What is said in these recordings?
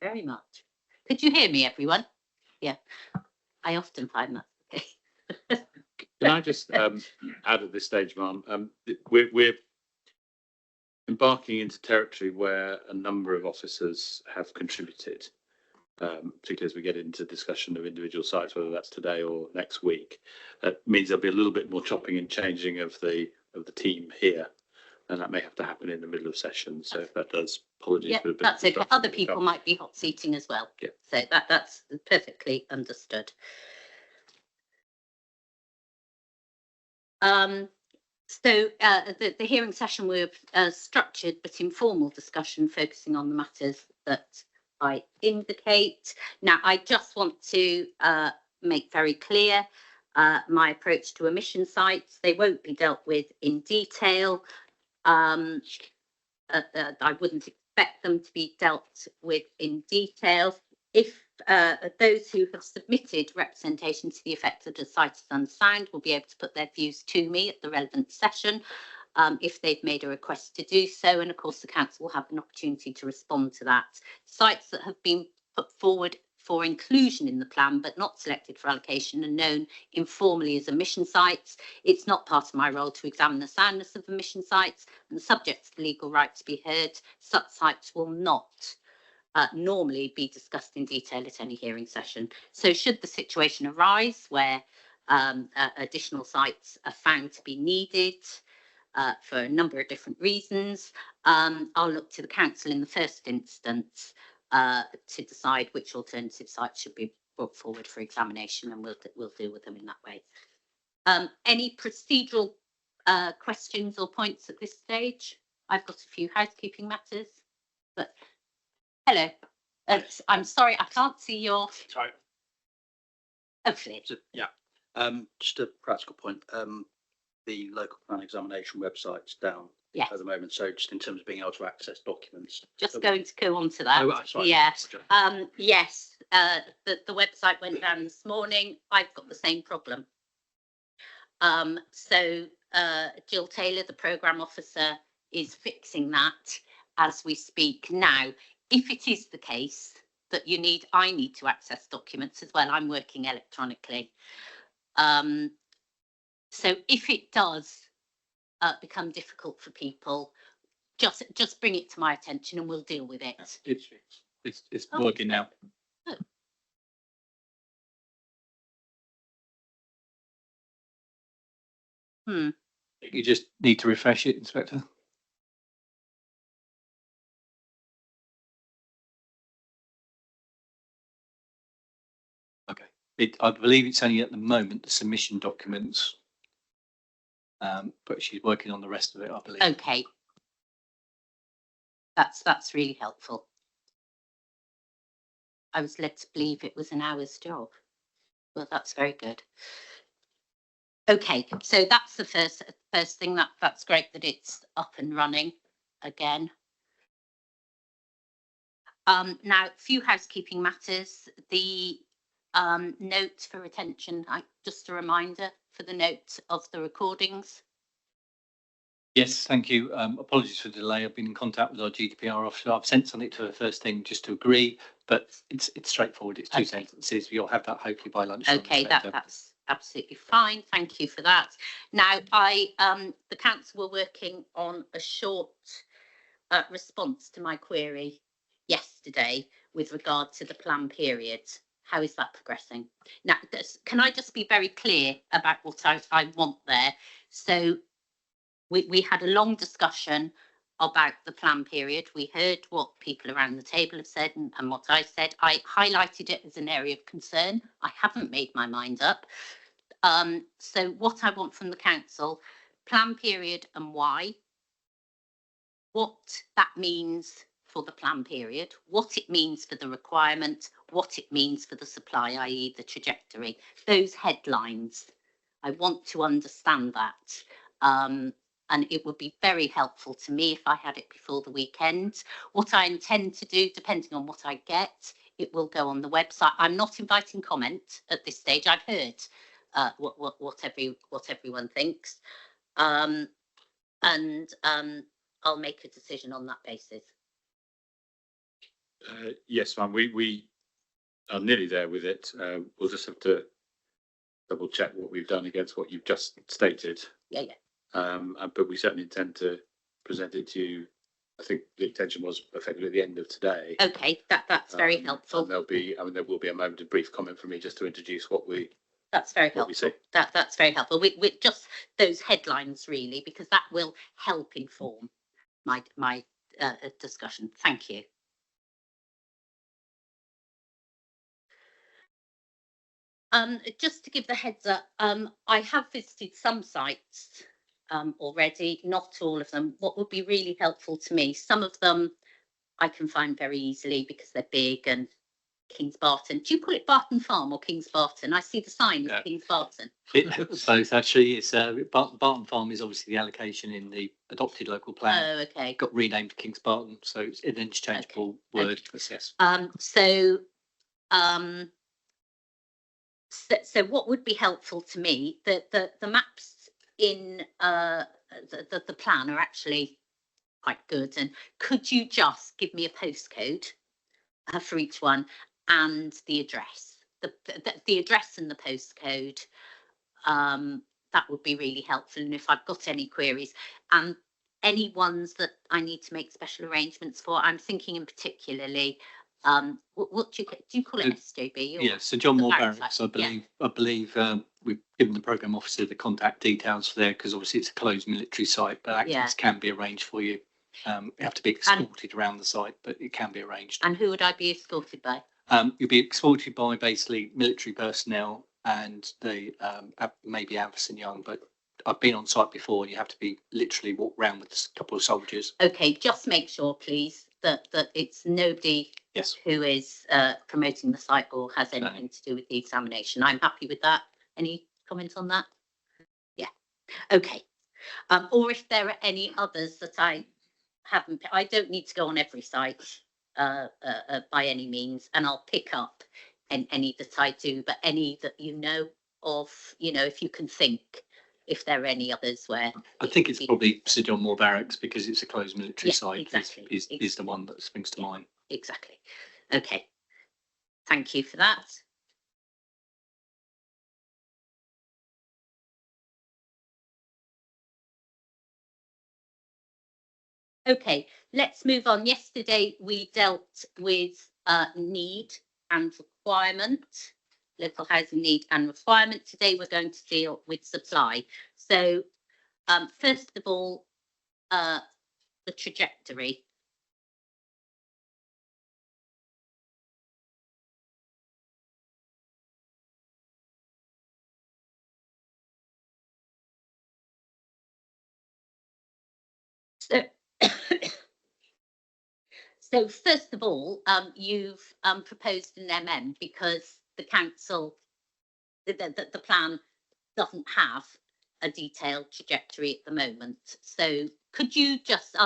you very much. Could you hear me, everyone? Yeah, I often find that's the case. Can I just add at this stage, Ma'am, we're embarking into territory where a number of officers have contributed, particularly as we get into discussion of individual sites, whether that's today or next week. That means there'll be a little bit more chopping and changing of the team here, and that may have to happen in the middle of session. So if that does, apologies. Yeah, for a bit that's okay. Other people might be hot seating as well. Yeah. So that's perfectly understood. So the hearing session will be structured but informal discussion focusing on the matters that I indicate. Now, I just want to make very clear my approach to emission sites. They won't be dealt with in detail. I wouldn't expect them to be dealt with in detail. If those who have submitted representation to the effect that a site is unsound will be able to put their views to me at the relevant session if they've made a request to do so, and of course the council will have an opportunity to respond to that. Sites that have been put forward for inclusion in the plan but not selected for allocation are known informally as emission sites. It's not part of my role to examine the soundness of emission sites, and subject to the legal right to be heard, such sites will not normally be discussed in detail at any hearing session. So should the situation arise where additional sites are found to be needed for a number of different reasons, I'll look to the council in the first instance to decide which alternative sites should be brought forward for examination, and we'll deal with them in that way. Any procedural questions or points at this stage? I've got a few housekeeping matters, but hello. I'm sorry, I can't see your. Sorry. Hopefully. Yeah. Just a practical point. The local plan examination website's down Yes. at the moment. So just in terms of being able to access documents. Just going to go on to that. Oh, sorry. Yes. Yes. The website went down this morning. I've got the same problem. So Jill Taylor, the programme officer, is fixing that as we speak now. If it is the case that I need to access documents as well, I'm working electronically. So if it does become difficult for people, just bring it to my attention and we'll deal with it. It's working now. Oh. You just need to refresh it, Inspector. Okay. I believe it's only at the moment the submission documents, but she's working on the rest of it, I believe. Okay. That's really helpful. I was led to believe it was an hour's job. Well, that's very good. Okay, so that's the first thing. That's great that it's up and running again. Now, a few housekeeping matters. The note for retention, just a reminder for the note of the recordings. Yes, thank you. Apologies for the delay. I've been in contact with our GDPR officer. I've sent something to her first thing just to agree, but it's straightforward. It's two sentences. You'll have that hopefully by lunchtime. Okay, that's absolutely fine. Thank you for that. Now, the council were working on a short response to my query yesterday with regard to the plan period. How is that progressing? Now, can I just be very clear about what I want there? So we had a long discussion about the plan period. We heard what people around the table have said and what I said. I highlighted it as an area of concern. I haven't made my mind up. So what I want from the council, plan period and why, what that means for the plan period, what it means for the requirement, what it means for the supply, i.e. the trajectory, those headlines. I want to understand that. And it would be very helpful to me if I had it before the weekend. What I intend to do, depending on what I get, it will go on the website. I'm not inviting comment at this stage. I've heard what everyone thinks, and I'll make a decision on that basis. Yes, ma'am, we are nearly there with it. We'll just have to double check what we've done against what you've just stated. Yeah. But we certainly intend to present it to you. I think the intention was effectively at the end of today. Okay, that's very helpful. And there will be a moment of brief comment from me just to introduce what we. That's very what we helpful. say. That's very helpful. With just those headlines really, because that will help inform my discussion. Thank you. Just to give the heads up, I have visited some sites already, not all of them. What would be really helpful to me, some of them I can find very easily because they're big, and Kings Barton. Do you call it Barton Farm or Kings Barton? I see the sign Yeah. of Kings Barton. Both actually. It's Barton Farm is obviously the allocation in the adopted local plan. Oh, okay. Got renamed to Kings Barton, so it's an interchangeable word. But yes. So what would be helpful to me, the maps in the plan are actually quite good, and could you just give me a postcode for each one and the address, the address and the postcode? That would be really helpful, and if I've got any queries and any ones that I need to make special arrangements for, I'm thinking in particularly, what do you call it, SJB? Yeah, St John Moore barracks Barracks, site, yeah. I believe we've given the programme officer the contact details for there, because obviously it's a closed military site, but access Yeah. can be arranged for you. You have to be escorted around the site, but it can be arranged. And who would I be escorted by? You'll be escorted by basically military personnel and the maybe Anderson Young, but I've been on site before, and you have to be literally walk around with a couple of soldiers. Okay, just make sure, please, that it's nobody Yes. who is promoting the site or has anything to do with the examination. I'm happy with that. Any comments on that? Yeah. Okay. Or if there are any others that I haven't, I don't need to go on every site by any means, and I'll pick up any that I do, but any that you know of, if you can think, if there are any others where. I think it's probably Sir John Moore Barracks, because it's a closed military site. Exactly. Is the one that springs to mind. Exactly. Okay. Thank you for that. Okay, let's move on. Yesterday we dealt with need and requirement, local housing need and requirement. Today we're going to deal with supply. So first of all, the trajectory. So first of all, you've proposed an MM because the council, the plan doesn't have a detailed trajectory at the moment. So could you just,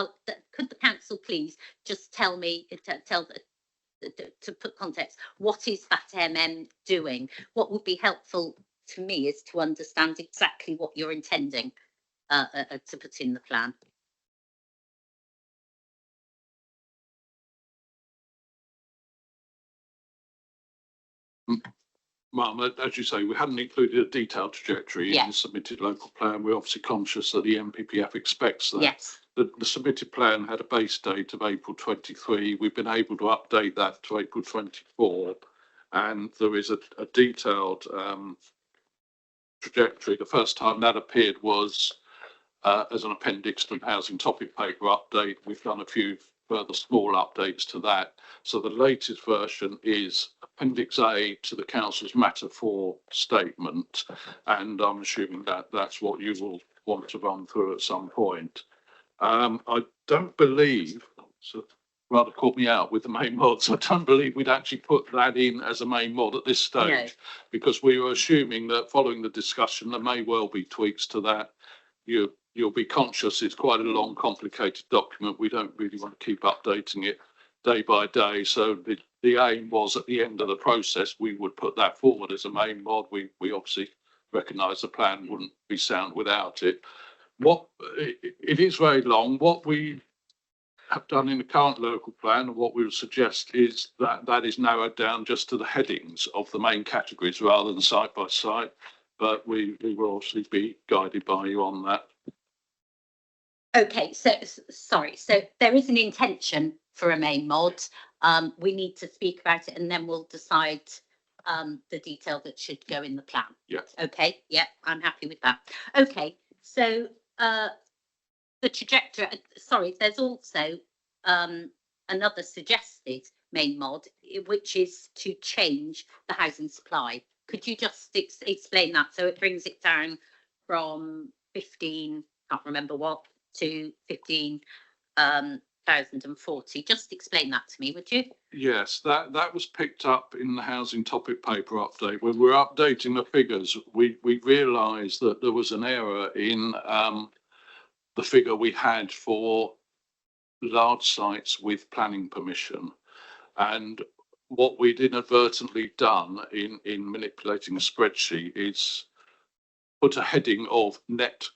could the council please just tell me, to put context, what is that MM doing? What would be helpful to me is to understand exactly what you're intending to put in the plan. Well, as you say, we hadn't included a detailed trajectory in the submitted local plan. We're obviously conscious that the MPPF expects that. Yes. The submitted plan had a base date of April 23. We've been able to update that to April 24, and there is a detailed trajectory. The first time that appeared was as an appendix to the housing topic paper update. We've done a few further small updates to that. So the latest version is Appendix A to the council's Matter 4 statement, and I'm assuming that that's what you will want to run through at some point. I don't believe, so rather caught me out with the main mod, so I don't believe we'd actually put that in as a main mod at this stage, because we were assuming that following the discussion there may well be tweaks to that. You'll be conscious it's quite a long, complicated document. We don't really want to keep updating it day by day. So the aim was at the end of the process, we would put that forward as a main mod. We obviously recognise the plan wouldn't be sound without it. It is very long. What we have done in the current local plan, and what we would suggest is that that is narrowed down just to the headings of the main categories rather than site by site. But we will obviously be guided by you on that. Okay, so sorry, so there is an intention for a main mod. We need to speak about it and then we'll decide the detail that should go in the plan. Yeah. Okay, yeah, I'm happy with that. Okay, so the trajectory, sorry, there's also another suggested main mod, which is to change the housing supply. Could you just explain that? So it brings it down from 15, can't remember what, to 15,040. Just explain that to me, would you? Yes, that was picked up in the housing topic paper update. When we're updating the figures, we realised that there was an error in the figure we had for large sites with planning permission. And what we'd inadvertently done in manipulating the spreadsheet is put a heading of net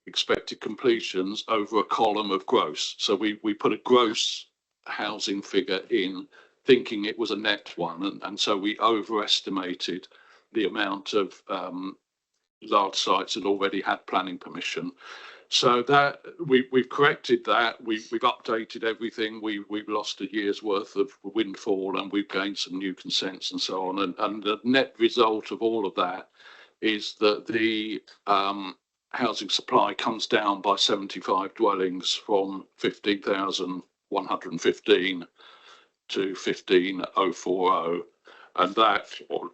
expected completions over a column of gross. So we put a gross housing figure in, thinking it was a net one, and so we overestimated the amount of large sites that already had planning permission. So that we've corrected that. We've updated everything. We've lost a year's worth of windfall, and we've gained some new consents and so on. And the net result of all of that is that the housing supply comes down by 75 dwellings from 15,115 to 15,040, and that, or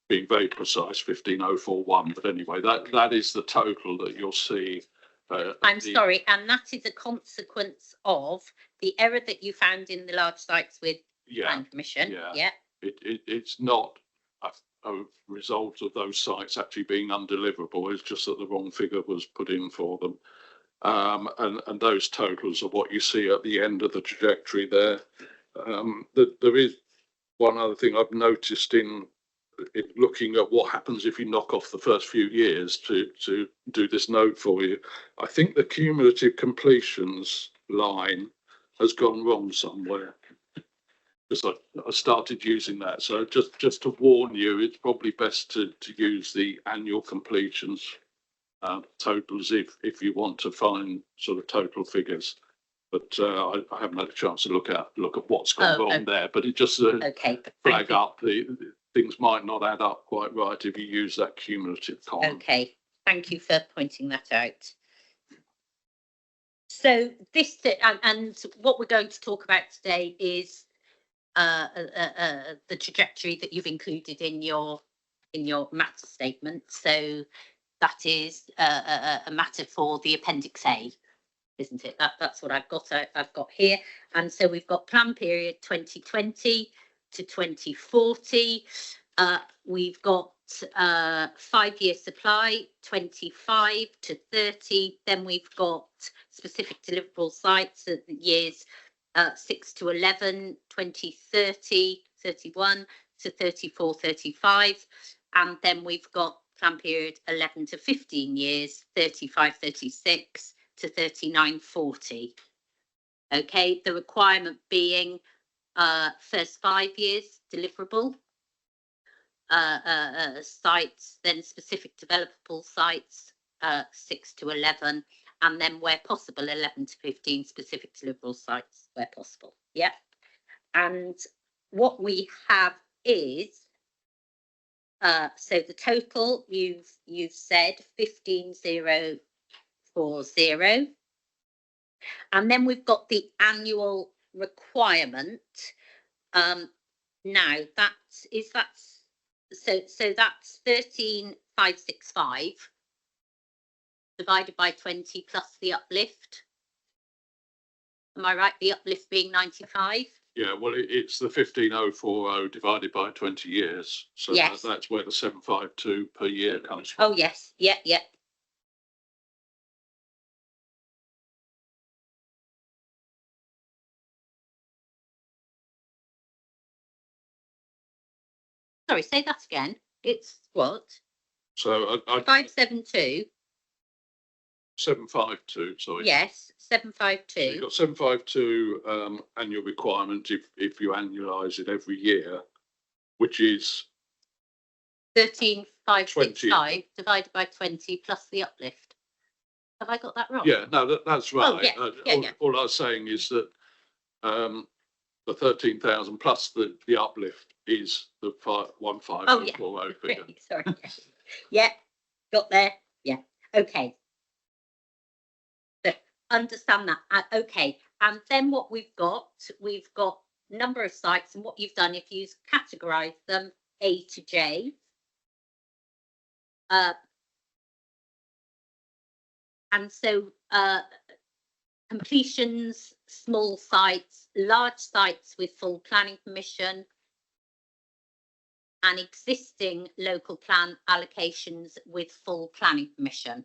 being very precise, 15,041. But anyway, that is the total that you'll see. I'm sorry, and that is a consequence of the error that you found in the large sites with plan permission. Yeah. It's not a result of those sites actually being undeliverable. It's just that the wrong figure was put in for them. And those totals are what you see at the end of the trajectory there. There is one other thing I've noticed in looking at what happens if you knock off the first few years to do this note for you. I think the cumulative completions line has gone wrong somewhere, because I started using that. So just to warn you, it's probably best to use the annual completions totals if you want to find sort of total figures. But I haven't had a chance to look at what's gone wrong there. But it just Okay, flag up the things might not add up quite right if you use that cumulative column. Okay, thank you for pointing that out. So this and what we're going to talk about today is the trajectory that you've included in your matter statement. So that is a matter for the Appendix A, isn't it? That's what I've got here. And so we've got plan period 2020 to 2040. We've got 5-year supply 25 to 30. Then we've got specific deliverable sites at the years 6 to 11, 2030, 31 to 34, 35. And then we've got plan period 11 to 15 years, 35, 36 to 39, 40. Okay, the requirement being first 5 years deliverable sites, then specific developable sites 6 to 11, and then where possible 11 to 15 specific deliverable sites where possible. Yeah, and what we have is so the total you've said 15,040, and then we've got the annual requirement. Now that's so that's 13,565 divided by 20 plus the uplift. Am I right? The uplift being 95. Yeah, well, it's the 15,040 divided by 20 years. So yes, that's where the 752 per year comes from. Oh yes, yeah. Sorry, say that again. It's what? So 572. 752, sorry. Yes, So you've 752. got 752 annual requirement if you annualise it every year, which is 13,565 divided by 20 plus the uplift. Have I got that wrong? yeah, no, that's right. Oh, yeah. All I was saying is that the 13,000 plus the uplift is the 15040 figure. Really, sorry. Yeah, got there. Yeah, okay. So understand that. Okay, and then what we've got number of sites, and what you've done, if you've categorised them A to J. And so completions, small sites, large sites with full planning permission, and existing local plan allocations with full planning permission.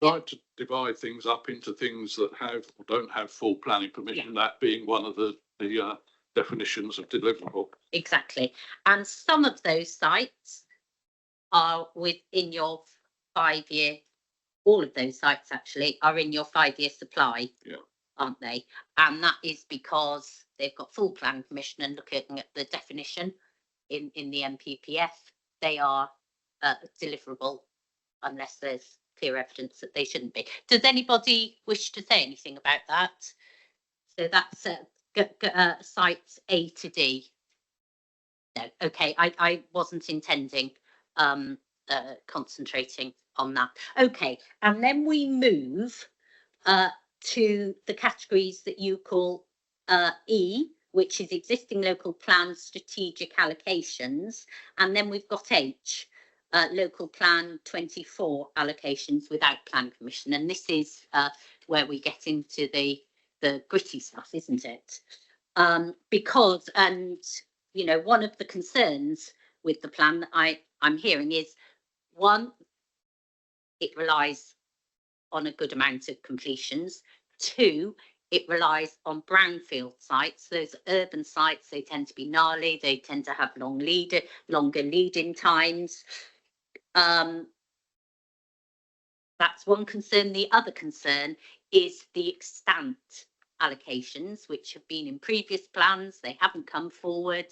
Try to divide things up into things that have or don't have full planning permission, that being one of the definitions of deliverable. Exactly. And some of those sites are within your 5-year, all of those sites actually are in your 5-year supply, aren't they? And that is because they've got full planning permission, and looking at the definition in the MPPF, they are deliverable unless there's clear evidence that they shouldn't be. Does anybody wish to say anything about that? So that's sites A to D. No, okay, I wasn't intending concentrating on that. Okay, and then we move to the categories that you call E, which is existing local plan strategic allocations, and then we've got H, local plan 24 allocations without plan permission, and this is where we get into the gritty stuff, isn't it? Because, and you know, one of the concerns with the plan that I'm hearing is, one, it relies on a good amount of completions. 2, it relies on brownfield sites. Those urban sites, they tend to be gnarly, they tend to have longer lead-in times. That's one concern. The other concern is the extant allocations, which have been in previous plans. They haven't come forward.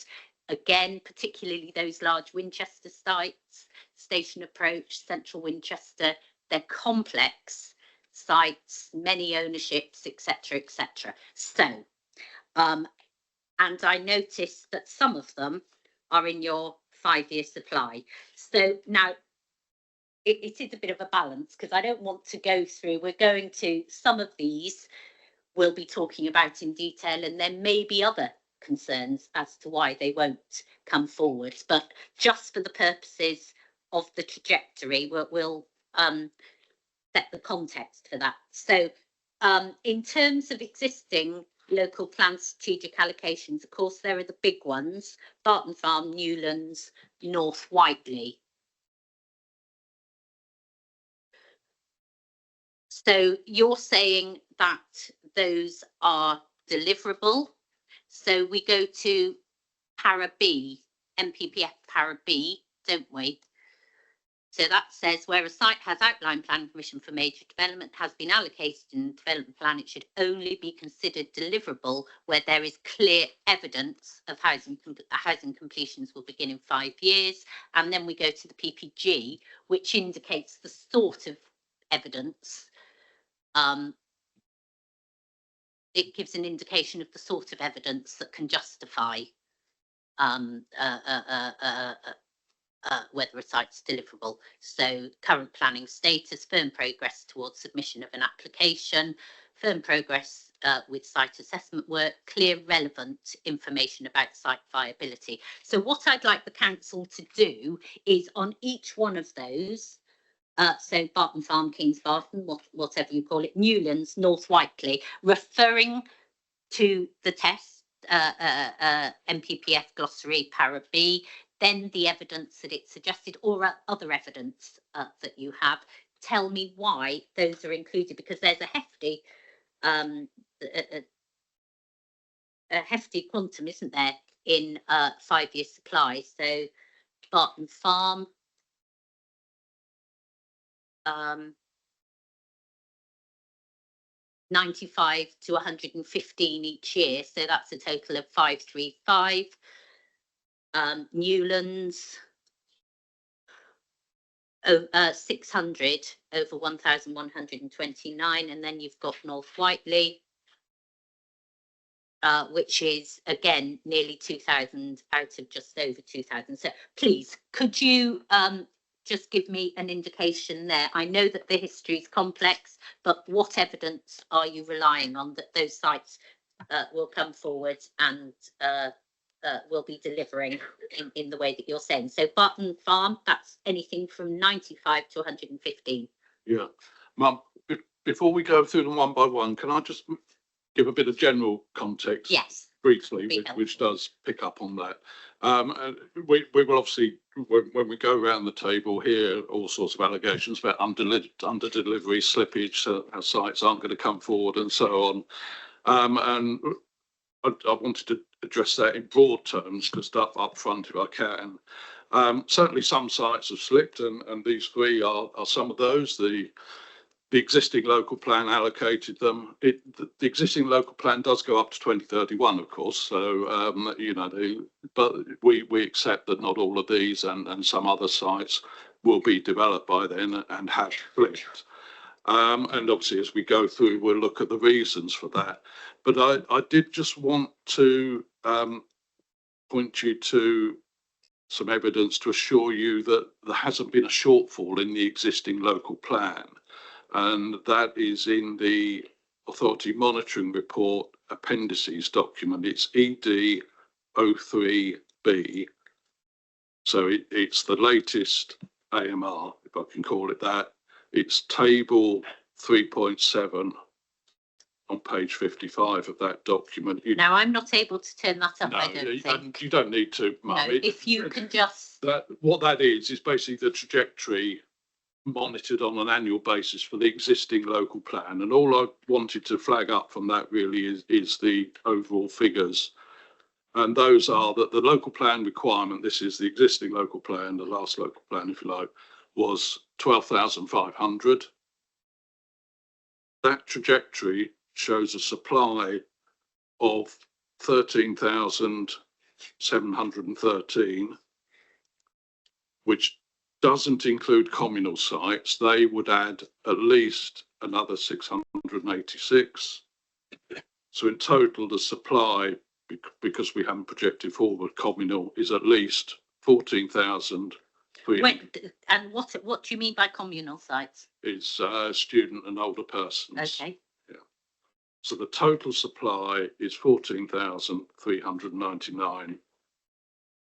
Again, particularly those large Winchester sites, Station Approach, Central Winchester, they're complex sites, many ownerships, etc., etc. So, and I noticed that some of them are in your 5-year supply. So now it is a bit of a balance, because I don't want to go through, we're going to, some of these we'll be talking about in detail, and there may be other concerns as to why they won't come forward, but just for the purposes of the trajectory, we'll set the context for that. So in terms of existing local plan strategic allocations, of course, there are the big ones: Barton Farm, Newlands, North Whiteley. So you're saying that those are deliverable. So we go to para B, MPPF para B, don't we? So that says where a site has outline plan permission for major development, has been allocated in the development plan, it should only be considered deliverable where there is clear evidence of housing completions will begin in 5 years. And then we go to the PPG, which indicates the sort of evidence. It gives an indication of the sort of evidence that can justify whether a site's deliverable. So current planning status, firm progress towards submission of an application, firm progress with site assessment work, clear relevant information about site viability. So what I'd like the council to do is on each one of those, so Barton Farm, Kings Barton, whatever you call it, Newlands, North Whiteley, referring to the test, MPPF glossary para B, then the evidence that it's suggested, or other evidence that you have, tell me why those are included, because there's a hefty quantum, isn't there, in 5-year supply. So Barton Farm, 95 to 115 each year, so that's a total of 535. Newlands, 600 over 1,129, and then you've got North Whiteley, which is again nearly 2,000 out of just over 2,000. So please, could you just give me an indication there? I know that the history is complex, but what evidence are you relying on that those sites will come forward and will be delivering in the way that you're saying? So Barton Farm, that's anything from 95 to 115. Yeah, Mum, before we go through them one by one, can I just give a bit of general context? Yes. Briefly, which does pick up on that. And we will obviously, when we go around the table, hear all sorts of allegations about under delivery, slippage, our sites aren't going to come forward and so on. And I wanted to address that in broad terms, because stuff up front if I can. Certainly some sites have slipped, and these three are some of those. The existing local plan allocated them. The existing local plan does go up to 2031, of course. So, you know, but we accept that not all of these and some other sites will be developed by then and have flipped. And obviously, as we go through, we'll look at the reasons for that. But I did just want to point you to some evidence to assure you that there hasn't been a shortfall in the existing local plan. And that is in the Authority Monitoring Report appendices document. It's ED 03B. So it's the latest AMR, if I can call it that. It's table 3.7 on page 55 of that document. Now, I'm not able to turn that up, No, I don't think. you don't need to, Mum. No, if you can just... What that is basically the trajectory monitored on an annual basis for the existing local plan, and all I wanted to flag up from that really is the overall figures, and those are that the local plan requirement, this is the existing local plan, the last local plan if you like, was 12,500. That trajectory shows a supply of 13,713, which doesn't include communal sites. They would add at least another 686. So in total, the supply, because we haven't projected forward communal, is at least 14,300. And what do you mean by communal sites? It's student and older persons. Okay. Yeah. So the total supply is 14,399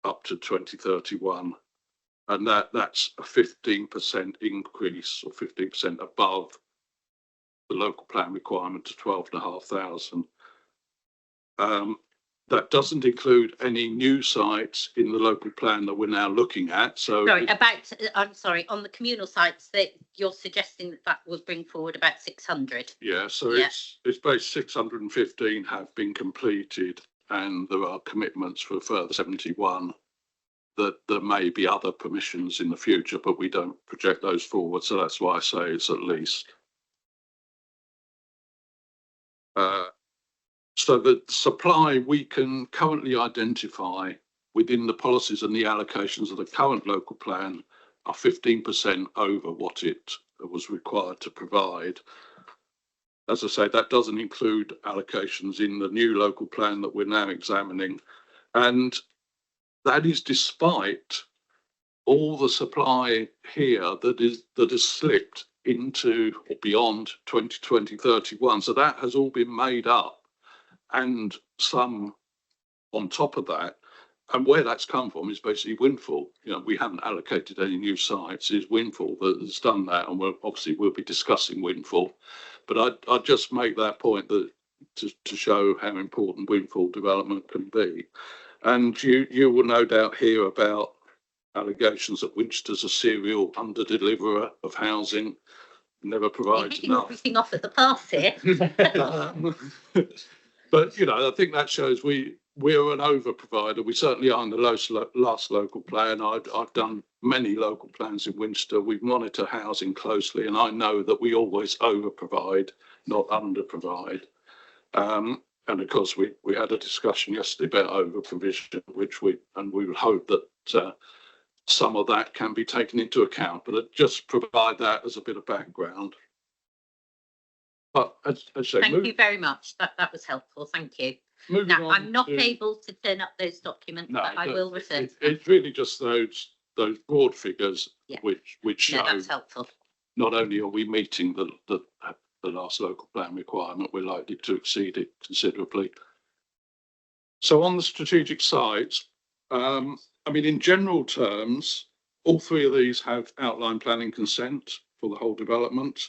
up to 2031. And that's a 15% increase, or 15% above the local plan requirement to 12,500. That doesn't include any new sites in the local plan that we're now looking at. So I'm sorry, on the communal sites that you're suggesting that would bring forward about 600. Yeah, so yeah. It's based 615 have been completed, and there are commitments for a further 71. That there may be other permissions in the future, but we don't project those forward. So that's why I say it's at least. So the supply we can currently identify within the policies and the allocations of the current local plan are 15% over what it was required to provide. As I say, that doesn't include allocations in the new local plan that we're now examining. And that is despite all the supply here that has slipped into or beyond 2020-31. So that has all been made up, and some on top of that. And where that's come from is basically Windfall. You know, we haven't allocated any new sites. It's Windfall that has done that, and we'll be discussing Windfall. But I'd just make that point that to show how important Windfall development can be. And you will no doubt hear about allegations that Winchester's a serial under-deliverer of housing, never provides enough. Everything off at the pass here. But, you know, I think that shows we we're an over provider. We certainly are in the last local plan. I've done many local plans in Winchester. We monitor housing closely, and I know that we always over provide, not under provide. And of course, we had a discussion yesterday about over provision, which we would hope that some of that can be taken into account, but just provide that as a bit of background. But as I say, Thank you very much. That was helpful. Thank you. Now, I'm not able to turn up those documents, No, but I will return. it's really just those broad figures, Yeah. which show that's helpful. not only are we meeting the last local plan requirement, we're likely to exceed it considerably. So on the strategic sites, I mean, in general terms, all three of these have outline planning consent for the whole development.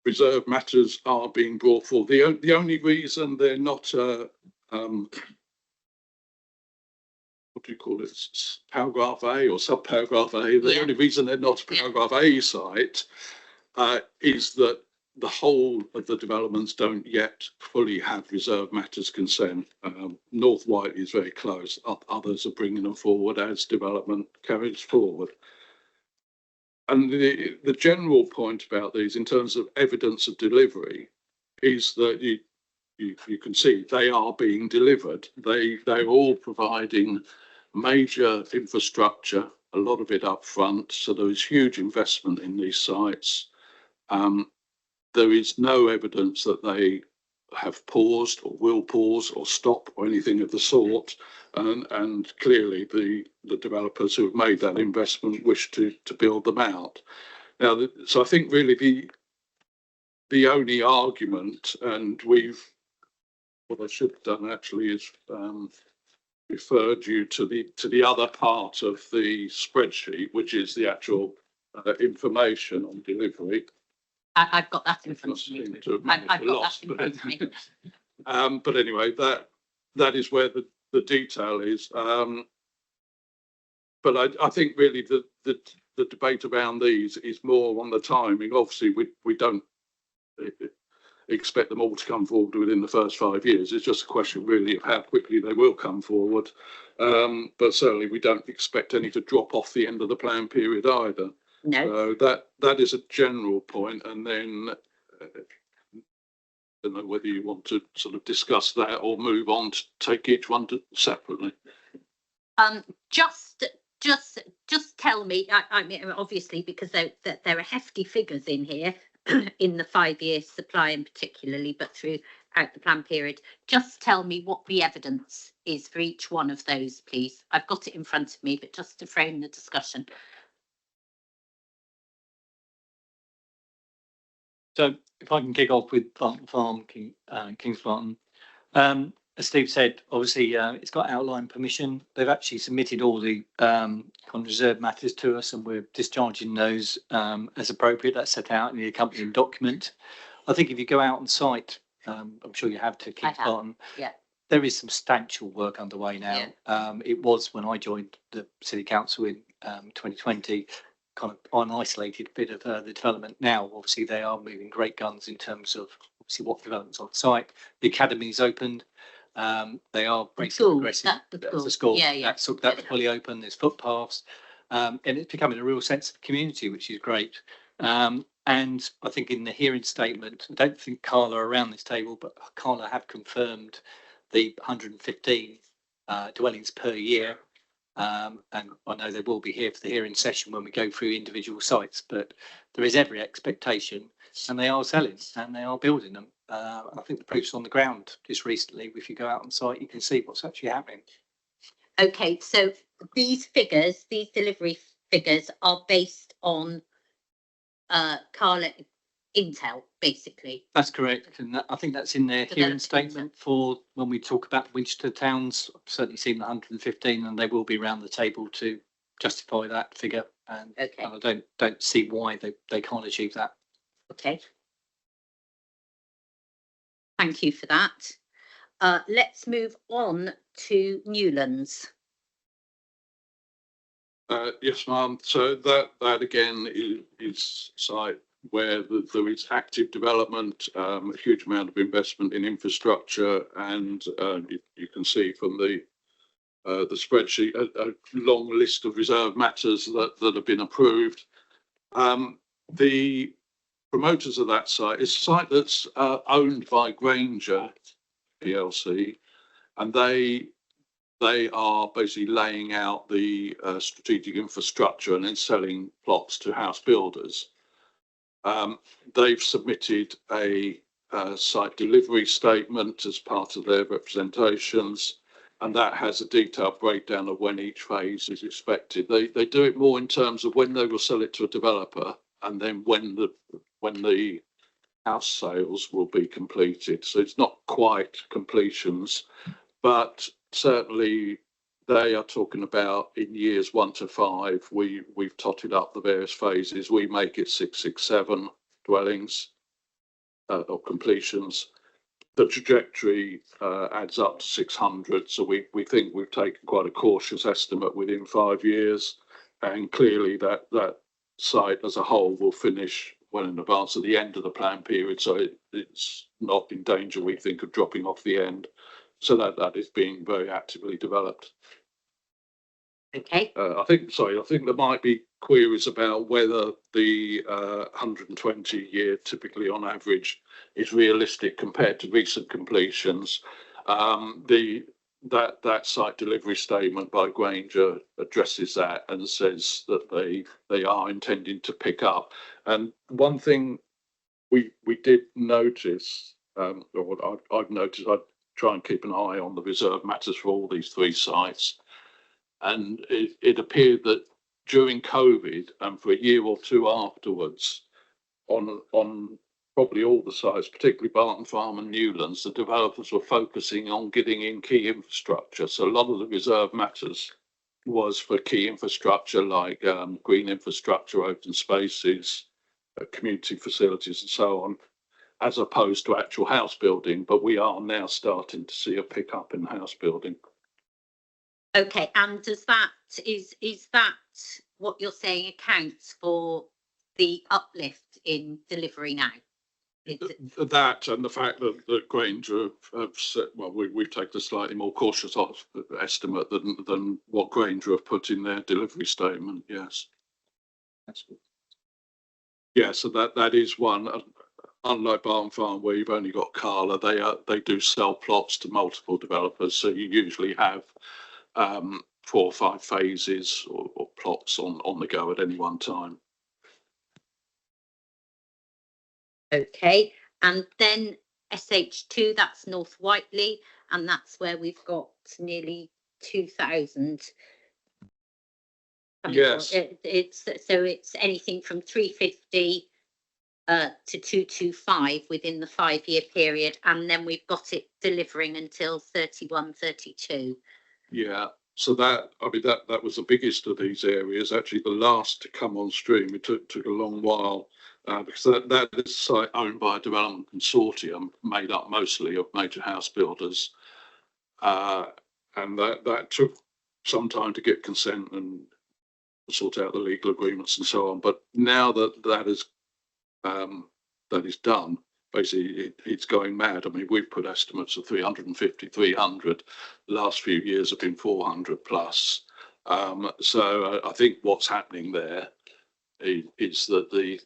Reserve matters are being brought forward. The only reason they're not what do you call it, paragraph A or subparagraph A, the only reason they're not paragraph A site is that the whole of the developments don't yet fully have reserve matters consent. North Whiteley is very close. Others are bringing them forward as development carries forward. And the general point about these in terms of evidence of delivery is that you can see they are being delivered. They're all providing major infrastructure, a lot of it up front. So there is huge investment in these sites. There is no evidence that they have paused or will pause or stop or anything of the sort. And clearly the developers who have made that investment wish to build them out. Now, so I think really the only argument, and what I should have done actually is referred you to the other part of the spreadsheet, which is the actual information on delivery. I've got that in front of me. I've got that in front of me. But anyway, that is where the detail is. But I think really the debate around these is more on the timing. Obviously, we don't expect them all to come forward within the first 5 years. It's just a question really of how quickly they will come forward. But certainly we don't expect any to drop off the end of the plan period either. No. So that is a general point. And then I don't know whether you want to sort of discuss that or move on to take each one separately. Just tell me. I mean, obviously, because there are hefty figures in here in the 5-year supply, and particularly, but throughout the plan period. Just tell me what the evidence is for each one of those, please. I've got it in front of me, but just to frame the discussion. So if I can kick off with Barton Farm, Kings Barton. As Steve said, obviously it's got outline permission. They've actually submitted all the kind of reserve matters to us, and we're discharging those as appropriate. That's set out in the accompanying document. I think if you go out on site, I'm sure you have to Kings Barton. Yeah. There is substantial work underway now. Yeah. It was when I joined the City Council in 2020. Kind of an isolated bit of the development. Now, obviously, they are moving great guns in terms of obviously what developments on site. The academy's opened. They are basically progressing. The school. Yeah. That's fully open. There's footpaths, and it's becoming a real sense of community, which is great. And I think in the hearing statement, I don't think Carla are around this table, but Carla have confirmed the 115 dwellings per year. And I know they will be here for the hearing session when we go through individual sites, but there is every expectation, and they are selling and they are building them. I think the proof's on the ground just recently. If you go out on site, you can see what's actually happening. Okay, so these figures, these delivery figures are based on Carla intel, basically. That's correct, and I think that's in their hearing statement for when we talk about Winchester towns. I've certainly seen the 115, and they will be around the table to justify that figure. And, okay. And I don't see why they can't achieve that. Okay. Thank you for that. Let's move on to Newlands. Yes, ma'am. So that again is site where there is active development, a huge amount of investment in infrastructure, and you can see from the spreadsheet a long list of reserve matters that have been approved. The promoters of that site is a site that's owned by Granger PLC, and they are basically laying out the strategic infrastructure and then selling plots to house builders. They've submitted a site delivery statement as part of their representations, and that has a detailed breakdown of when each phase is expected. They do it more in terms of when they will sell it to a developer, and then when the house sales will be completed. So it's not quite completions, but certainly they are talking about in years 1 to 5. We've totted up the various phases. We make it 667 dwellings or completions. The trajectory adds up to 600. So we think we've taken quite a cautious estimate within 5 years, and clearly that site as a whole will finish well in advance of the end of the plan period. So it's not in danger, we think, of dropping off the end. So that is being very actively developed. Okay. I think there might be queries about whether the 120-year typically on average is realistic compared to recent completions. That site delivery statement by Granger addresses that and says that they are intending to pick up. And one thing we did notice, or I've noticed, I try and keep an eye on the reserve matters for all these 3 sites. And it appeared that during COVID and for a year or 2 afterwards, on probably all the sites, particularly Barton Farm and Newlands, the developers were focusing on getting in key infrastructure. So a lot of the reserve matters was for key infrastructure like green infrastructure, open spaces, community facilities and so on, as opposed to actual house building. But we are now starting to see a pickup in house building. Okay, and is that what you're saying accounts for the uplift in delivery now? That and the fact that Granger have said, well, we've taken a slightly more cautious estimate than what Granger have put in their delivery statement. Yes. That's good. Yeah, so that is one. Unlike Barton Farm, where you've only got Carla, they do sell plots to multiple developers. So you usually have 4 or 5 phases or plots on the go at any one time. Okay, and then SH2, that's North Whiteley, and that's where we've got nearly 2,000. Yes. It's anything from 350 to 225 within the 5-year period, and then we've got it delivering until 31, 32. Yeah. So that was the biggest of these areas. Actually, the last to come on stream. It took a long while because that is a site owned by a development consortium made up mostly of major house builders, and that took some time to get consent and sort out the legal agreements and so on. But now that is done, basically it's going mad. I mean, we've put estimates of 350, 300. The last few years have been 400 plus. So I think what's happening there is that the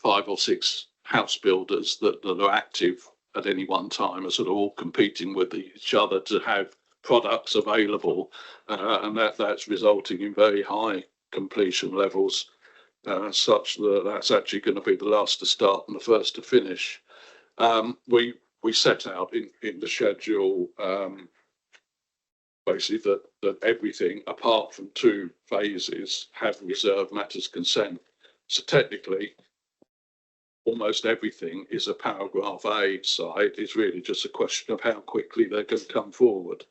5 or 6 house builders that are active at any one time are sort of all competing with each other to have products available, and that's resulting in very high completion levels, such that that's actually going to be the last to start and the first to finish. We set out in the schedule basically that everything apart from 2 phases have reserve matters consent. So technically, almost everything is a paragraph A site. It's really just a question of how quickly they're going to come forward,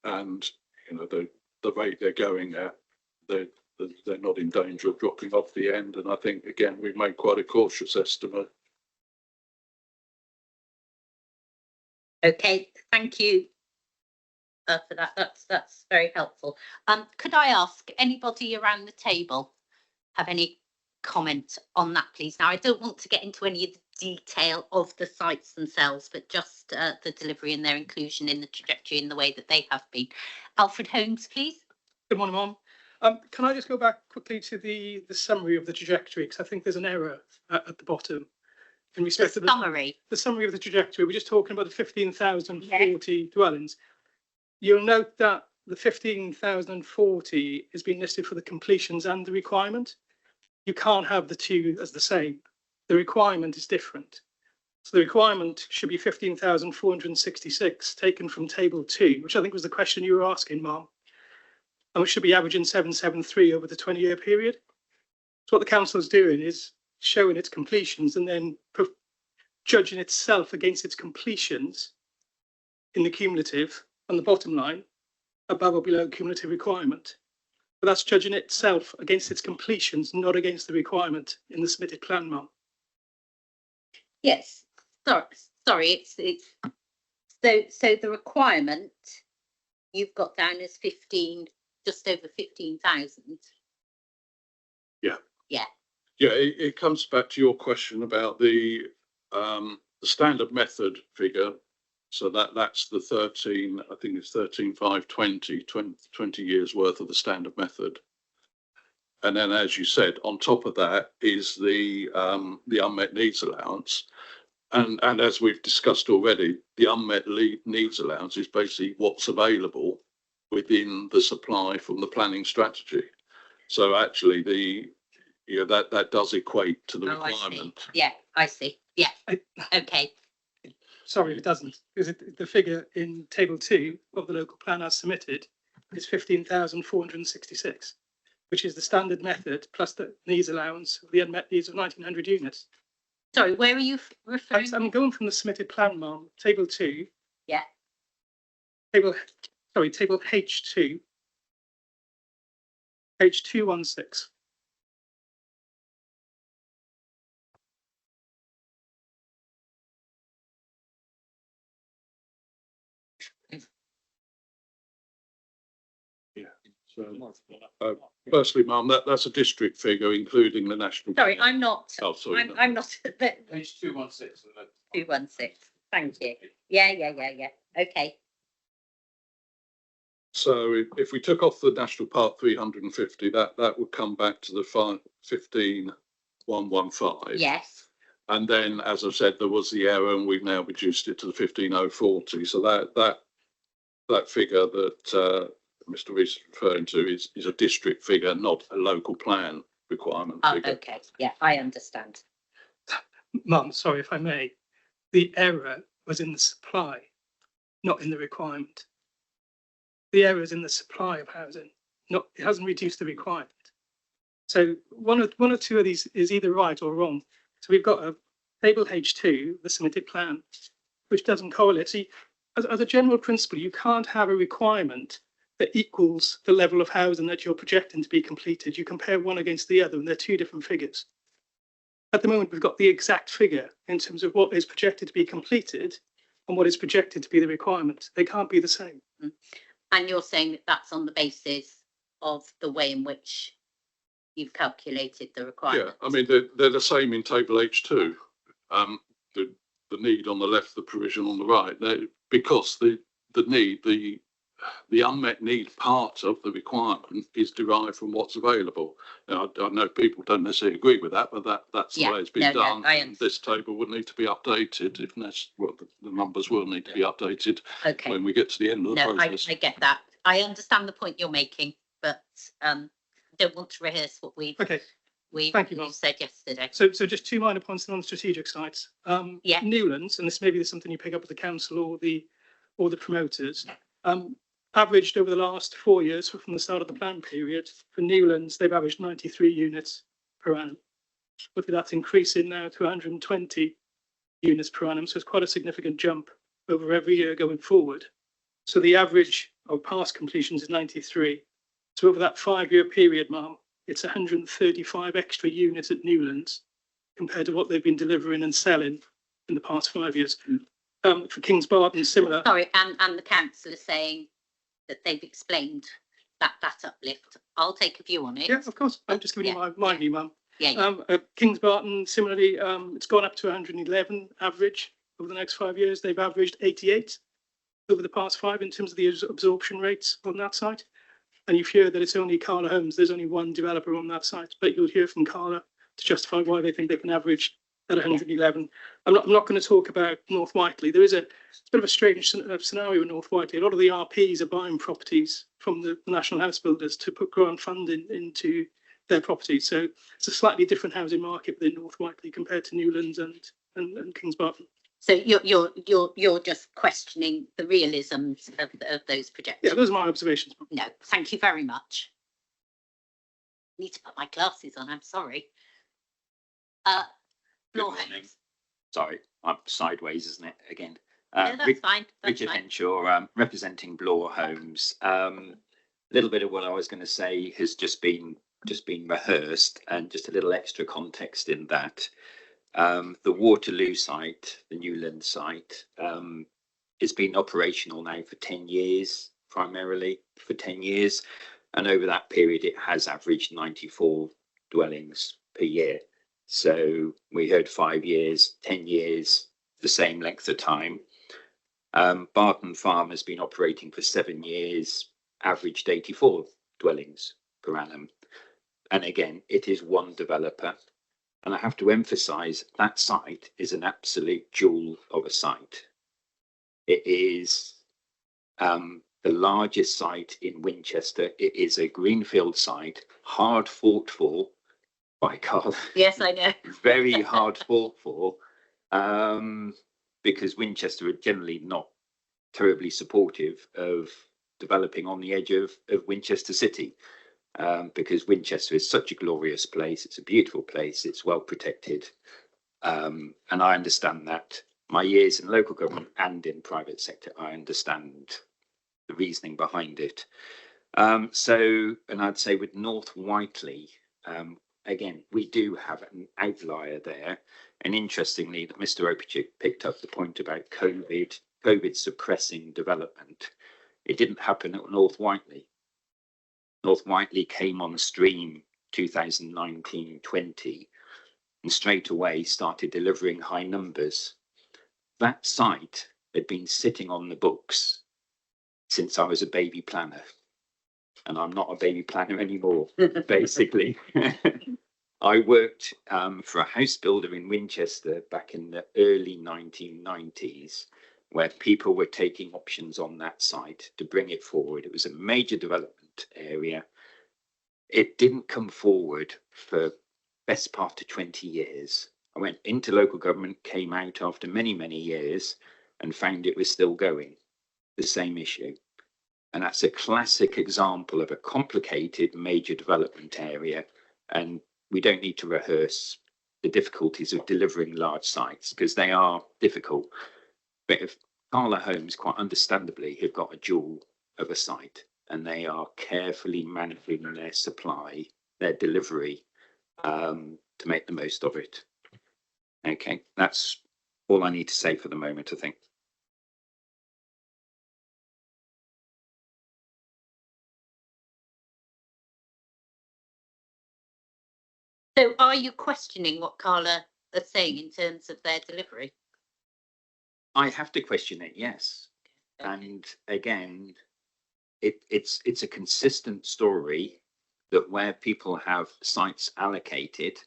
and the rate they're going at, they're not in danger of dropping off the end. And I think again we've made quite a cautious estimate. Okay, thank you for that. That's very helpful. Could I ask anybody around the table have any comment on that, please? Now, I don't want to get into any of the detail of the sites themselves, but just the delivery and their inclusion in the trajectory in the way that they have been. Alfred Holmes, please. Good morning, Mom. Can I just go back quickly to the summary of the trajectory? Because I think there's an error at the bottom in respect to The summary. the summary of the trajectory. We're just talking about the 15,040 dwellings. You'll note that the 15,040 is being listed for the completions and the requirement. You can't have the two as the same. The requirement is different. So the requirement should be 15,466 taken from table 2, which I think was the question you were asking, Mom. And which should be averaging 773 over the 20-year period. So what the council is doing is showing its completions and then judging itself against its completions in the cumulative on the bottom line, above or below cumulative requirement. But that's judging itself against its completions, not against the requirement in the submitted plan, Mom. Yes. Sorry. It's so the requirement you've got down as 15, just over 15,000. Yeah, it comes back to your question about the standard method figure. So that's the 13, I think it's 13,520, 20 years worth of the standard method. And then, as you said, on top of that is the unmet needs allowance. And as we've discussed already, the unmet needs allowance is basically what's available within the supply from the planning strategy. So actually that does equate to the requirement. I see. Yeah. Okay. Sorry, it doesn't, because the figure in table 2 of the local plan as submitted is 15,466, which is the standard method plus the needs allowance of the unmet needs of 1,900 units. Sorry, where are you referring? I'm going from the submitted plan, Mom. Table 2. Yeah. Table H2. Page 216. So firstly, Mum, that's a district figure, including the national. Sorry, I'm not. Oh, sorry. I'm not. Page 216. 216. Thank you. Yeah. Okay. So if we took off the National Park 350, that would come back to the 15,115. Yes. And then, as I said, there was the error, and we've now reduced it to the 15,040. So that figure that Mr. Rees is referring to is a district figure, not a local plan requirement figure. Okay. Yeah, I understand. Mum, sorry if I may. The error was in the supply, not in the requirement. The error is in the supply of housing, it hasn't reduced the requirement. So one or two of these is either right or wrong. So we've got a table H2, the submitted plan, which doesn't correlate. See, as a general principle, you can't have a requirement that equals the level of housing that you're projecting to be completed. You compare one against the other, and they're two different figures. At the moment, we've got the exact figure in terms of what is projected to be completed and what is projected to be the requirement. They can't be the same. And you're saying that that's on the basis of the way in which you've calculated the requirement. Yeah, I mean, they're the same in table H2. The need on the left, the provision on the right, because the unmet need part of the requirement is derived from what's available. Now, I know people don't necessarily agree with that, but that's the way it's been done. And this table would need to be updated if the numbers will need to be updated when we get to the end of the process. I get that. I understand the point you're making, but don't want to rehearse what we said yesterday. So just two minor points on strategic sites. Newlands, and this maybe is something you pick up with the council or the promoters. Averaged over the last 4 years from the start of the plan period for Newlands, they've averaged 93 units per annum. But that's increasing now to 120 units per annum. So it's quite a significant jump over every year going forward. So the average of past completions is 93. So over that 5-year period, Ma'am, it's 135 extra units at Newlands compared to what they've been delivering and selling in the past 5 years. For Kings Barton, similar. Sorry, and the council is saying that they've explained that uplift. I'll take a view on it. Yeah, of course. I'm just giving you my view, Ma'am. Yeah. Kings Barton, similarly, it's gone up to 111 average over the next 5 years. They've averaged 88 over the past 5 in terms of the absorption rates on that site. And you hear that it's only Carla Homes. There's only one developer on that site, but you'll hear from Carla to justify why they think they can average at 111. I'm not going to talk about North Whiteley. It's a bit of a strange scenario in North Whiteley. A lot of the RPs are buying properties from the national house builders to put grant funding into their properties. So it's a slightly different housing market within North Whiteley compared to Newlands and Kings Barton. So you're just questioning the realisms of those projections. Yeah, those are my observations. No, thank you very much. I need to put my glasses on. I'm sorry. Good morning. Sorry, I'm sideways, isn't it? Again. No, that's fine. That's Richard fine. Henshaw, representing Bloor Homes. A little bit of what I was going to say has just been rehearsed, and just a little extra context in that. The Waterloo site, the Newland site, has been operational now for 10 years, primarily for 10 years. And over that period, it has averaged 94 dwellings per year. So we heard 5 years, 10 years, the same length of time. Barton Farm has been operating for 7 years, averaged 84 dwellings per annum. And again, it is one developer. And I have to emphasize that site is an absolute jewel of a site. It is the largest site in Winchester. It is a greenfield site, hard fought for by Carl. Yes, I know. Very hard fought for, because Winchester are generally not terribly supportive of developing on the edge of Winchester City. Because Winchester is such a glorious place. It's a beautiful place. It's well protected. And I understand that. My years in local government and in private sector, I understand the reasoning behind it. And I'd say with North Whiteley, again, we do have an outlier there. And interestingly, that Mr. Opachik picked up the point about COVID suppressing development. It didn't happen at North Whiteley. North Whiteley came on stream 2019-20 and straight away started delivering high numbers. That site had been sitting on the books since I was a baby planner. And I'm not a baby planner anymore, basically. I worked for a house builder in Winchester back in the early 1990s, where people were taking options on that site to bring it forward. It was a major development area. It didn't come forward for best part of 20 years. I went into local government, came out after many, many years and found it was still going, the same issue. And that's a classic example of a complicated major development area. And we don't need to rehearse the difficulties of delivering large sites because they are difficult. But if Carla Homes, quite understandably, have got a jewel of a site and they are carefully managing their supply, their delivery, to make the most of it. Okay, that's all I need to say for the moment, I think. So are you questioning what Carla are saying in terms of their delivery? I have to question it, yes. Okay. And again, it's a consistent story that where people have sites allocated,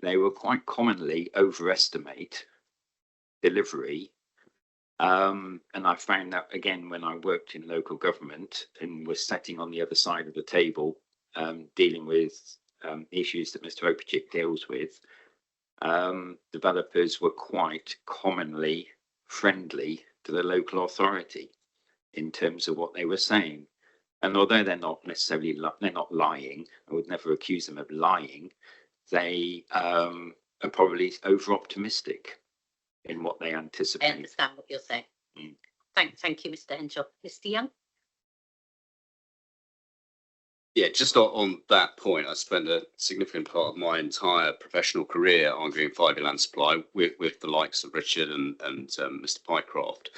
they will quite commonly overestimate delivery. And I found that again when I worked in local government and was sitting on the other side of the table, dealing with issues that Mr. Opachik deals with. Developers were quite commonly friendly to the local authority in terms of what they were saying. And although they're not necessarily they're not lying, I would never accuse them of lying. They are probably over optimistic in what they anticipate. I understand what you're saying. Mm. Thank you, Mr. Henshaw. Mr. Young? Yeah, just on that point, I spent a significant part of my entire professional career arguing for Ivy Land Supply with the likes of Richard and Mr. Pycroft.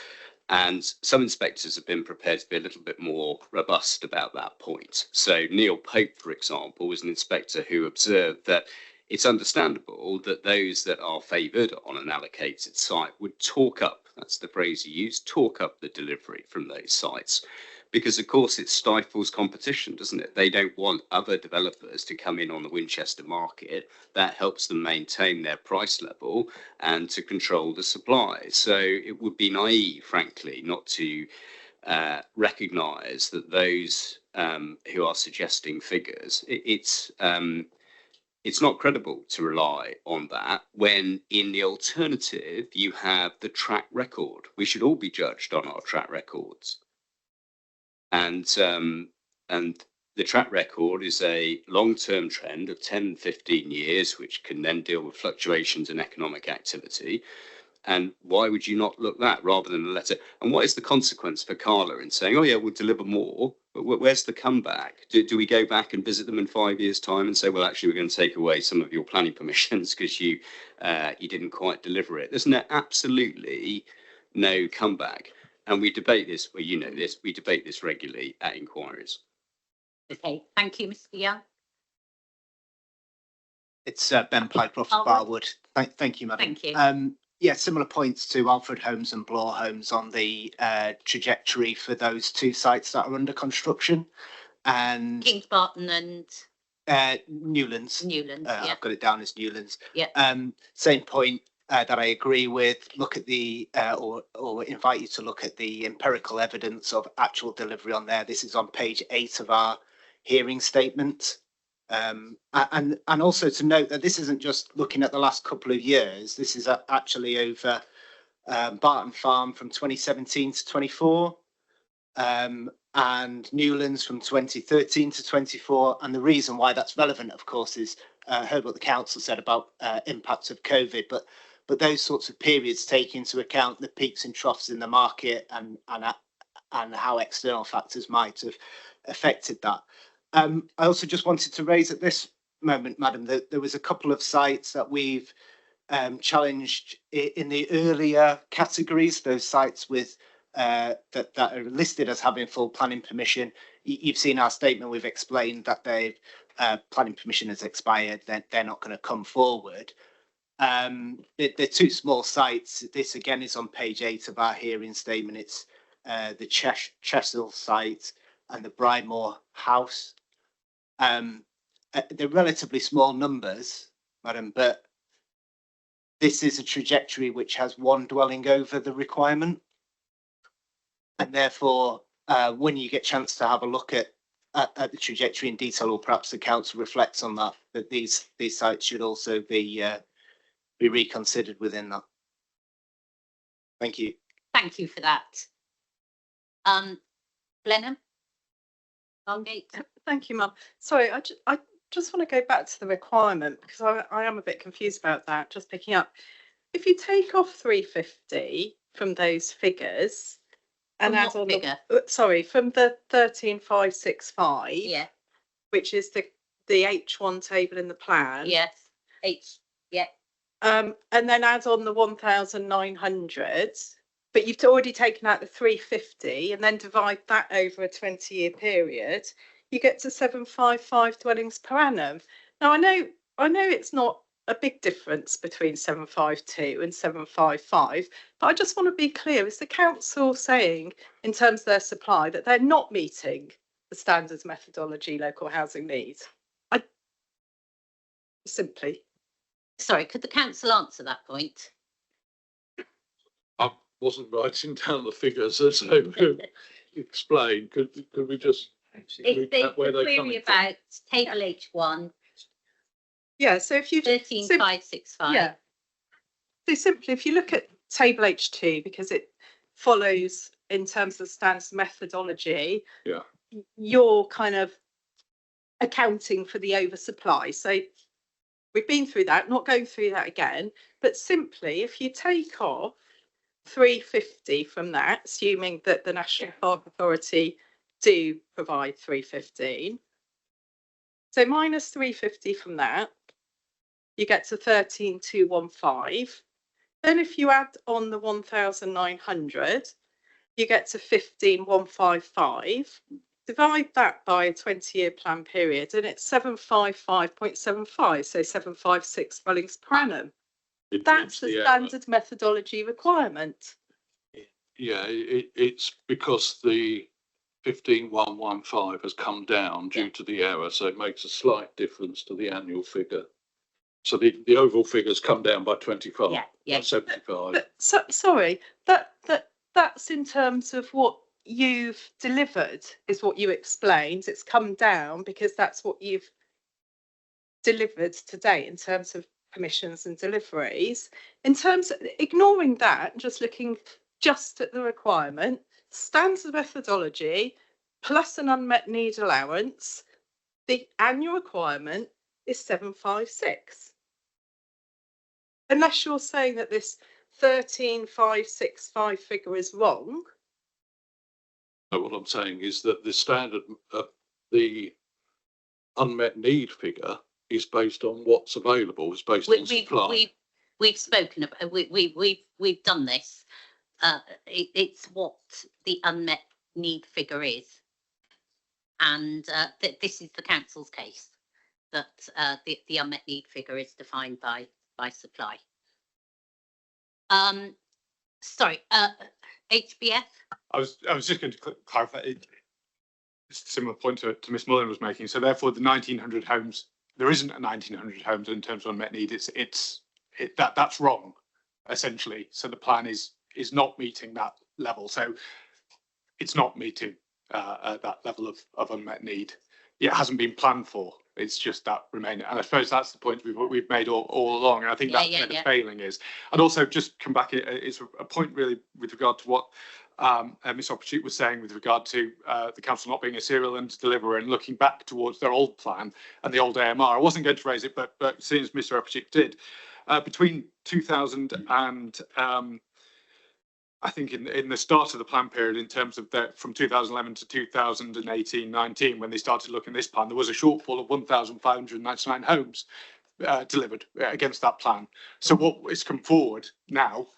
And some inspectors have been prepared to be a little bit more robust about that point. So Neil Pope, for example, was an inspector who observed that it's understandable that those that are favoured on an allocated site would talk up, that's the phrase you use, talk up the delivery from those sites. Because of course it stifles competition, doesn't it? They don't want other developers to come in on the Winchester market. That helps them maintain their price level and to control the supply. So it would be naive, frankly, not to recognise that those who are suggesting figures, it's not credible to rely on that when in the alternative you have the track record. We should all be judged on our track records. And the track record is a long-term trend of 10, 15 years, which can then deal with fluctuations in economic activity. And why would you not look that rather than a letter? And what is the consequence for Carla in saying, oh yeah, we'll deliver more, but where's the comeback? Do we go back and visit them in 5 years' time and say, well, actually, we're going to take away some of your planning permissions because you didn't quite deliver it? There's absolutely no comeback. And we debate this, well, you know this, we debate this regularly at inquiries. Okay, thank you, Mr. Young. It's Ben Pycroft, Barwood. Thank you, Madam. Thank you. Yeah, similar points to Alfred Homes and Bloor Homes on the trajectory for those two sites that are under construction. And Kings Barton and Newlands. Newlands, yeah. I've got it down as Newlands. Yeah. Same point that I agree with. Look at the, or invite you to look at the empirical evidence of actual delivery on there. This is on page 8 of our hearing statement. And also to note that this isn't just looking at the last couple of years. This is actually over Barton Farm from 2017 to 24, and Newlands from 2013 to 24. And the reason why that's relevant, of course, is heard what the council said about impacts of COVID, but those sorts of periods take into account the peaks and troughs in the market and how external factors might have affected that. I also just wanted to raise at this moment, Madam, that there was a couple of sites that we've challenged in the earlier categories, those sites with that are listed as having full planning permission. You've seen our statement, we've explained that their planning permission has expired, they're not going to come forward. They're two small sites. This again is on page 8 of our hearing statement. It's the Chesil site and the Brymore House. They're relatively small numbers, Madam, but this is a trajectory which has one dwelling over the requirement. And therefore, when you get a chance to have a look at the trajectory in detail, or perhaps the council reflects on that these sites should also be reconsidered within that. Thank you. Thank you for that. Blenheim? Aldgate? Thank you, Mum. Sorry, I just want to go back to the requirement because I am a bit confused about that. Just picking up, if you take off 350 from those figures and add on from the 13565, yeah, which is the H1 table in the plan. Yes, yeah. And then add on the 1,900. But you've already taken out the 350 and then divide that over a 20-year period, you get to 755 dwellings per annum. Now, I know it's not a big difference between 752 and 755, but I just want to be clear, is the council saying in terms of their supply that they're not meeting the standards methodology local housing needs? Sorry, could the council answer that point? I wasn't writing down the figures as I explained. Could we just It's where the they query about table H1. Yeah, so if you 13565. Yeah. So simply, if you look at table H2, because it follows in terms of standards methodology, yeah, you're kind of accounting for the oversupply. So we've been through that, not going through that again, but simply if you take off 350 from that, assuming that the National Park Authority do provide 315, so minus 350 from that, you get to 13,215. Then if you add on the 1,900, you get to 15,155. divide that by a 20-year plan period, and it's 755.75, so 756 dwellings per annum. That's the standard methodology requirement. Yeah, it's because the 15115 has come down due to the error, so it makes a slight difference to the annual figure. So the overall figure's come down by 25, Yeah. by 75. But sorry, that's in terms of what you've delivered, is what you explained. It's come down because that's what you've delivered today in terms of permissions and deliveries. In terms of ignoring that, just looking just at the requirement, standard methodology plus an unmet need allowance, the annual requirement is 756. Unless you're saying that this 13,565 figure is wrong. So what I'm saying is that the standard, the unmet need figure is based on what's available, is based on supply. We've spoken about, we've done this. It's what the unmet need figure is. And this is the council's case, that the unmet need figure is defined by supply. Sorry, HBF? I was just going to clarify. It's a similar point to Miss Mullen was making. So therefore, the 1,900 homes, there isn't a 1,900 homes in terms of unmet need. That's wrong, essentially. So the plan is not meeting that level. So it's not meeting that level of unmet need. It hasn't been planned for. It's just that remaining. And I suppose that's the point we've made all along. And I think that's where the failing is. And also just come back, it's a point really with regard to what Ms. Opportune was saying with regard to the council not being a serial and deliverer and looking back towards their old plan and the old AMR. I wasn't going to raise it, but seeing as Mr. Opportune did, between 2000 and I think in the start of the plan period, in terms of from 2011 to 2018-19, when they started looking at this plan, there was a shortfall of 1,599 homes delivered against that plan. So what is come forward now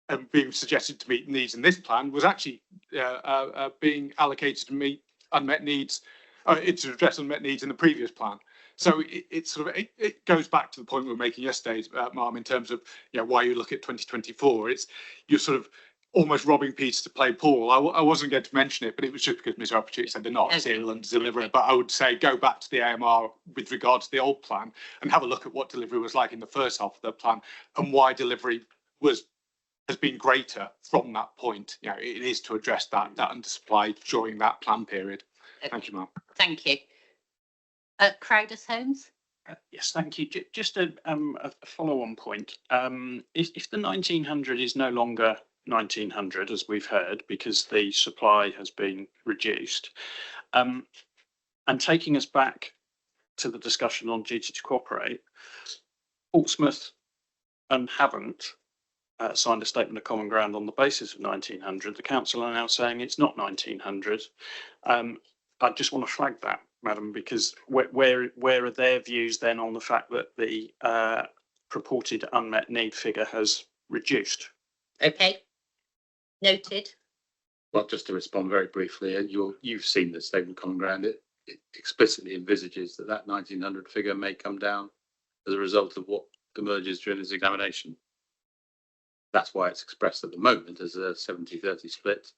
and being suggested to meet needs in this plan was actually being allocated to meet unmet needs, to address unmet needs in the previous plan. So it goes back to the point we were making yesterday, Marm, in terms of why you look at 2024. You're sort of almost robbing Peter to play Paul. I wasn't going to mention it, but it was just because Mr. Opportunity said they're not a serial and deliverer. But I would say go back to the AMR with regard to the old plan and have a look at what delivery was like in the first half of the plan and why delivery has been greater from that point. It is to address that undersupply during that plan period. Okay. Thank you, Mark. Thank you. Crowders Homes? Yes, thank you. Just a follow-on point. If the 1,900 is no longer 1,900, as we've heard, because the supply has been reduced, and taking us back to the discussion on duty to cooperate, Portsmouth and haven't signed a statement of common ground on the basis of 1,900. The council are now saying it's not 1,900. I just want to flag that, Madam, because where are their views then on the fact that the purported unmet need figure has reduced? Okay, noted. Well, just to respond very briefly, you've seen the statement of common ground. It explicitly envisages that 1,900 figure may come down as a result of what emerges during this examination. That's why it's expressed at the moment as a 70-30 split,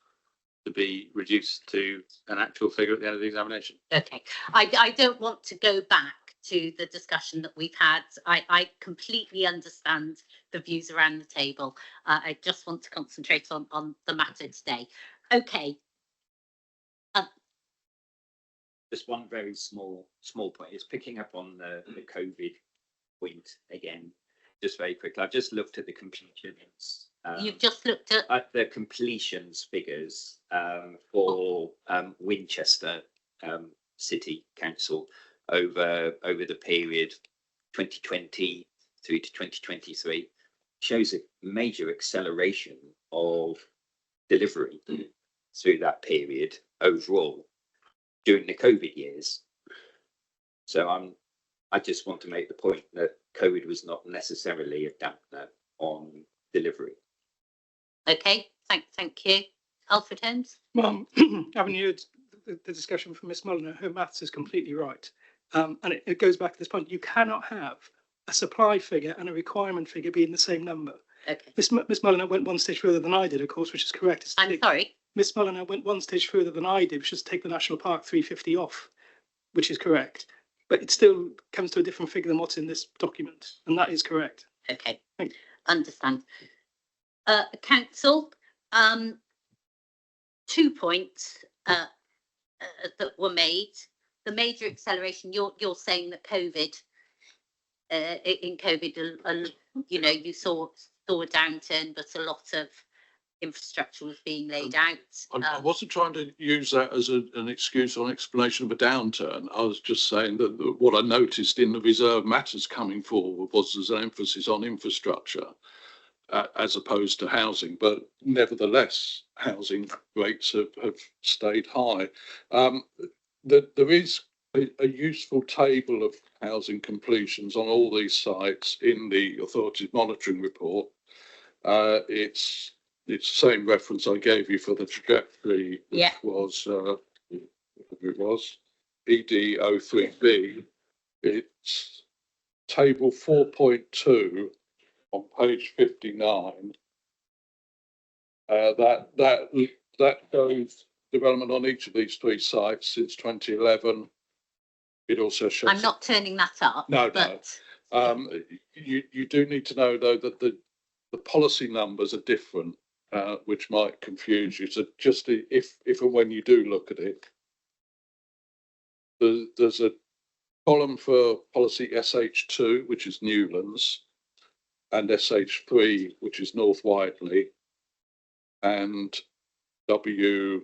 to be reduced to an actual figure at the end of the examination. Okay, I don't want to go back to the discussion that we've had. I completely understand the views around the table. I just want to concentrate on the matter today. Okay. Just one very small point. It's picking up on the COVID point again. Just very quickly, I've just looked at the completions. You've just looked at the completions figures for Winchester City Council over the period 2020 through to 2023. Shows a major acceleration of delivery through that period overall during the COVID years. So I just want to make the point that COVID was not necessarily a dampener on delivery. Okay, thank you. Alfred Holmes? Well, having heard the discussion from Miss Mulliner, her maths is completely right. And it goes back to this point. You cannot have a supply figure and a requirement figure being the same number. Okay. Miss Mulliner went one stage further than I did, of course, which is correct. It's I'm sorry. Miss Mulliner went one stage further than I did, which is to take the National Park 350 off, which is correct. But it still comes to a different figure than what's in this document, and that is correct. Okay. Thank you. Understand. Council, 2 points that were made. The major acceleration, you're saying that COVID, in COVID, you know, you saw a downturn, but a lot of infrastructure was being laid out. I wasn't trying to use that as an excuse or an explanation of a downturn. I was just saying that what I noticed in the reserve matters coming forward was there's an emphasis on infrastructure as opposed to housing, but nevertheless, housing rates have stayed high. There is a useful table of housing completions on all these sites in the authority's monitoring report. It's the same reference I gave you for the trajectory, which was it was ED03B. It's table 4.2 on page 59. That shows development on each of these 3 sites since 2011. It also shows. I'm not turning that up. No, but... no. You do need to know though that the policy numbers are different, which might confuse you. So just if and when you do look at it, there's a column for policy SH2, which is Newlands, and SH3, which is North Whiteley, and W2,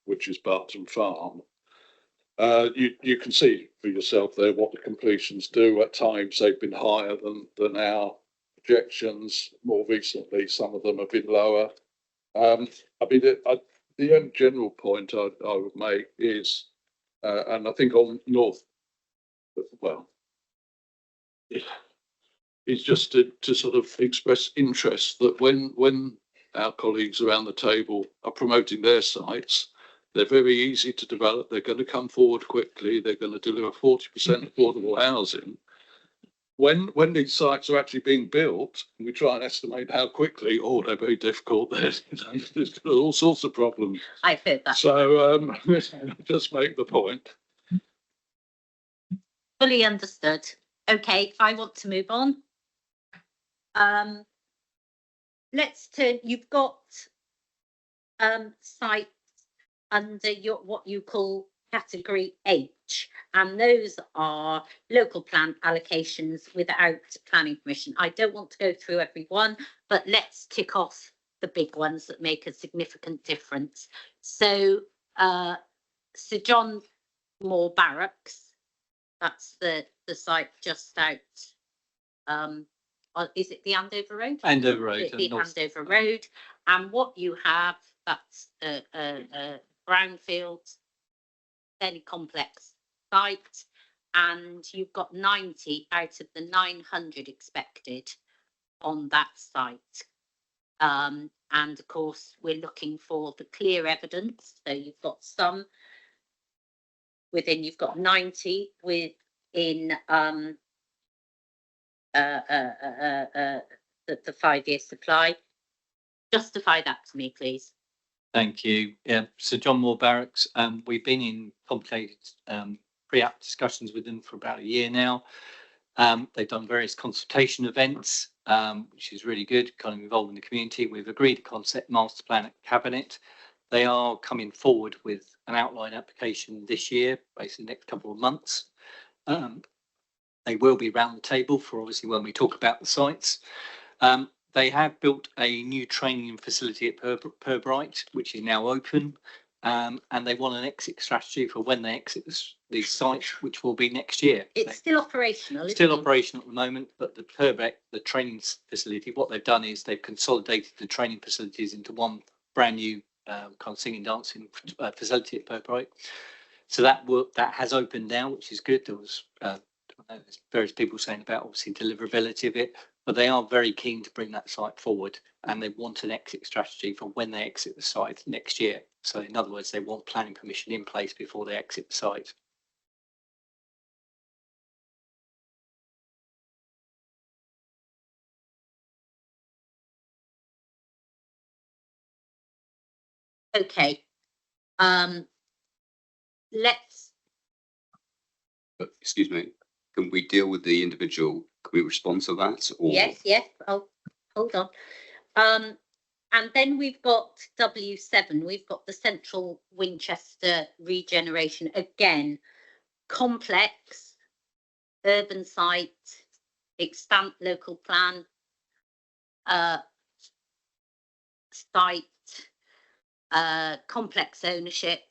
which is Barton Farm. You can see for yourself there what the completions do. At times they've been higher than our projections. More recently, some of them have been lower. I mean, the only general point I would make is, and I think on North, well, is just to sort of express interest that when our colleagues around the table are promoting their sites, they're very easy to develop. They're going to come forward quickly. They're going to deliver 40% affordable housing. When these sites are actually being built, and we try and estimate how quickly, they're very difficult. There's all sorts of problems. I've heard that. So just make the point. Fully understood. Okay, I want to move on. Let's turn. You've got sites under what you call category H, and those are local plan allocations without planning permission. I don't want to go through every one, but let's tick off the big ones that make a significant difference. So Sir John Moore Barracks, that's the site just out, is it the Andover Road? Andover Road. The Andover Road. And what you have, that's brownfield, fairly complex site, and you've got 90 out of the 900 expected on that site. And of course, we're looking for the clear evidence. So you've got some within, you've got 90 within the 5-year supply. Justify that to me, please. Thank you. Yeah, so John Moore Barracks, we've been in complicated pre-app discussions with them for about a year now. They've done various consultation events, which is really good, kind of involving the community. We've agreed a concept master plan at Cabinet. They are coming forward with an outline application this year, basically the next couple of months. They will be round the table for obviously when we talk about the sites. They have built a new training facility at Pirbright, which is now open, and they want an exit strategy for when they exit these sites, which will be next year. It's still operational, isn't still it? Operational at the moment, but the Pirbright, the training facility, what they've done is they've consolidated the training facilities into one brand new kind of singing, dancing facility at Pirbright. So that has opened now, which is good. There was there's various people saying about obviously deliverability of it, but they are very keen to bring that site forward, and they want an exit strategy for when they exit the site next year. So in other words, they want planning permission in place before they exit the site. Okay. Let's, Excuse me, can we deal with the individual? Can we respond to that? Or yes. Oh, hold on. And then we've got W7. We've got the Central Winchester regeneration. Again, complex, urban site, extant local plan, site, complex ownership.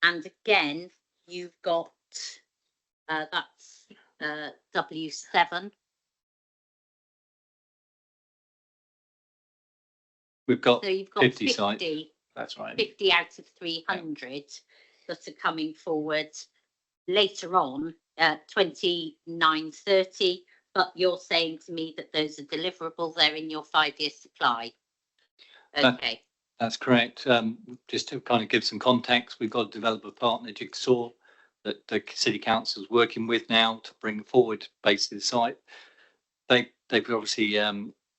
And again, you've got, that's W7. We've got So you've got 50 sites. That's right. 50 out of 300 that are coming forward later on, 29, 30. But you're saying to me that those are deliverable, they're in your 5-year supply. Okay. That's correct. Just to kind of give some context, we've got a developer partner, Jigsaw, that the City Council is working with now to bring forward basically the site. They've obviously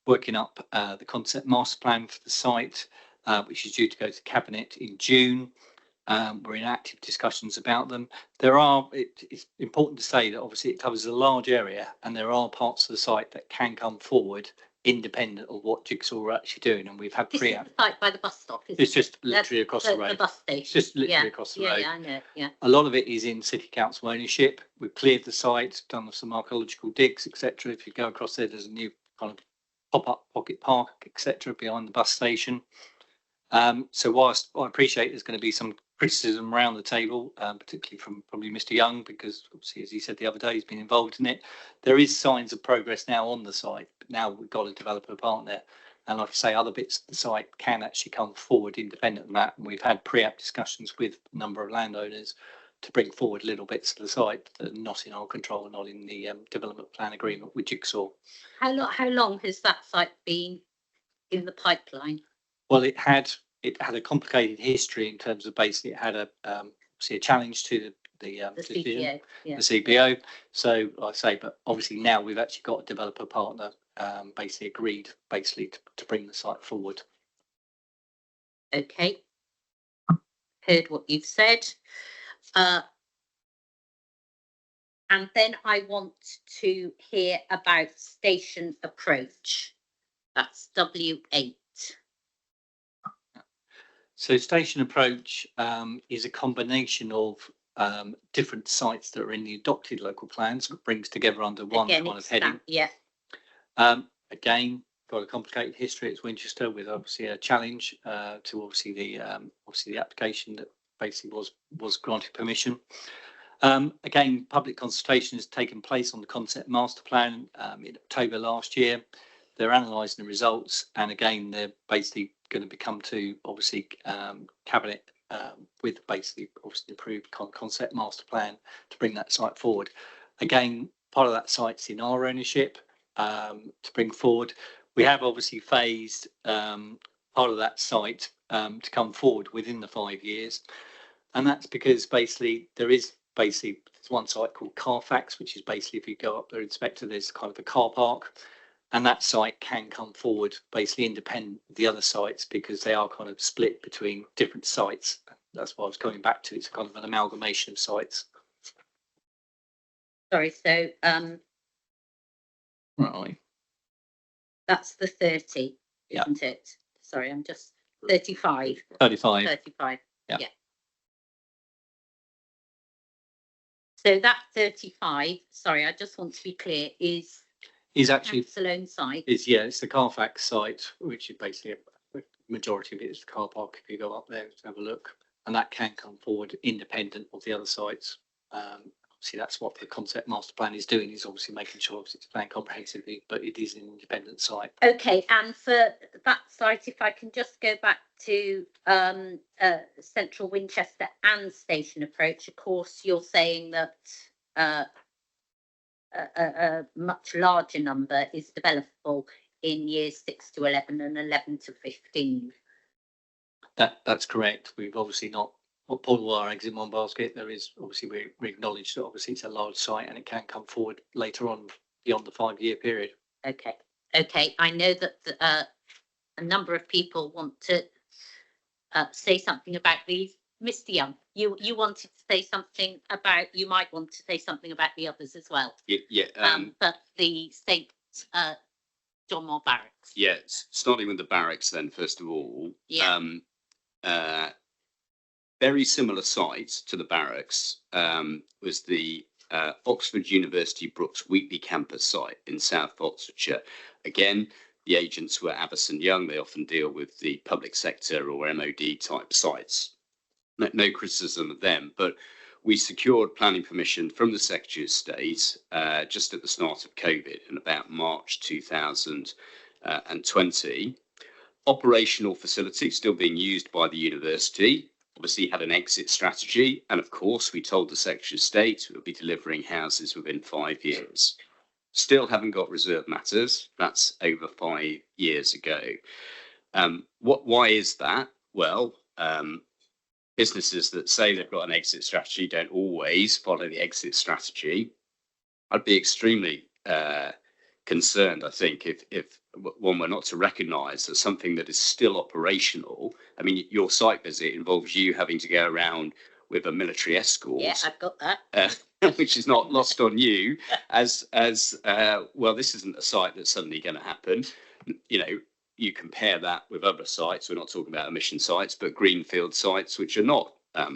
working up the concept master plan for the site, which is due to go to Cabinet in June. We're in active discussions about them. It's important to say that obviously it covers a large area and there are parts of the site that can come forward independent of what Jigsaw are actually doing. And we've had This is the site by the bus stop, isn't It's it? just literally across the road. The bus station. It's just literally across the road. Yeah, I know. Yeah. A lot of it is in City Council ownership. We've cleared the site, done some archaeological digs, etc. If you go across there, there's a new kind of pop-up pocket park, etc. behind the bus station. So whilst I appreciate there's going to be some criticism around the table, particularly from probably Mr. Young, because obviously, as he said the other day, he's been involved in it. There is signs of progress now on the site, but now we've got a developer partner. And like I say, other bits of the site can actually come forward independent of that. And we've had pre-app discussions with a number of landowners to bring forward little bits of the site that are not in our control, not in the development plan agreement with Jigsaw. How long has that site been in the pipeline? Well, it had a complicated history in terms of basically it had obviously a challenge to the CPO, the CPO. So like I say, but obviously now we've actually got a developer partner basically agreed to bring the site forward. Okay. Heard what you've said. And then I want to hear about station approach. That's W8. So station approach is a combination of different sites that are in the adopted local plans, that brings together under one kind of heading. Yeah. Again, got a complicated history. It's Winchester with obviously a challenge to obviously the application that basically was granted permission. Again, public consultation has taken place on the concept master plan in October last year. They're analysing the results, and again, they're basically going to come to obviously Cabinet with basically obviously improved concept master plan to bring that site forward. Again, part of that site's in our ownership to bring forward. We have obviously phased part of that site to come forward within the 5 years, and that's because basically there's one site called Carfax, which is basically if you go up there, inspector, there's kind of a car park. And that site can come forward basically independent of the other sites because they are kind of split between different sites. That's what I was coming back to. It's kind of an amalgamation of sites. Sorry, so Right. That's the 30, Yeah. isn't it? Sorry, I'm just 35. 35. 35. Yeah. So that 35, sorry, I just want to be clear, is Actually council owned site. it's the Carfax site, which is basically a majority of it is the car park. If you go up there to have a look, and that can come forward independent of the other sites. Obviously, that's what the concept master plan is doing. Is obviously making sure it's planned comprehensively, but it is an independent site. Okay, and for that site, if I can just go back to Central Winchester and Station Approach, of course, you're saying that a much larger number is developable in years 6 to 11 and 11 to 15. That's correct. We've obviously not put all our eggs in one basket. There is obviously we acknowledge that obviously it's a large site and it can come forward later on beyond the 5-year period. Okay. Okay. I know that a number of people want to say something about these. Mr. Young, you wanted to say something about. You might want to say something about the others as well. Yeah. But the St. John Moore Barracks. Yes, starting with the barracks then, first of all. Yeah. Very similar site to the barracks was the Oxford University Brookes Wheatley campus site in South Oxfordshire. Again, the agents were Abbas and Young. They often deal with the public sector or MOD type sites. No criticism of them, but we secured planning permission from the Secretary of State just at the start of COVID in about March 2020. Operational facility still being used by the university. Obviously had an exit strategy, and of course we told the Secretary of State we would be delivering houses within 5 years. Still haven't got reserve matters. That's over 5 years ago. Why is that? Well, businesses that say they've got an exit strategy don't always follow the exit strategy. I'd be extremely concerned, I think, if one were not to recognise that something that is still operational. I mean, your site visit involves you having to go around with a military escort. Yeah, I've got that. Which is not lost on you as well. This isn't a site that's suddenly going to happen. You know, you compare that with other sites. We're not talking about emission sites, but greenfield sites which are not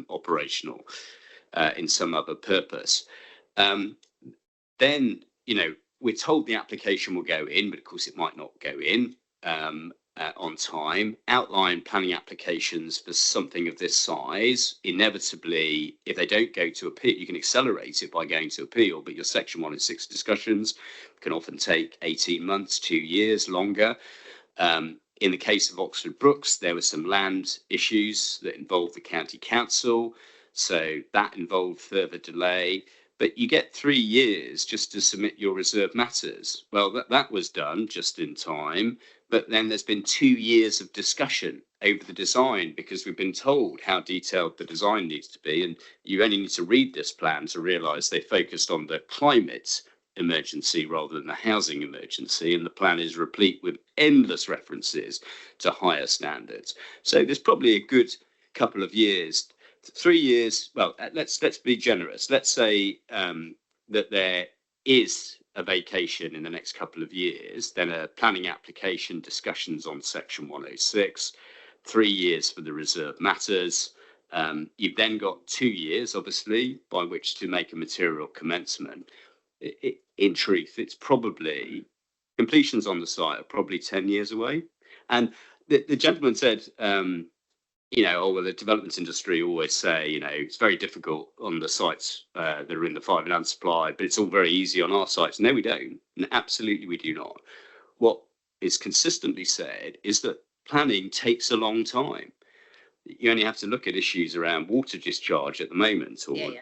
operational in some other purpose. Then, you know, we're told the application will go in, but of course it might not go in on time. Outline planning applications for something of this size. Inevitably, if they don't go to appeal, you can accelerate it by going to appeal, but your Section 1 and 6 discussions can often take 18 months, 2 years, longer. In the case of Oxford Brookes, there were some land issues that involved the county council, so that involved further delay. But you get 3 years just to submit your reserve matters. Well, that was done just in time, but then there's been 2 years of discussion over the design because we've been told how detailed the design needs to be, and you only need to read this plan to realise they focused on the climate emergency rather than the housing emergency, and the plan is replete with endless references to higher standards. So there's probably a good couple of years, 3 years. Well, let's be generous. Let's say that there is a vacation in the next couple of years, then a planning application, discussions on Section 106, 3 years for the reserve matters. You've then got 2 years, obviously, by which to make a material commencement. In truth, it's probably completions on the site are probably 10 years away. And the gentleman said, you know, oh, well, the development industry always say, you know, it's very difficult on the sites that are in the 5 land supply, but it's all very easy on our sites. No, we don't. And absolutely, we do not. What is consistently said is that planning takes a long time. You only have to look at issues around water discharge at the moment, or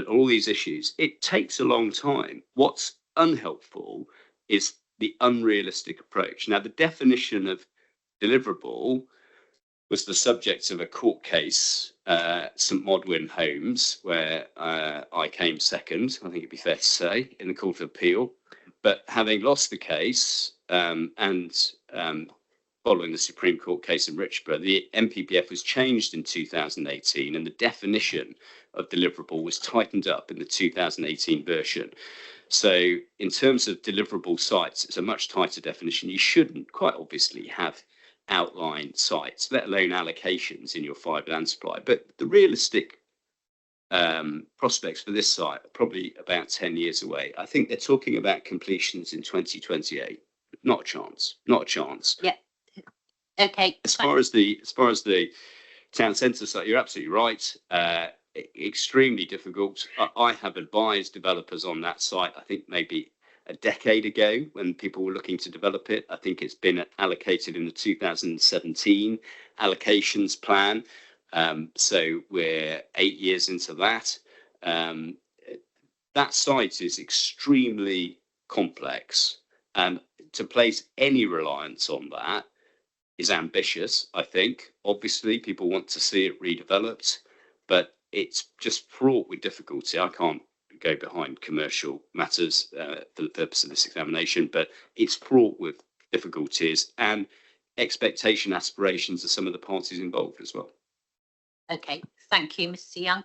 all these issues. It takes a long time. What's unhelpful is the unrealistic approach. Now, the definition of deliverable was the subject of a court case, St Modwyn Homes, where I came second, I think it'd be fair to say, in the Court of Appeal. But having lost the case and following the Supreme Court case in Richborough, the MPPF was changed in 2018, and the definition of deliverable was tightened up in the 2018 version. So in terms of deliverable sites, it's a much tighter definition. You shouldn't, quite obviously, have outline sites, let alone allocations in your 5 land supply. But the realistic prospects for this site are probably about 10 years away. I think they're talking about completions in 2028. Not a chance. Not a chance. Yeah. Okay. As far as the town centre site, you're absolutely right. Extremely difficult. I have advised developers on that site, I think maybe a decade ago, when people were looking to develop it. I think it's been allocated in the 2017 allocations plan. So we're 8 years into that. That site is extremely complex, and to place any reliance on that is ambitious, I think. Obviously, people want to see it redeveloped, but it's just fraught with difficulty. I can't go behind commercial matters for the purpose of this examination, but it's fraught with difficulties and expectation aspirations of some of the parties involved as well. Okay, thank you, Mr. Young.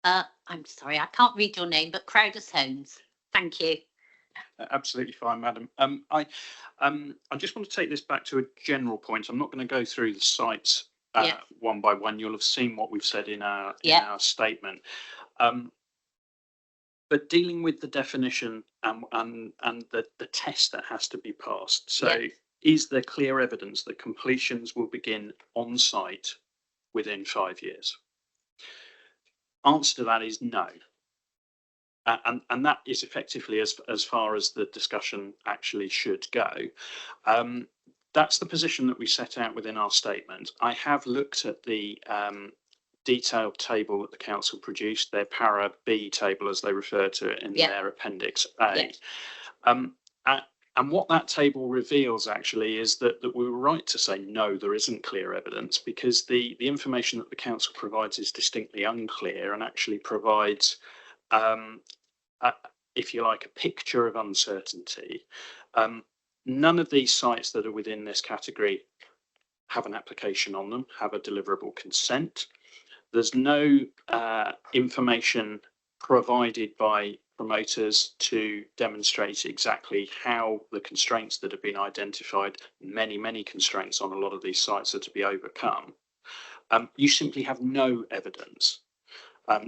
I'm sorry, I can't read your name, but Crowders Homes. Thank you. Absolutely fine, madam. I just want to take this back to a general point. I'm not going to go through the sites Yeah. one by one. You'll have seen what we've said in our statement. But dealing with the definition and the test that has to be passed. So is there clear evidence that completions will begin on site within 5 years? Answer to that is no. And that is effectively as far as the discussion actually should go. That's the position that we set out within our statement. I have looked at the detailed table that the council produced, their para B table as they refer to it in their appendix A. And what that table reveals actually is that we were right to say no, there isn't clear evidence, because the information that the council provides is distinctly unclear and actually provides if you like, a picture of uncertainty. None of these sites that are within this category have an application on them, have a deliverable consent. There's no information provided by promoters to demonstrate exactly how the constraints that have been identified, many constraints on a lot of these sites, are to be overcome. You simply have no evidence.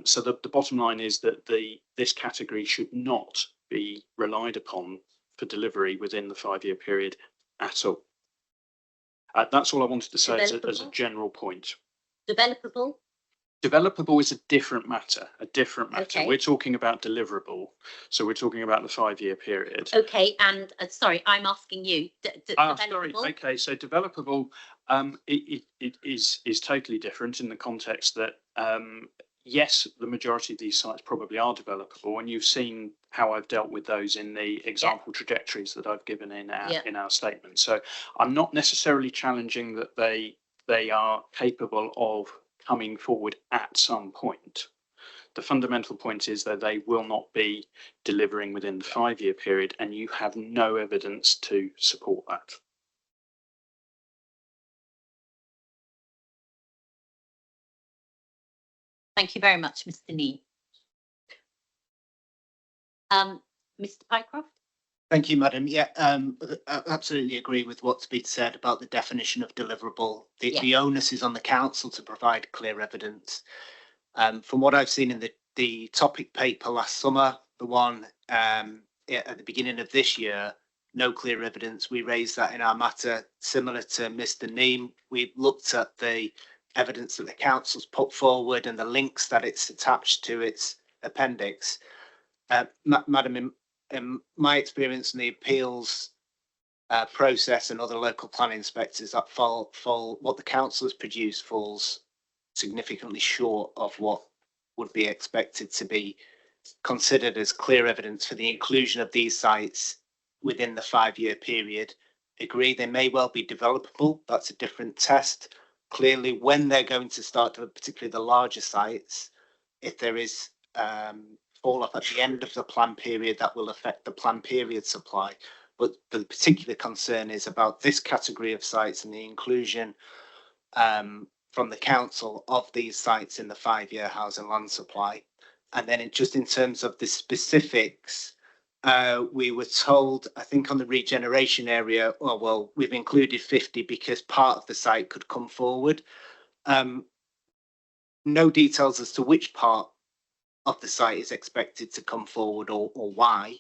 So the bottom line is that this category should not be relied upon for delivery within the 5-year period at all. That's all I wanted to say as a general point. Developable? Developable is a different matter, Okay. We're talking about deliverable. So we're talking about the 5-year period. Okay, and sorry, I'm asking you. Sorry. Okay, so developable it is totally different in the context that yes, the majority of these sites probably are developable, and you've seen how I've dealt with those in the example trajectories that I've given in our statement. So I'm not necessarily challenging that they are capable of coming forward at some point. The fundamental point is that they will not be delivering within the 5-year period, and you have no evidence to support that. Thank you very much, Mr. Nee. Mr. Pycroft? Thank you, Madam. Yeah, I absolutely agree with what's been said about the definition of deliverable. The onus is on the council to provide clear evidence. From what I've seen in the topic paper last summer, the one at the beginning of this year, no clear evidence. We raised that in our matter, similar to Mr. Neem. We looked at the evidence that the council's put forward and the links that it's attached to its appendix. Madam, in my experience in the appeals process and other local planning inspectors, that what the council has produced falls significantly short of what would be expected to be considered as clear evidence for the inclusion of these sites within the 5-year period. Agree, they may well be developable. That's a different test. Clearly, when they're going to start, particularly the larger sites, if there is fall off at the end of the plan period, that will affect the plan period supply. But the particular concern is about this category of sites and the inclusion from the council of these sites in the 5-year housing land supply. And then just in terms of the specifics, we were told, I think on the regeneration area, well, we've included 50 because part of the site could come forward. No details as to which part of the site is expected to come forward or why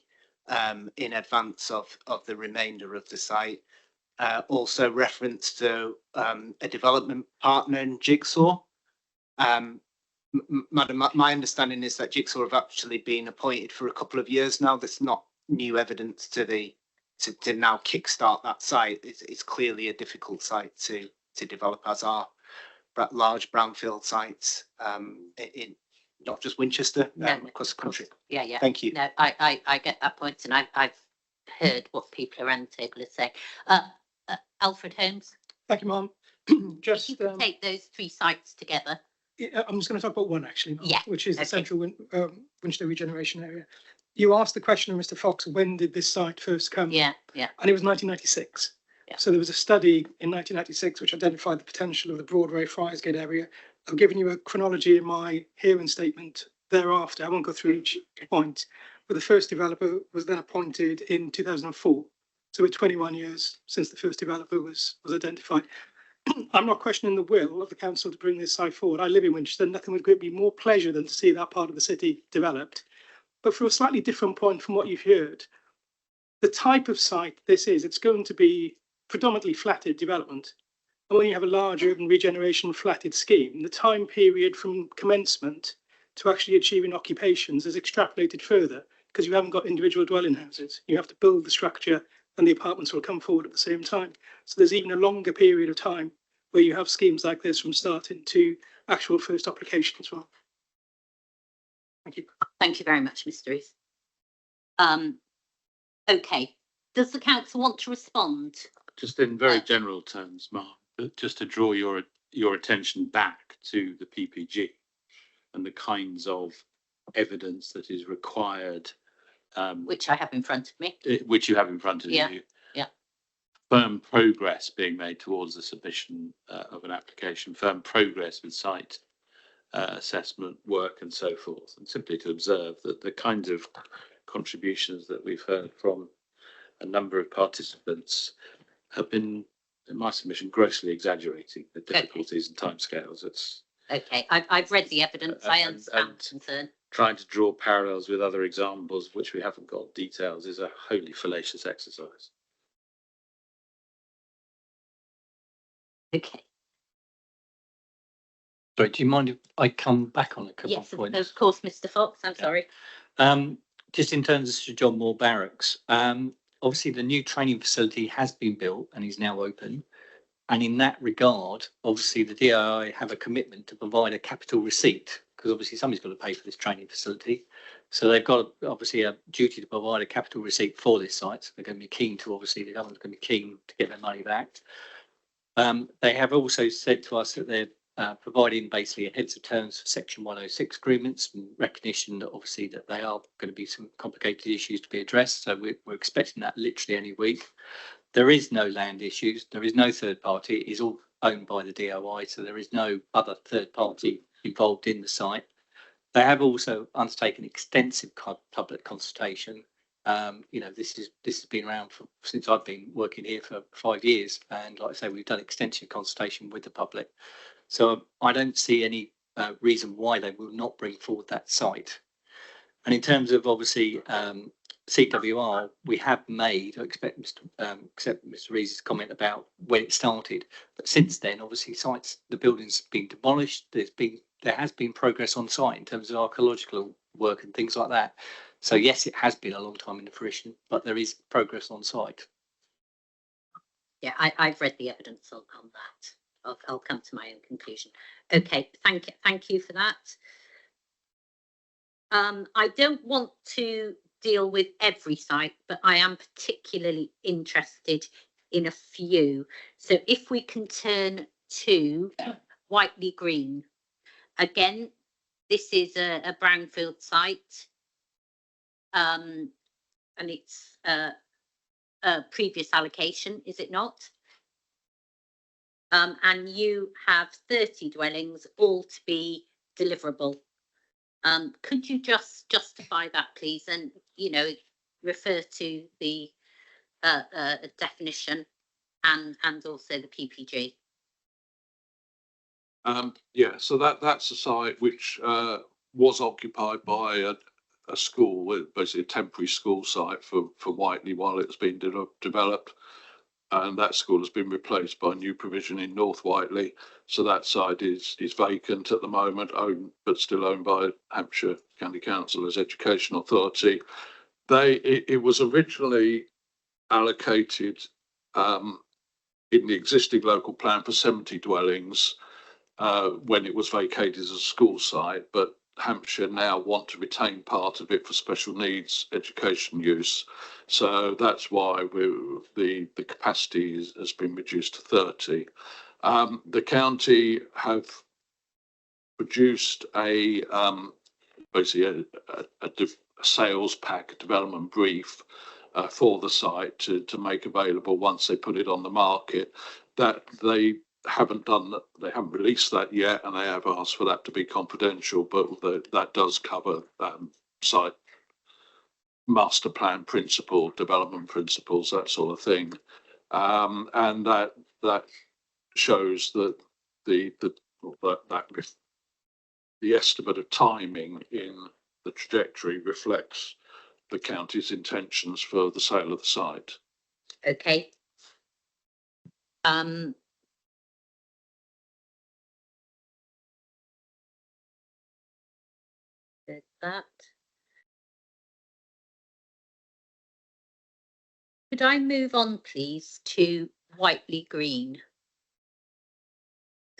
in advance of the remainder of the site. Also reference to a development partner in Jigsaw. Madam, my understanding is that Jigsaw have actually been appointed for a couple of years now. There's not new evidence to now kickstart that site. It's clearly a difficult site to develop, as are large brownfield sites in not just Winchester, across the country. Yeah. Thank you. No, I get that point, and I've heard what people around the table are saying. Alfred Holmes, Thank you, Ma'am. if you Just, could take those three sites together. I'm just going to talk about one actually, Ma'am, Yeah, which is the okay. central Winchester regeneration area. You asked the question of Mr. Fox, when did this site first come? Yeah. And it was 1996. Yeah. So there was a study in 1996 which identified the potential of the Broadway Friarsgate area. I've given you a chronology in my hearing statement thereafter. I won't go through each point, but the first developer was then appointed in 2004. So we're 21 years since the first developer was identified. I'm not questioning the will of the council to bring this site forward. I live in Winchester. Nothing would give me more pleasure than to see that part of the city developed. But for a slightly different point from what you've heard, the type of site this is, it's going to be predominantly flatted development. And when you have a large urban regeneration flatted scheme, the time period from commencement to actually achieving occupations is extrapolated further because you haven't got individual dwelling houses. You have to build the structure and the apartments will come forward at the same time. So there's even a longer period of time where you have schemes like this from starting to actual first application as well. Thank you. Thank you very much, Mr. Rees. Okay, does the council want to respond? Just in very general terms, Mark, just to draw your attention back to the PPG and the kinds of evidence that is required, Which I have in front of me. which you have in front of Yeah, you. yeah. Firm progress being made towards the submission of an application, firm progress with site assessment work and so forth, and simply to observe that the kinds of contributions that we've heard from a number of participants have been, in my submission, grossly exaggerating the difficulties and timescales. It's Okay, I've read the evidence. I understand the concern. trying to draw parallels with other examples, which we haven't got details, is a wholly fallacious exercise. Okay. Sorry, do you mind if I come back on a couple Yes, of points? of course, Mr. Fox. I'm sorry. Just in terms of Sir John Moore Barracks, obviously the new training facility has been built and is now open. And in that regard, obviously the DII have a commitment to provide a capital receipt because obviously somebody's got to pay for this training facility. So they've got obviously a duty to provide a capital receipt for this site. So they're going to be keen to, obviously the government's going to be keen to get their money back. They have also said to us that they're providing basically a heads of terms for Section 106 agreements, and recognition that obviously that they are going to be some complicated issues to be addressed. So we're expecting that literally any week. There is no land issues. There is no third party. It is all owned by the DOI. So there is no other third party involved in the site. They have also undertaken extensive public consultation. This has been around since I've been working here for 5 years. And like I say, we've done extensive consultation with the public. So I don't see any reason why they will not bring forward that site. And in terms of obviously CWR, we have made, I expect Mr. Rees' comment about when it started, but since then, obviously the building's been demolished. There has been progress on site in terms of archaeological work and things like that. So yes, it has been a long time in the fruition, but there is progress on site. Yeah, I've read the evidence on that. I'll come to my own conclusion. Okay, thank you for that. I don't want to deal with every site, but I am particularly interested in a few. So if we can turn to Whiteley Green. Again, this is a brownfield site. And it's a previous allocation, is it not? And you have 30 dwellings, all to be deliverable. Could you just justify that, please, and refer to the definition and also the PPG? So that's a site which was occupied by a school, basically a temporary school site for Whiteley while it's been developed. And that school has been replaced by new provision in North Whiteley. So that site is vacant at the moment, but still owned by Hampshire County Council as Education Authority. It was originally allocated in the existing local plan for 70 dwellings when it was vacated as a school site, but Hampshire now want to retain part of it for special needs education use. So that's why the capacity has been reduced to 30. The county have produced basically a sales pack, a development brief for the site to make available once they put it on the market. That they haven't done that, they haven't released that yet, and they have asked for that to be confidential, but that does cover site master plan principle, development principles, that sort of thing. And that shows that the estimate of timing in the trajectory reflects the county's intentions for the sale of the site. Okay. There's that. Could I move on, please, to Whiteley Green?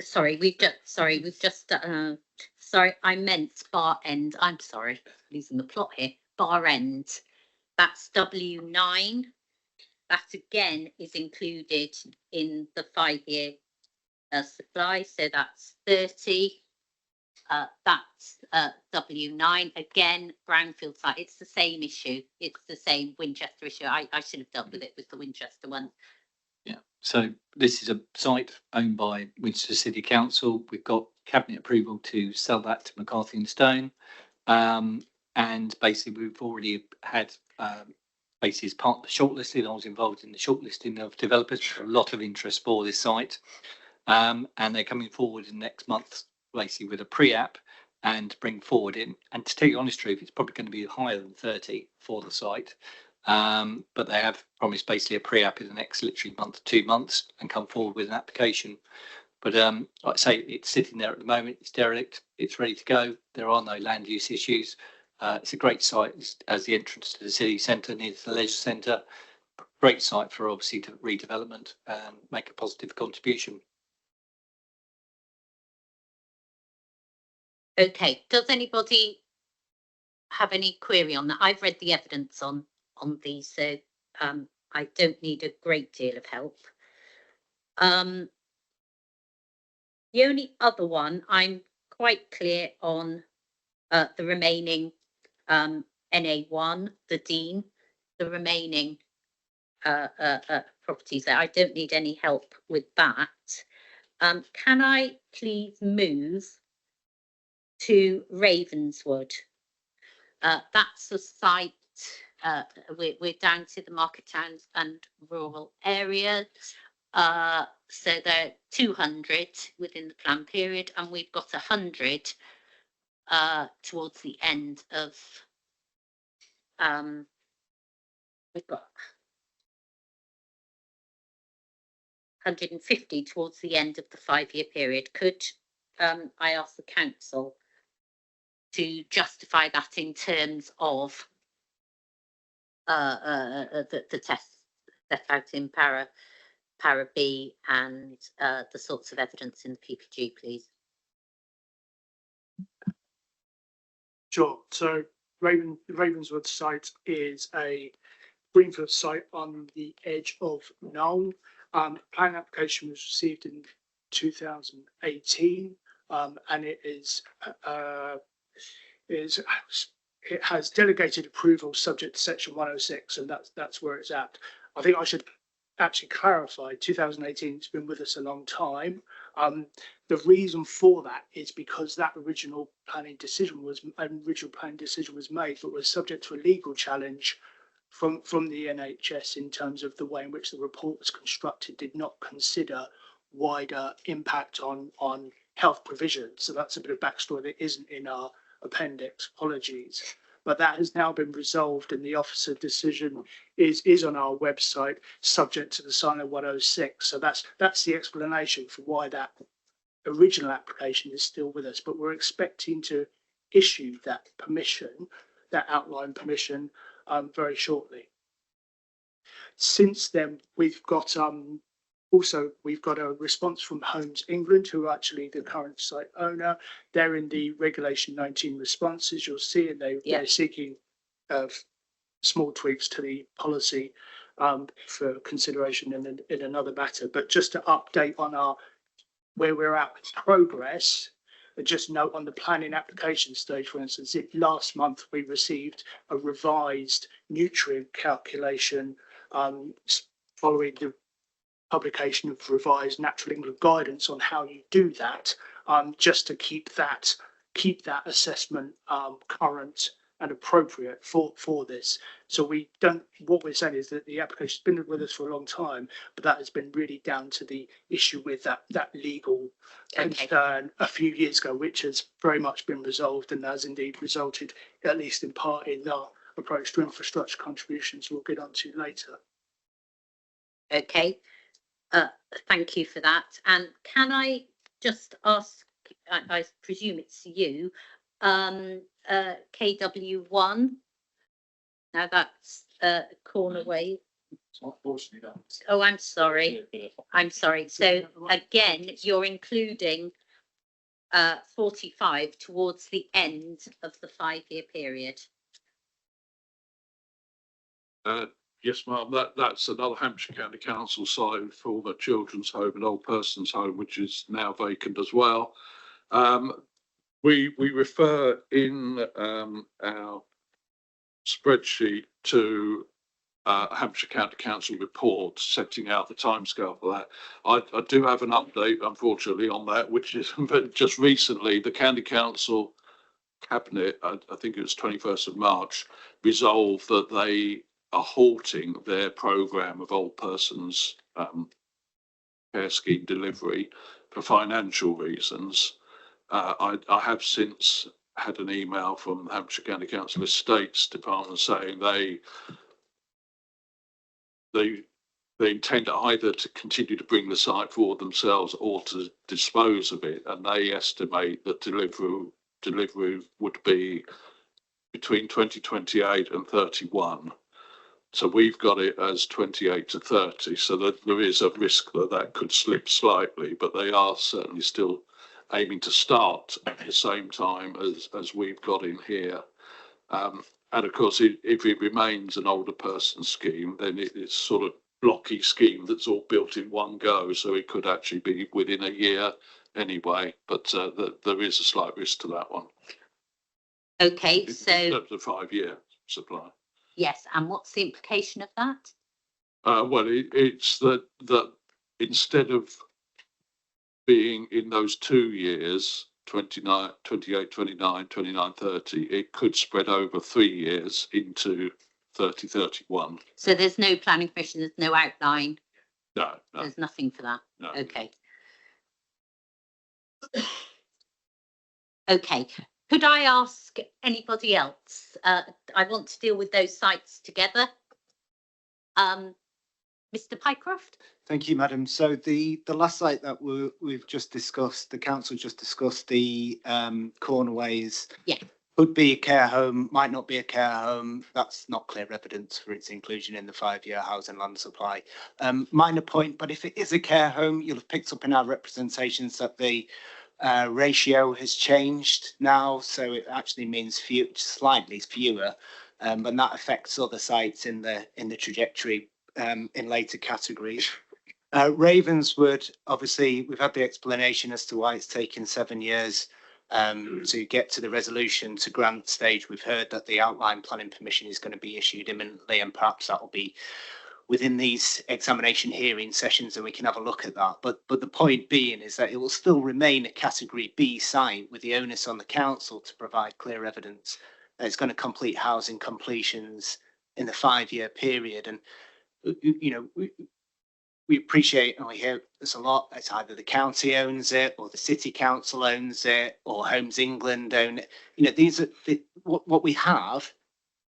Sorry, we've just, sorry, I meant Bar End. I'm sorry, losing the plot here. Bar End. That's W9. That again is included in the 5-year supply. So that's 30. That's W9. Again, brownfield site. It's the same issue. It's the same Winchester issue. I should have dealt with it with the Winchester one. Yeah, so this is a site owned by Winchester City Council. We've got cabinet approval to sell that to McCarthy and Stone. And basically we've already had basically as part of the shortlisting. I was involved in the shortlisting of developers. A lot of interest for this site. And they're coming forward in next month basically with a pre-app and bring forward in. And to tell you the honest truth, it's probably going to be higher than 30 for the site. But they have promised basically a pre-app in the next literally month, 2 months, and come forward with an application. But like I say, it's sitting there at the moment. It's derelict. It's ready to go. There are no land use issues. It's a great site. It's as the entrance to the city centre, near the leisure centre. Great site for obviously to redevelopment and make a positive contribution. Okay. Does anybody have any query on that? I've read the evidence on these, so I don't need a great deal of help. The only other one I'm quite clear on the remaining NA1, the Dean, the remaining properties there. I don't need any help with that. Can I please move to Ravenswood? That's a site. We're down to the market towns and rural areas. So there are 200 within the plan period, and we've got 100 towards the end of. We've got 150 towards the end of the 5-year period. Could I ask the council to justify that in terms of the tests set out in para B and the sorts of evidence in the PPG, please? Sure. So Ravenswood site is a greenfield site on the edge of Knoll. Planning application was received in 2018, and it has delegated approval subject to section 106, and that's where it's at. I think I should actually clarify 2018. It's been with us a long time. The reason for that is because that original planning decision was made, but was subject to a legal challenge from the NHS in terms of the way in which the report was constructed, did not consider wider impact on health provision. So that's a bit of backstory that isn't in our appendix. Apologies. But that has now been resolved, and the officer decision is on our website, subject to the sign of 106. So that's the explanation for why that original application is still with us. But we're expecting to issue that permission, that outline permission, very shortly. Since then, we've got Also, we've got a response from Homes England, who are actually the current site owner. They're in the Regulation 19 responses, you'll see, and they're seeking small tweaks to the policy for consideration in another matter. But just to update on where we're at with progress, just note on the planning application stage, for instance, last month we received a revised nutrient calculation following the publication of revised Natural England guidance on how you do that, just to keep that assessment current and appropriate for this. So what we're saying is that the application's been with us for a long time, but that has been really down to the issue with that legal concern a few years ago, which has very much been resolved and has indeed resulted, at least in part, in our approach to infrastructure contributions we'll get onto later. Okay. Thank you for that. And can I just ask, I presume it's you, KW1, now that's Cornerway. Oh, I'm sorry. So again, you're including 45 towards the end of the 5-year period. Yes, ma'am. That's another Hampshire County Council site for the children's home and old persons home, which is now vacant as well. We refer in our spreadsheet to Hampshire County Council report setting out the timescale for that. I do have an update, unfortunately, on that, which is just recently the County Council Cabinet, I think it was 21st of March, resolved that they are halting their programme of old persons care scheme delivery for financial reasons. I have since had an email from the Hampshire County Council Estates Department saying they intend either to continue to bring the site forward themselves or to dispose of it, and they estimate that delivery would be between 2028 and 31. So we've got it as 28 to 30, so that there is a risk that could slip slightly, but they are certainly still aiming to start at the same time as we've got in here. And of course, if it remains an older person scheme, then it's sort of blocky scheme that's all built in one go, so it could actually be within a year anyway, but there is a slight risk to that one. Okay, so the 5-year supply. yes, and what's the implication of that? Well, it's that instead of being in those 2 years, 29, 28, 29, 29, 30, it could spread over 3 years into 30, 31. So there's no planning permission, there's no outline? No. There's nothing for that? No. Okay. Okay. Could I ask anybody else? I want to deal with those sites together. Mr. Pycroft? Thank you, Madam. So the last site that we've just discussed, the council just discussed, the Cornerways. Yeah. Could be a care home, might not be a care home. That's not clear evidence for its inclusion in the 5-year housing land supply. Minor point, but if it is a care home, you'll have picked up in our representations that the ratio has changed now, so it actually means slightly fewer, and that affects other sites in the trajectory in later categories. Ravenswood, obviously, we've had the explanation as to why it's taken 7 years to get to the resolution to grant stage. We've heard that the outline planning permission is going to be issued imminently, and perhaps that will be within these examination hearing sessions, and we can have a look at that. But the point being is that it will still remain a category B site with the onus on the council to provide clear evidence that it's going to complete housing completions in the 5-year period. And you know, we appreciate, and we hear this a lot, it's either the county owns it or the city council owns it or Homes England own it. You know, these are what we have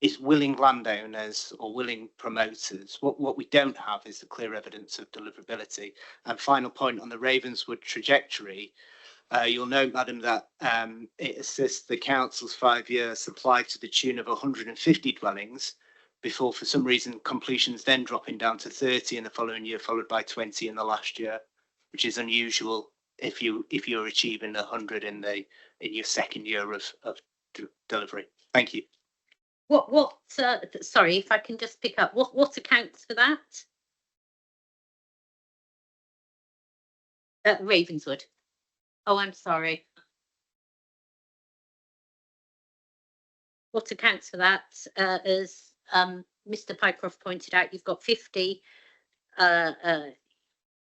is willing landowners or willing promoters. What we don't have is the clear evidence of deliverability. And final point on the Ravenswood trajectory, you'll note, Madam, that it assists the council's 5-year supply to the tune of 150 dwellings, before for some reason completions then dropping down to 30 in the following year, followed by 20 in the last year, which is unusual if you're achieving 100 in your second year of delivery. Thank you. Sorry, if I can just pick up, what accounts for that? Ravenswood. Oh, I'm sorry. What accounts for that? As Mr. Pycroft pointed out, you've got 50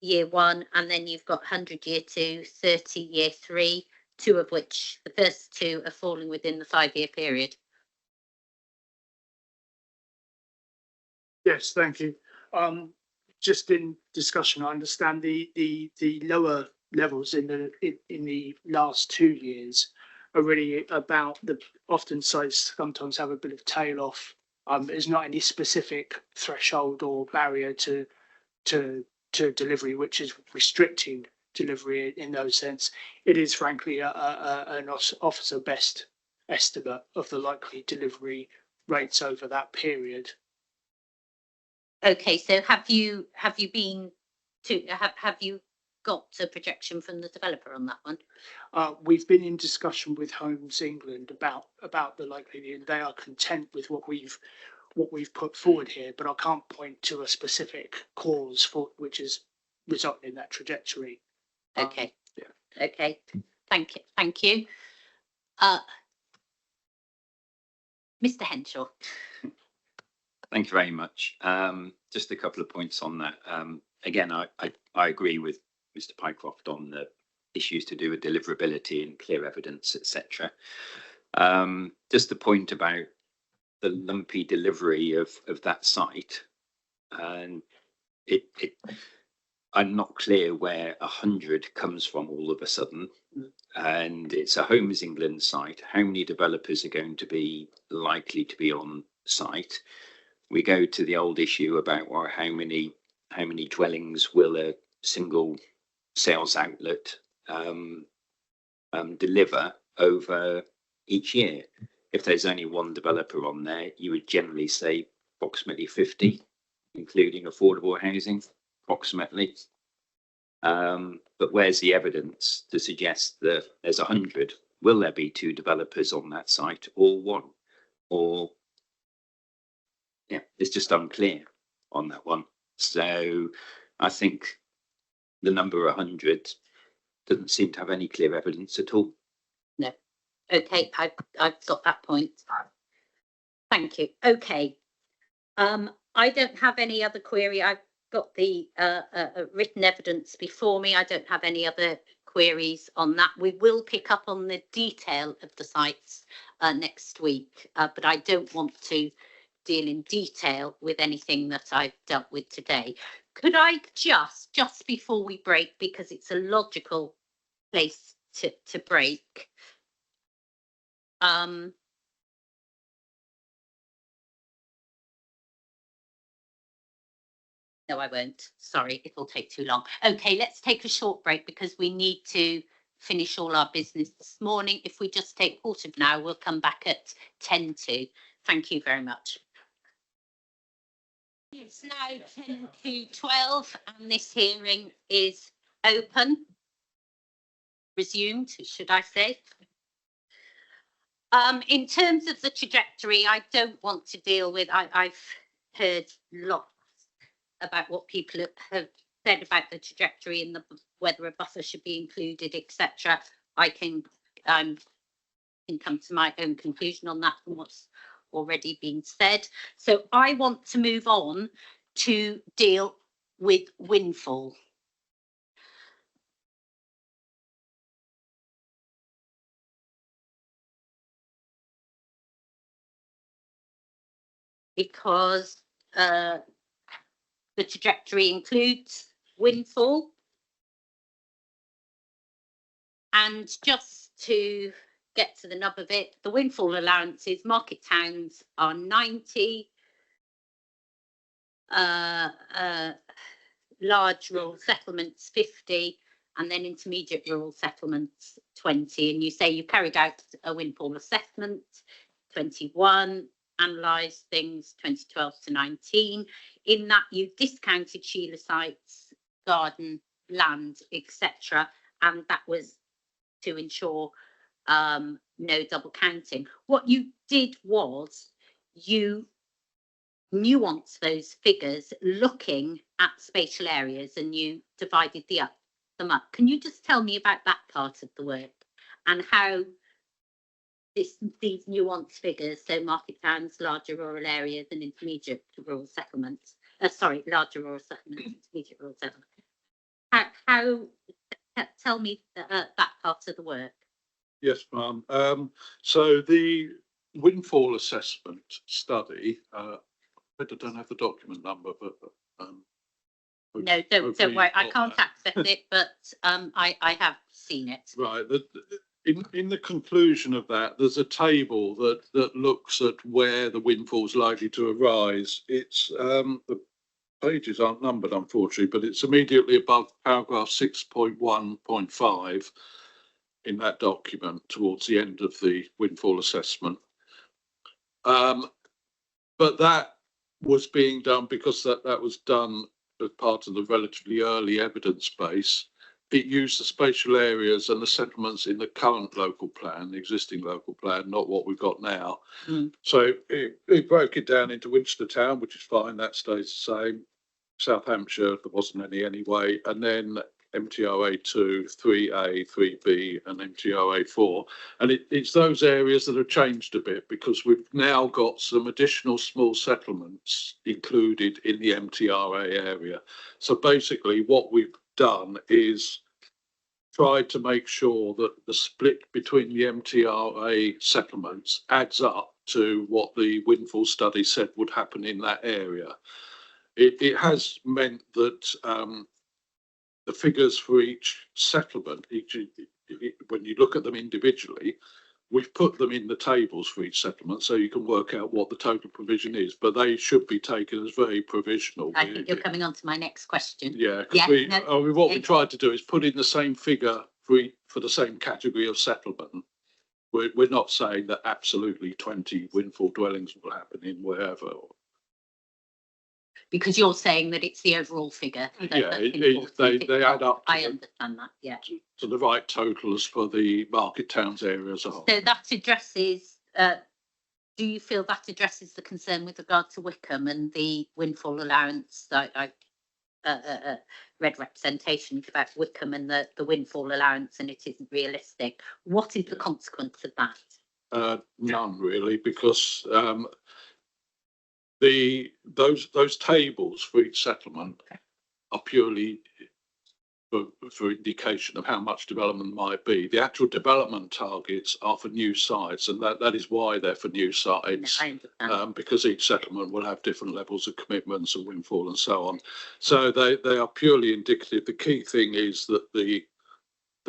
year one, and then you've got 100 year two, 30 year three, two of which the first two are falling within the 5-year period. Yes, thank you. Just in discussion, I understand the lower levels in the last 2 years are really about the often sites sometimes have a bit of tail off. There's not any specific threshold or barrier to delivery which is restricting delivery in those sense. It is frankly an officer best estimate of the likely delivery rates over that period. Okay, so have you got a projection from the developer on that one? We've been in discussion with Homes England about the likelihood. They are content with what we've put forward here, but I can't point to a specific cause for which is resulting in that trajectory. Okay. Yeah. Okay. Thank you. Mr. Henshaw. Thank you very much. Just a couple of points on that. Again, I agree with Mr. Pycroft on the issues to do with deliverability and clear evidence, etc. Just the point about the lumpy delivery of that site, and I'm not clear where 100 comes from all of a sudden, and it's a Homes England site. How many developers are going to be likely to be on site? We go to the old issue about how many dwellings will a single sales outlet deliver over each year. If there's only one developer on there, you would generally say approximately 50, including affordable housing, approximately. But where's the evidence to suggest that there's 100? Will there be 2 developers on that site, or 1? Or yeah, it's just unclear on that one. So I think the number 100 doesn't seem to have any clear evidence at all. No. Okay, I've got that point. Thank you. Okay. I don't have any other query. I've got the written evidence before me. I don't have any other queries on that. We will pick up on the detail of the sites next week, but I don't want to deal in detail with anything that I've dealt with today. Could I just before we break, because it's a logical place to break, no, I won't. Sorry, it'll take too long. Okay, let's take a short break because we need to finish all our business this morning. If we just take quarter of an hour, we'll come back at 10 to. Thank you very much. It's now 10 to 12 and this hearing is open. Resumed, should I say. In terms of the trajectory, I don't want to deal with, I've heard lots about what people have said about the trajectory and whether a buffer should be included, etc. I can come to my own conclusion on that from what's already been said. So I want to move on to deal with windfall. Because the trajectory includes windfall. And just to get to the nub of it, the windfall allowances, market towns are 90, large rural settlements 50, and then intermediate rural settlements 20. And you say you carried out a windfall assessment 21, analysed things 2012 to 19. In that, you discounted Sheila sites, garden, land, etc., and that was to ensure no double counting. What you did was you nuanced those figures looking at spatial areas, and you divided them up. Can you just tell me about that part of the work and how these nuanced figures, so market towns, larger rural areas and intermediate rural settlements, larger rural settlements, intermediate rural settlements, tell me that part of the work. Yes, ma'am. So the windfall assessment study, I don't have the document number, but No, don't worry. I can't access it, but I have seen it. right. In the conclusion of that, there's a table that looks at where the windfall's likely to arise. It's the pages aren't numbered, unfortunately, but it's immediately above paragraph 6.1.5 in that document towards the end of the windfall assessment. But that was being done because that was done as part of the relatively early evidence base. It used the spatial areas and the settlements in the current local plan, the existing local plan, not what we've got now. So it broke it down into Winchester town, which is fine, that stays the same. South Hampshire, there wasn't any anyway, and then MTRA2, 3A, 3B and MTRA4. And it's those areas that have changed a bit because we've now got some additional small settlements included in the MTRA area. So basically what we've done is tried to make sure that the split between the MTRA settlements adds up to what the windfall study said would happen in that area. It has meant that the figures for each settlement, when you look at them individually, we've put them in the tables for each settlement so you can work out what the total provision is, but they should be taken as very provisional. I think you're coming on to my next question. Yeah, because what we tried to do is put in the same figure for the same category of settlement. We're not saying that absolutely 20 windfall dwellings will happen in wherever. Because you're saying that it's the overall figure. Yeah, they add up. I understand that, yeah. To the right totals for the market towns area as a whole. So that addresses, do you feel that addresses the concern with regard to Wickham and the windfall allowance? I read representations about Wickham and the windfall allowance, and it isn't realistic. What is the consequence of that? None really, because those tables for each settlement are purely for indication of how much development might be. The actual development targets are for new sites, and that is why they're for new sites, because each settlement will have different levels of commitments and windfall and so on. So they are purely indicative. The key thing is that the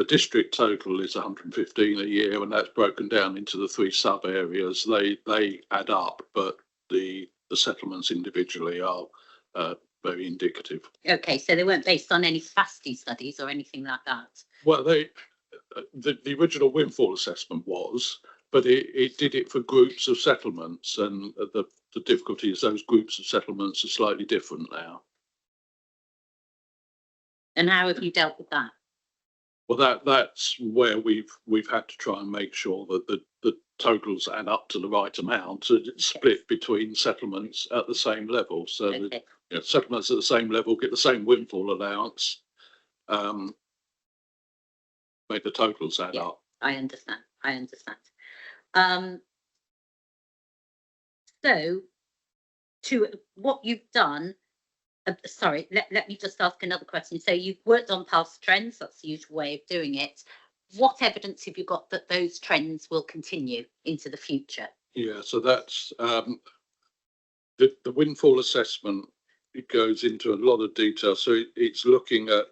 district total is 115 a year, and that's broken down into the three sub areas. They add up, but the settlements individually are very indicative. Okay, so they weren't based on any FASTI studies or anything like that? Well, the original windfall assessment was, but it did it for groups of settlements, and the difficulty is those groups of settlements are slightly different now. And how have you dealt with that? Well, that's where we've had to try and make sure that the totals add up to the right amount, so it's split between settlements at the same level. So settlements at the same level get the same windfall allowance, make the totals add up. I understand. So to what you've done, sorry, let me just ask another question. So you've worked on past trends, that's the usual way of doing it. What evidence have you got that those trends will continue into the future? Yeah, so that's the windfall assessment. It goes into a lot of detail. So it's looking at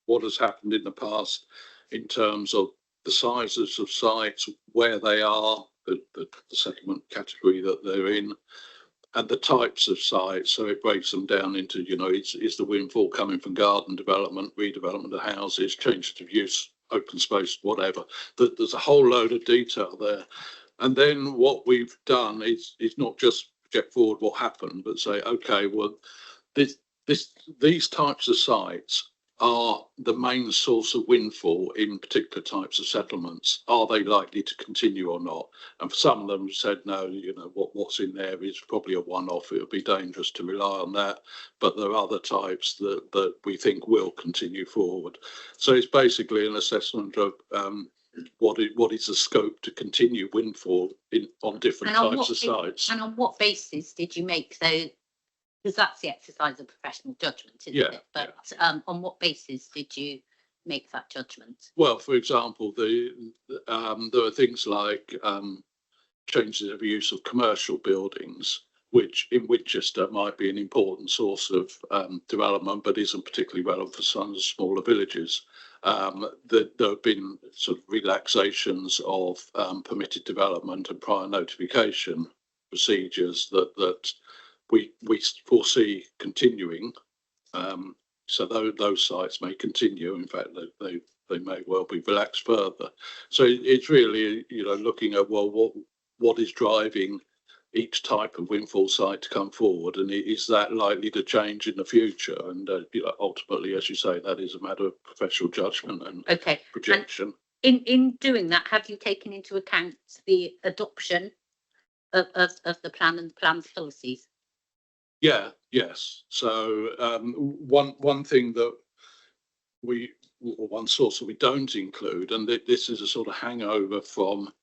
what has happened in the past in terms of the sizes of sites, where they are, the settlement category that they're in, and the types of sites. So it breaks them down into, is the windfall coming from garden development, redevelopment of houses, changes of use, open space, whatever. There's a whole load of detail there. And then what we've done is not just project forward what happened, but say, okay, well, these types of sites are the main source of windfall in particular types of settlements. Are they likely to continue or not? And for some of them said, no, you know, what's in there is probably a one-off. It would be dangerous to rely on that. But there are other types that we think will continue forward. So it's basically an assessment of what is the scope to continue windfall on different types of sites. And on what basis did you make those? Because that's the exercise of professional judgment, isn't Yeah, it? But on what basis did you make that judgment? Well, for example, there are things like changes of use of commercial buildings, which in Winchester might be an important source of development, but isn't particularly relevant for some smaller villages. There have been sort of relaxations of permitted development and prior notification procedures that we foresee continuing. So those sites may continue. In fact, they may well be relaxed further. So it's really, you know, looking at, well, what is driving each type of windfall site to come forward, and is that likely to change in the future? And you know, ultimately, as you say, that is a matter of professional judgment and projection. And in doing that, have you taken into account the adoption of the plan and the plan's policies? Yes. So one thing that one source that we don't include, and this is a sort of hangover from,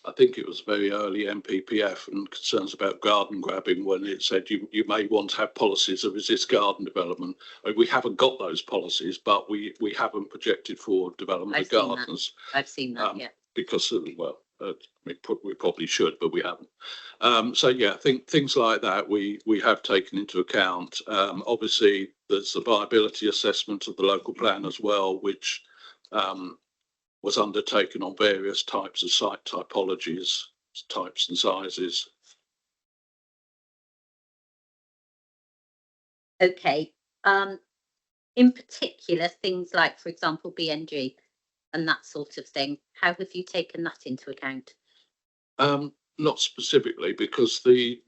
I think it was very early MPPF and concerns about garden grabbing, when it said you may want to have policies that resist garden development. I mean, we haven't got those policies, but we haven't projected forward development of gardens. I've seen that, yeah. Because we probably should, but we haven't. So yeah, I think things like that we have taken into account. Obviously, there's the viability assessment of the local plan as well, which was undertaken on various types of site typologies, types and sizes. Okay. In particular, things like, for example, BNG and that sort of thing. How have you taken that into account? Not specifically, because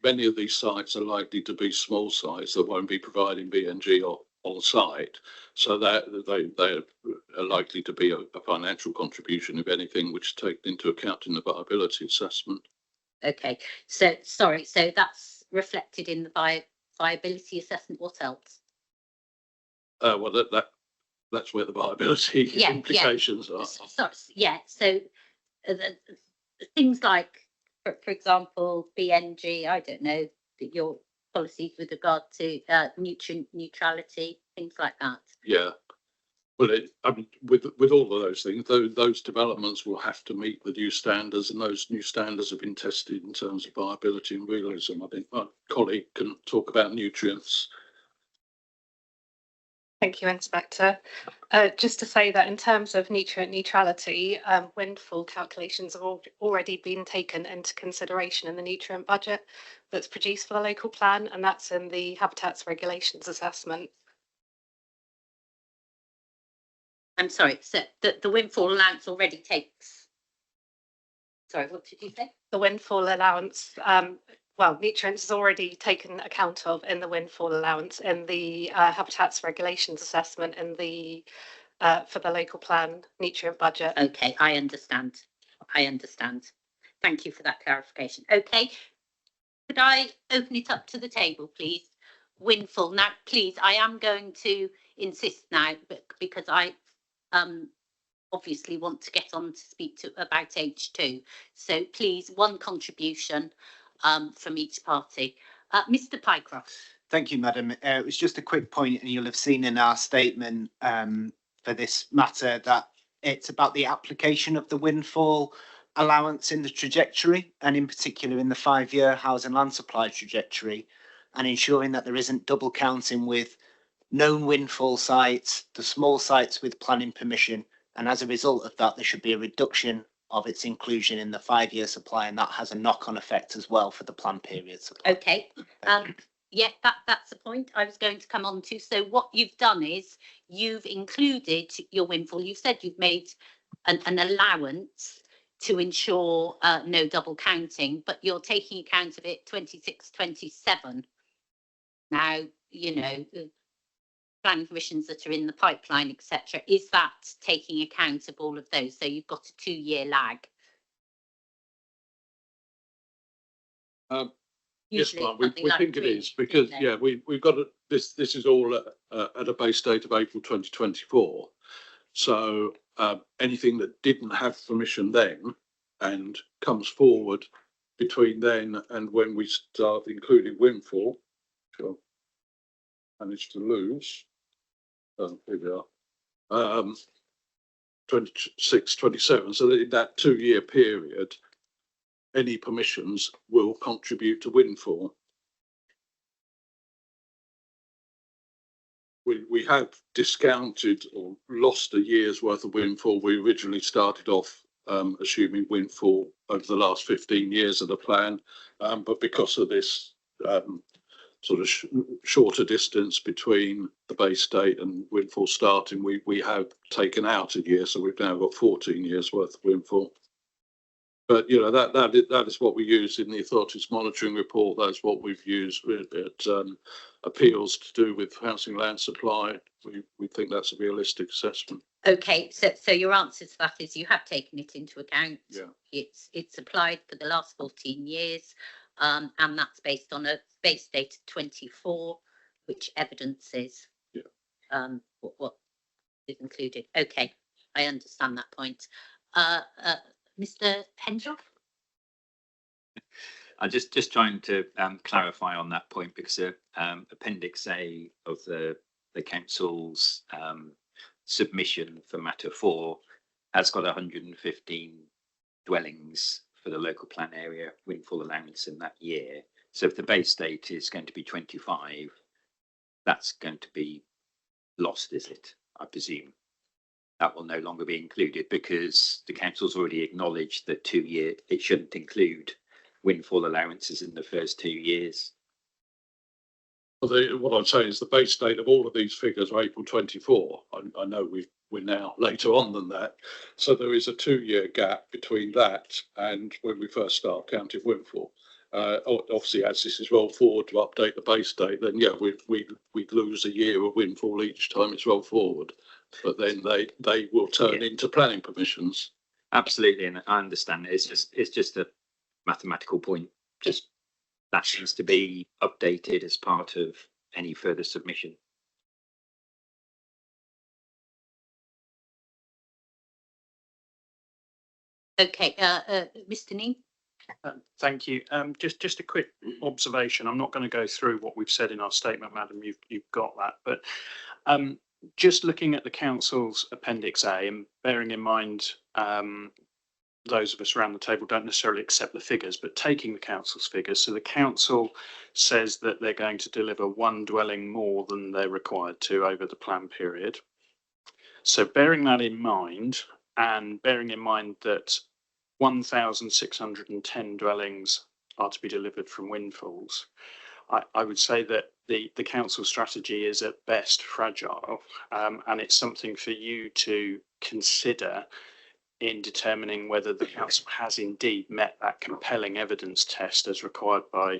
many of these sites are likely to be small sites that won't be providing BNG on site, so that they are likely to be a financial contribution, if anything, which is taken into account in the viability assessment. Okay, so sorry, so that's reflected in the viability assessment. What else? Well, that's where the viability implications are. So the things like, for example, BNG, I don't know, your policies with regard to nutrient neutrality, things like that. Yeah. Well, I mean, with all of those things, those developments will have to meet the new standards, and those new standards have been tested in terms of viability and realism. I think my colleague can talk about nutrients. Thank you, Inspector. Just to say that in terms of nutrient neutrality, windfall calculations have already been taken into consideration in the nutrient budget that's produced for the local plan, and that's in the habitats regulations assessment. I'm sorry, so the windfall allowance already takes. Sorry, what did you say? The windfall allowance, nutrients is already taken account of in the windfall allowance in the habitats regulations assessment in the for the local plan nutrient budget. Okay, I understand. Thank you for that clarification. Okay, could I open it up to the table, please? Windfall. Now, please, I am going to insist now, but because I obviously want to get on to speak about H2. So please, one contribution from each party. Mr. Pycroft. Thank you, Madam. It was just a quick point, and you'll have seen in our statement for this matter that it's about the application of the windfall allowance in the trajectory, and in particular in the 5-year housing land supply trajectory, and ensuring that there isn't double counting with known windfall sites, the small sites with planning permission, and as a result of that, there should be a reduction of its inclusion in the 5-year supply, and that has a knock-on effect as well for the plan period supply. Okay. Yeah, that's the point I was going to come on to. So what you've done is you've included your windfall. You've said you've made an allowance to ensure no double counting, but you're taking account of it 26, 27. Now, you know, the planning permissions that are in the pipeline, etc. Is that taking account of all of those? So you've got a 2-year lag. Yes, Usually Mark, it's we something like think it 3, is because, isn't it? yeah, we've got this is all at a base date of April 2024. So anything that didn't have permission then and comes forward between then and when we start including windfall, which I managed to lose. Here we are. 26, 27. So that in that 2-year period, any permissions will contribute to windfall. We have discounted or lost a year's worth of windfall. We originally started off assuming windfall over the last 15 years of the plan, but because of this sort of shorter distance between the base date and windfall starting, we have taken out a year, so we've now got 14 years worth of windfall. But you know that is what we use in the authorities monitoring report. That's what we've used at appeals to do with housing land supply. We think that's a realistic assessment. Okay, so your answer to that is you have taken it into account. Yeah. It's applied for the last 14 years, and that's based on a base date of 24, which evidences what is included. Okay, I understand that point. Mr. Pendroff? I'm just trying to clarify on that point because Appendix A of the council's submission for matter 4 has got 115 dwellings for the local plan area windfall allowance in that year. So if the base date is going to be 25, that's going to be lost, is it? I presume that will no longer be included because the council's already acknowledged that 2 year it shouldn't include windfall allowances in the first 2 years. Well, what I'm saying is the base date of all of these figures are April 24. I know we're now later on than that, so there is a 2-year gap between that and when we first start counting windfall. Obviously, as this is rolled forward to update the base date, then yeah, we'd lose a year of windfall each time it's rolled forward. But then they will turn into planning permissions. Absolutely, and I understand it's just a mathematical point. Just that needs to be updated as part of any further submission. Okay, Mr. Neame? Thank you. Just a quick observation. I'm not going to go through what we've said in our statement, Madam. You've got that, but just looking at the council's Appendix A and bearing in mind those of us around the table don't necessarily accept the figures, but taking the council's figures. So the council says that they're going to deliver 1 dwelling more than they're required to over the plan period. So bearing that in mind, and bearing in mind that 1,610 dwellings are to be delivered from windfalls, I would say that the council strategy is at best fragile, and it's something for you to consider in determining whether the council has indeed met that compelling evidence test as required by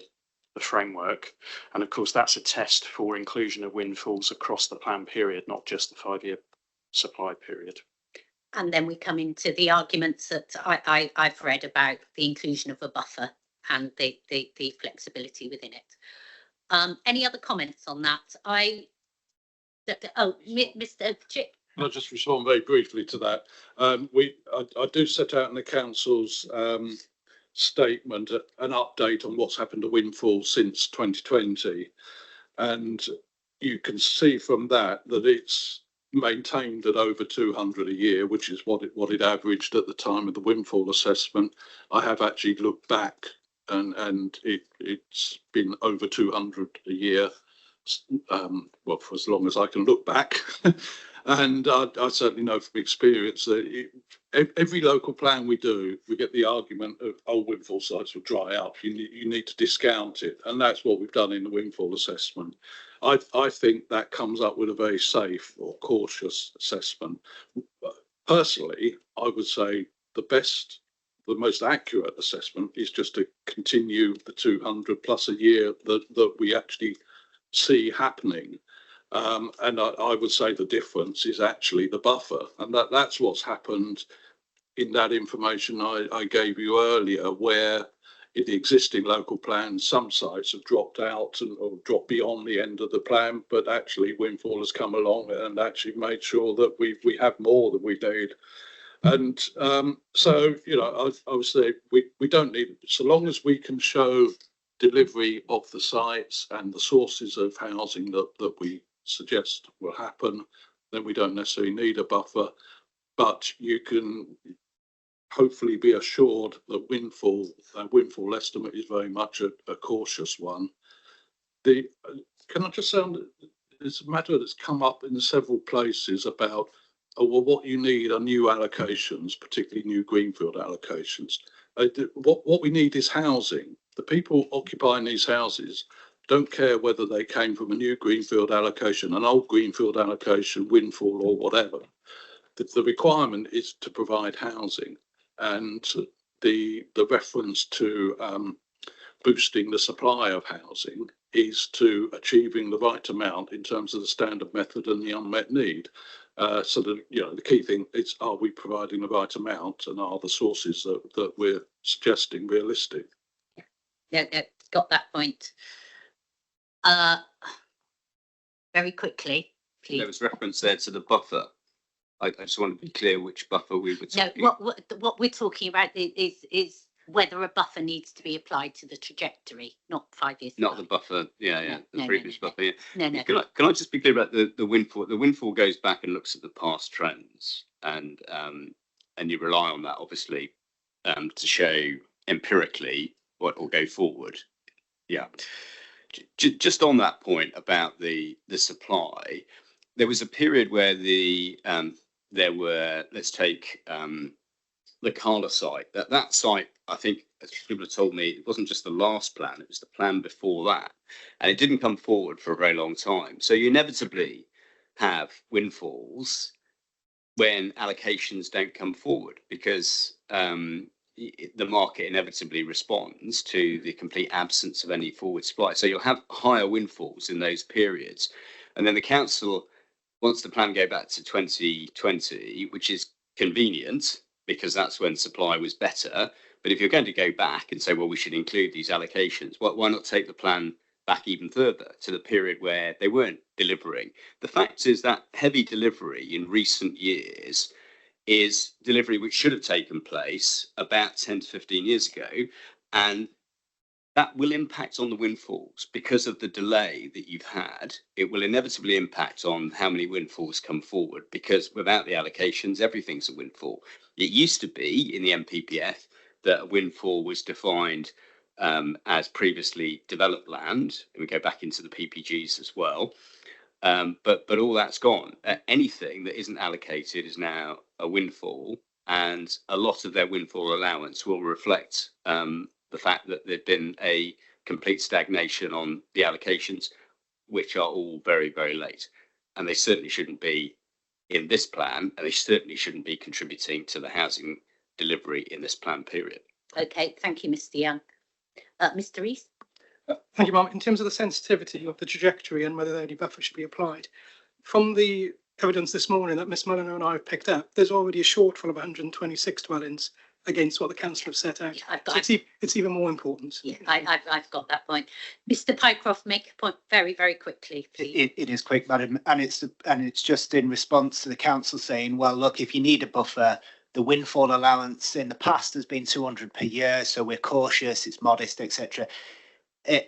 the framework. And of course, that's a test for inclusion of windfalls across the plan period, not just the 5-year supply period. And then we come into the arguments that I've read about the inclusion of a buffer and the flexibility within it. Any other comments on that? Mr. Chip. I'll just respond very briefly to that. I do set out in the council's statement an update on what's happened to windfall since 2020, and you can see from that it's maintained at over 200 a year, which is what it averaged at the time of the windfall assessment. I have actually looked back, and it's been over 200 a year, well, for as long as I can look back. And I certainly know from experience that every local plan we do, we get the argument of, oh, windfall sites will dry up. You need to discount it. And that's what we've done in the windfall assessment. I think that comes up with a very safe or cautious assessment. Personally, I would say the best the most accurate assessment is just to continue the 200 plus a year that we actually see happening. And I would say the difference is actually the buffer, and that's what's happened in that information I gave you earlier, where in the existing local plan, some sites have dropped out or dropped beyond the end of the plan, but actually Windfall has come along and actually made sure that we have more than we need. And so, I would say we don't need, so long as we can show delivery of the sites and the sources of housing that we suggest will happen, then we don't necessarily need a buffer. But you can hopefully be assured that windfall estimate is very much a cautious one. Can I just say, it's a matter that's come up in several places about, well, what you need are new allocations, particularly new greenfield allocations. What we need is housing. The people occupying these houses don't care whether they came from a new greenfield allocation, an old greenfield allocation, windfall or whatever. The requirement is to provide housing, and the reference to boosting the supply of housing is to achieving the right amount in terms of the standard method and the unmet need. So that, the key thing is, are we providing the right amount, and are the sources that we're suggesting realistic? Yeah, got that point. Very quickly, please. There was reference there to the buffer. I just want to be clear which buffer we were talking. No, what we're talking about is whether a buffer needs to be applied to the trajectory, not 5 years. Not the buffer, the previous buffer. Yeah. No. Can I just be clear about the windfall? The windfall goes back and looks at the past trends, and you rely on that obviously to show empirically what will go forward. Yeah. Just on that point about the supply, there was a period where there were, let's take the Carla site. That site, I think, as people have told me, it wasn't just the last plan, it was the plan before that. And it didn't come forward for a very long time. So you inevitably have windfalls when allocations don't come forward, because the market inevitably responds to the complete absence of any forward supply. So you'll have higher windfalls in those periods. And then the council wants the plan go back to 2020, which is convenient because that's when supply was better. But if you're going to go back and say, well, we should include these allocations, why not take the plan back even further to the period where they weren't delivering? The fact is that heavy delivery in recent years is delivery which should have taken place about 10 to 15 years ago. And that will impact on the windfalls because of the delay that you've had. It will inevitably impact on how many windfalls come forward, because without the allocations, everything's a windfall. It used to be in the MPPF that a windfall was defined as previously developed land, and we go back into the PPGs as well. But all that's gone. Anything that isn't allocated is now a windfall, and a lot of their windfall allowance will reflect the fact that there's been a complete stagnation on the allocations, which are all very, very late. And they certainly shouldn't be in this plan, and they certainly shouldn't be contributing to the housing delivery in this plan period. Okay, thank you, Mr. Young. Mr. Rees? Thank you, Mark. In terms of the sensitivity of the trajectory and whether any buffer should be applied, from the evidence this morning that Ms Mulliner and I have picked up, there's already a shortfall of 126 dwellings against what the council have set out. So it's even more important. Yeah, I've got that point. Mr. Pycroft, make a point very, very quickly, please. It is quick, madam, and it's just in response to the council saying, well, look, if you need a buffer, the windfall allowance in the past has been 200 per year, so we're cautious, it's modest, etc.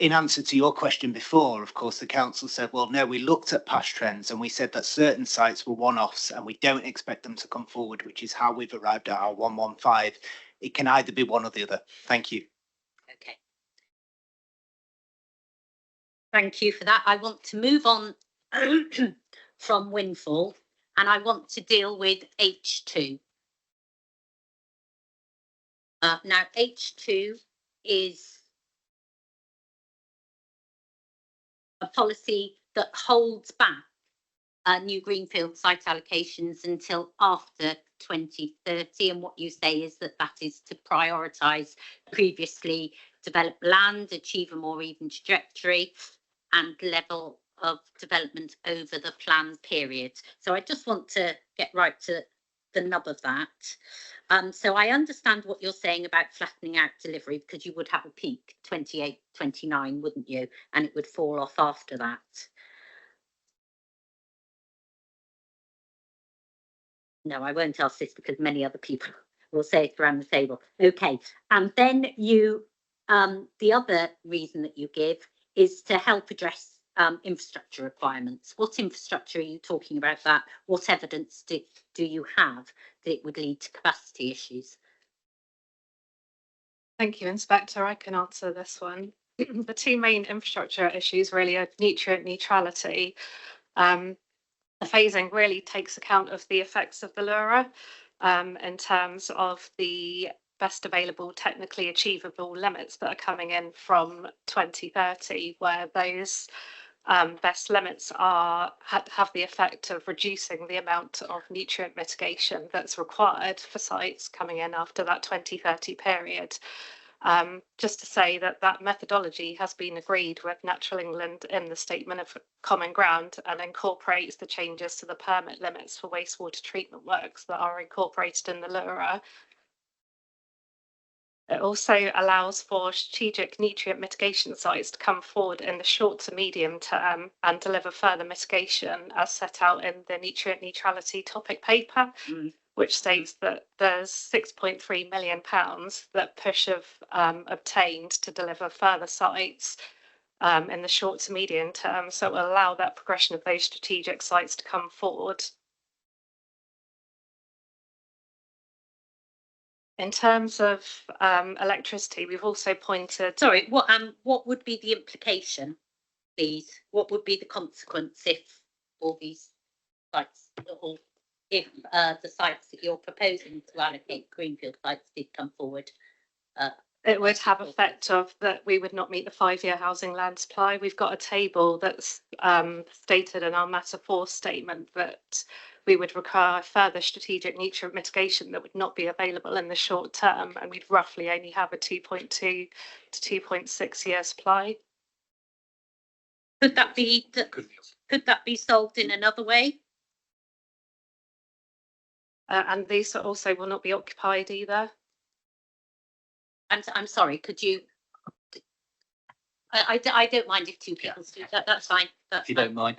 In answer to your question before, of course, the council said, well, no, we looked at past trends and we said that certain sites were one-offs and we don't expect them to come forward, which is how we've arrived at our 115. It can either be one or the other. Thank you. Okay. Thank you for that. I want to move on from windfall, and I want to deal with H2. Now, H2 is a policy that holds back new greenfield site allocations until after 2030. And what you say is that that is to prioritise previously developed land, achieve a more even trajectory and level of development over the planned period. So I just want to get right to the nub of that. So I understand what you're saying about flattening out delivery, because you would have a peak 28, 29, wouldn't you? And it would fall off after that. No, I won't ask this because many other people will say it around the table. Okay, and then you, the other reason that you give is to help address infrastructure requirements. What infrastructure are you talking about that? What evidence do you have that it would lead to capacity issues? Thank you, Inspector. I can answer this one. The two main infrastructure issues really are nutrient neutrality. The phasing really takes account of the effects of the LURA in terms of the best available technically achievable limits that are coming in from 2030, where those best limits have the effect of reducing the amount of nutrient mitigation that's required for sites coming in after that 2030 period. Just to say that that methodology has been agreed with Natural England in the Statement of Common Ground and incorporates the changes to the permit limits for wastewater treatment works that are incorporated in the LURA. It also allows for strategic nutrient mitigation sites to come forward in the short to medium term and deliver further mitigation as set out in the nutrient neutrality topic paper, which states that there's £6.3 million that Push have obtained to deliver further sites in the short to medium term. So it will allow that progression of those strategic sites to come forward. In terms of electricity, we've also pointed. Sorry, what would be the implication, please? What would be the consequence if all these sites, or if the sites that you're proposing to allocate greenfield sites did come forward? It would have effect of that we would not meet the 5-year housing land supply. We've got a table that's stated in our Matter 4 statement that we would require further strategic nutrient mitigation that would not be available in the short term, and we'd roughly only have a 2.2 to 2.6 year supply. Could that be solved in another way? And these also will not be occupied either. I'm sorry, could you? I don't mind if two people do that. That's fine. If you don't mind.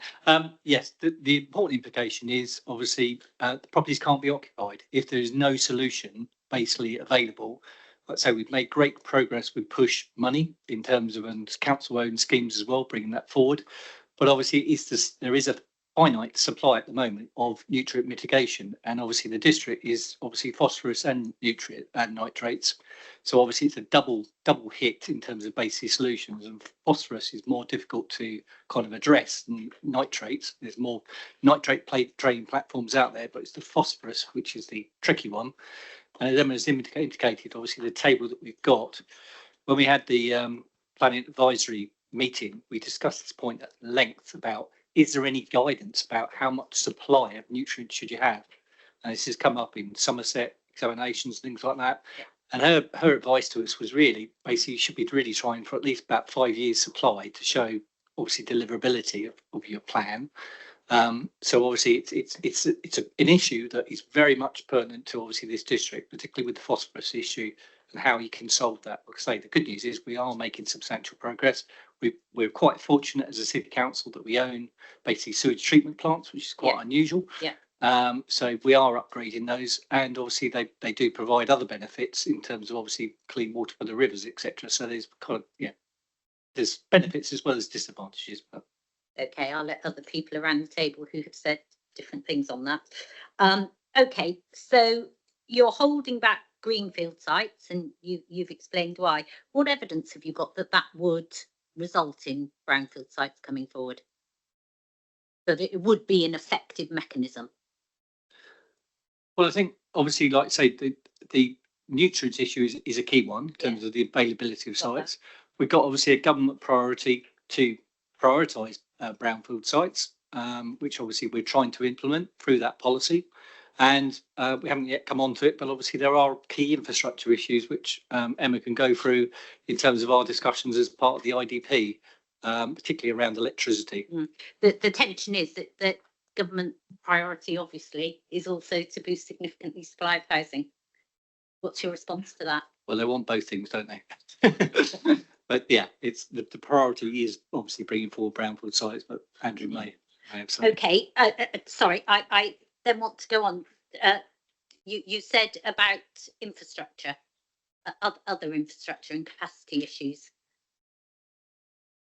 Yes, the important implication is obviously the properties can't be occupied if there is no solution basically available. Let's say we've made great progress with Push money in terms of council-owned schemes as well, bringing that forward. But obviously, there is a finite supply at the moment of nutrient mitigation, and obviously the district is obviously phosphorus and nutrient and nitrates. So obviously it's a double hit in terms of basic solutions, and phosphorus is more difficult to kind of address than nitrates. There's more nitrate drain platforms out there, but it's the phosphorus which is the tricky one. And as indicated, obviously the table that we've got, when we had the planning advisory meeting, we discussed this point at length about, is there any guidance about how much supply of nutrients should you have? And this has come up in Somerset examinations, things like that. Yeah. And her advice to us was really, basically, you should be really trying for at least about 5 years supply to show, obviously, deliverability of your plan. So obviously, it's an issue that is very much pertinent to obviously this district, particularly with the phosphorus issue and how you can solve that. Like I say, the good news is we are making substantial progress. We're quite fortunate as a city council that we own basically sewage treatment plants, which is quite unusual. Yeah. So we are upgrading those, and obviously they do provide other benefits in terms of obviously clean water for the rivers, etc. So there's kind of there's benefits as well as disadvantages. But okay, I'll let other people around the table who have said different things on that. Okay, so you're holding back greenfield sites, and you've explained why. What evidence have you got that would result in brownfield sites coming forward, so that it would be an effective mechanism? Well, I think obviously, like I say, the nutrients issue is a key one in terms of the availability of sites. We've got obviously a government priority to prioritise brownfield sites. which obviously we're trying to implement through that policy. And we haven't yet come on to it, but obviously there are key infrastructure issues which Emma can go through in terms of our discussions as part of the IDP, particularly around electricity. The tension is that government priority obviously is also to boost significantly supply of housing. What's your response to that? Well, they want both things, don't they? But yeah, it's the priority is obviously bringing forward brownfield sites, but Andrew may have something. Okay, sorry, I then want to go on. You said about infrastructure, other infrastructure and capacity issues.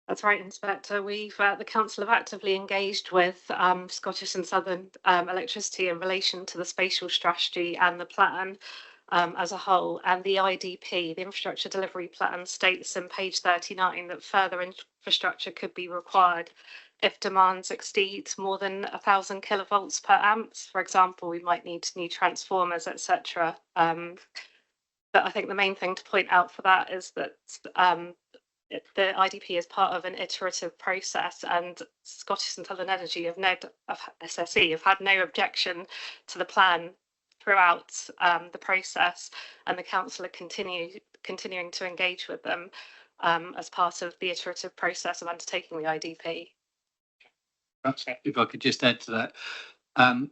That's right, Inspector. We've the council have actively engaged with Scottish and Southern Electricity in relation to the spatial strategy and the plan as a whole. And the IDP, the Infrastructure Delivery Plan, states in page 39 that further infrastructure could be required if demands exceed more than 1,000 kilovolts per amps. For example, we might need new transformers, etc. But I think the main thing to point out for that is that the IDP is part of an iterative process, and Scottish and Southern Energy have SSE have had no objection to the plan throughout the process, and the council are continuing to engage with them as part of the iterative process of undertaking the IDP. If I could just add to that,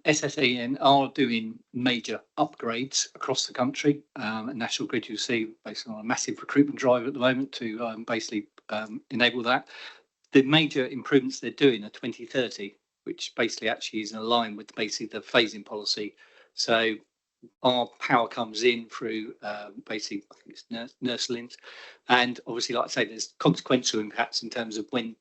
SSEN are doing major upgrades across the country. And National Grid, you'll see, based on a massive recruitment drive at the moment to basically enable that. The major improvements they're doing are 2030, which basically actually is in line with basically the phasing policy. So our power comes in through basically, I think it's nurse links, and obviously, like I say, there's consequential impacts in terms of when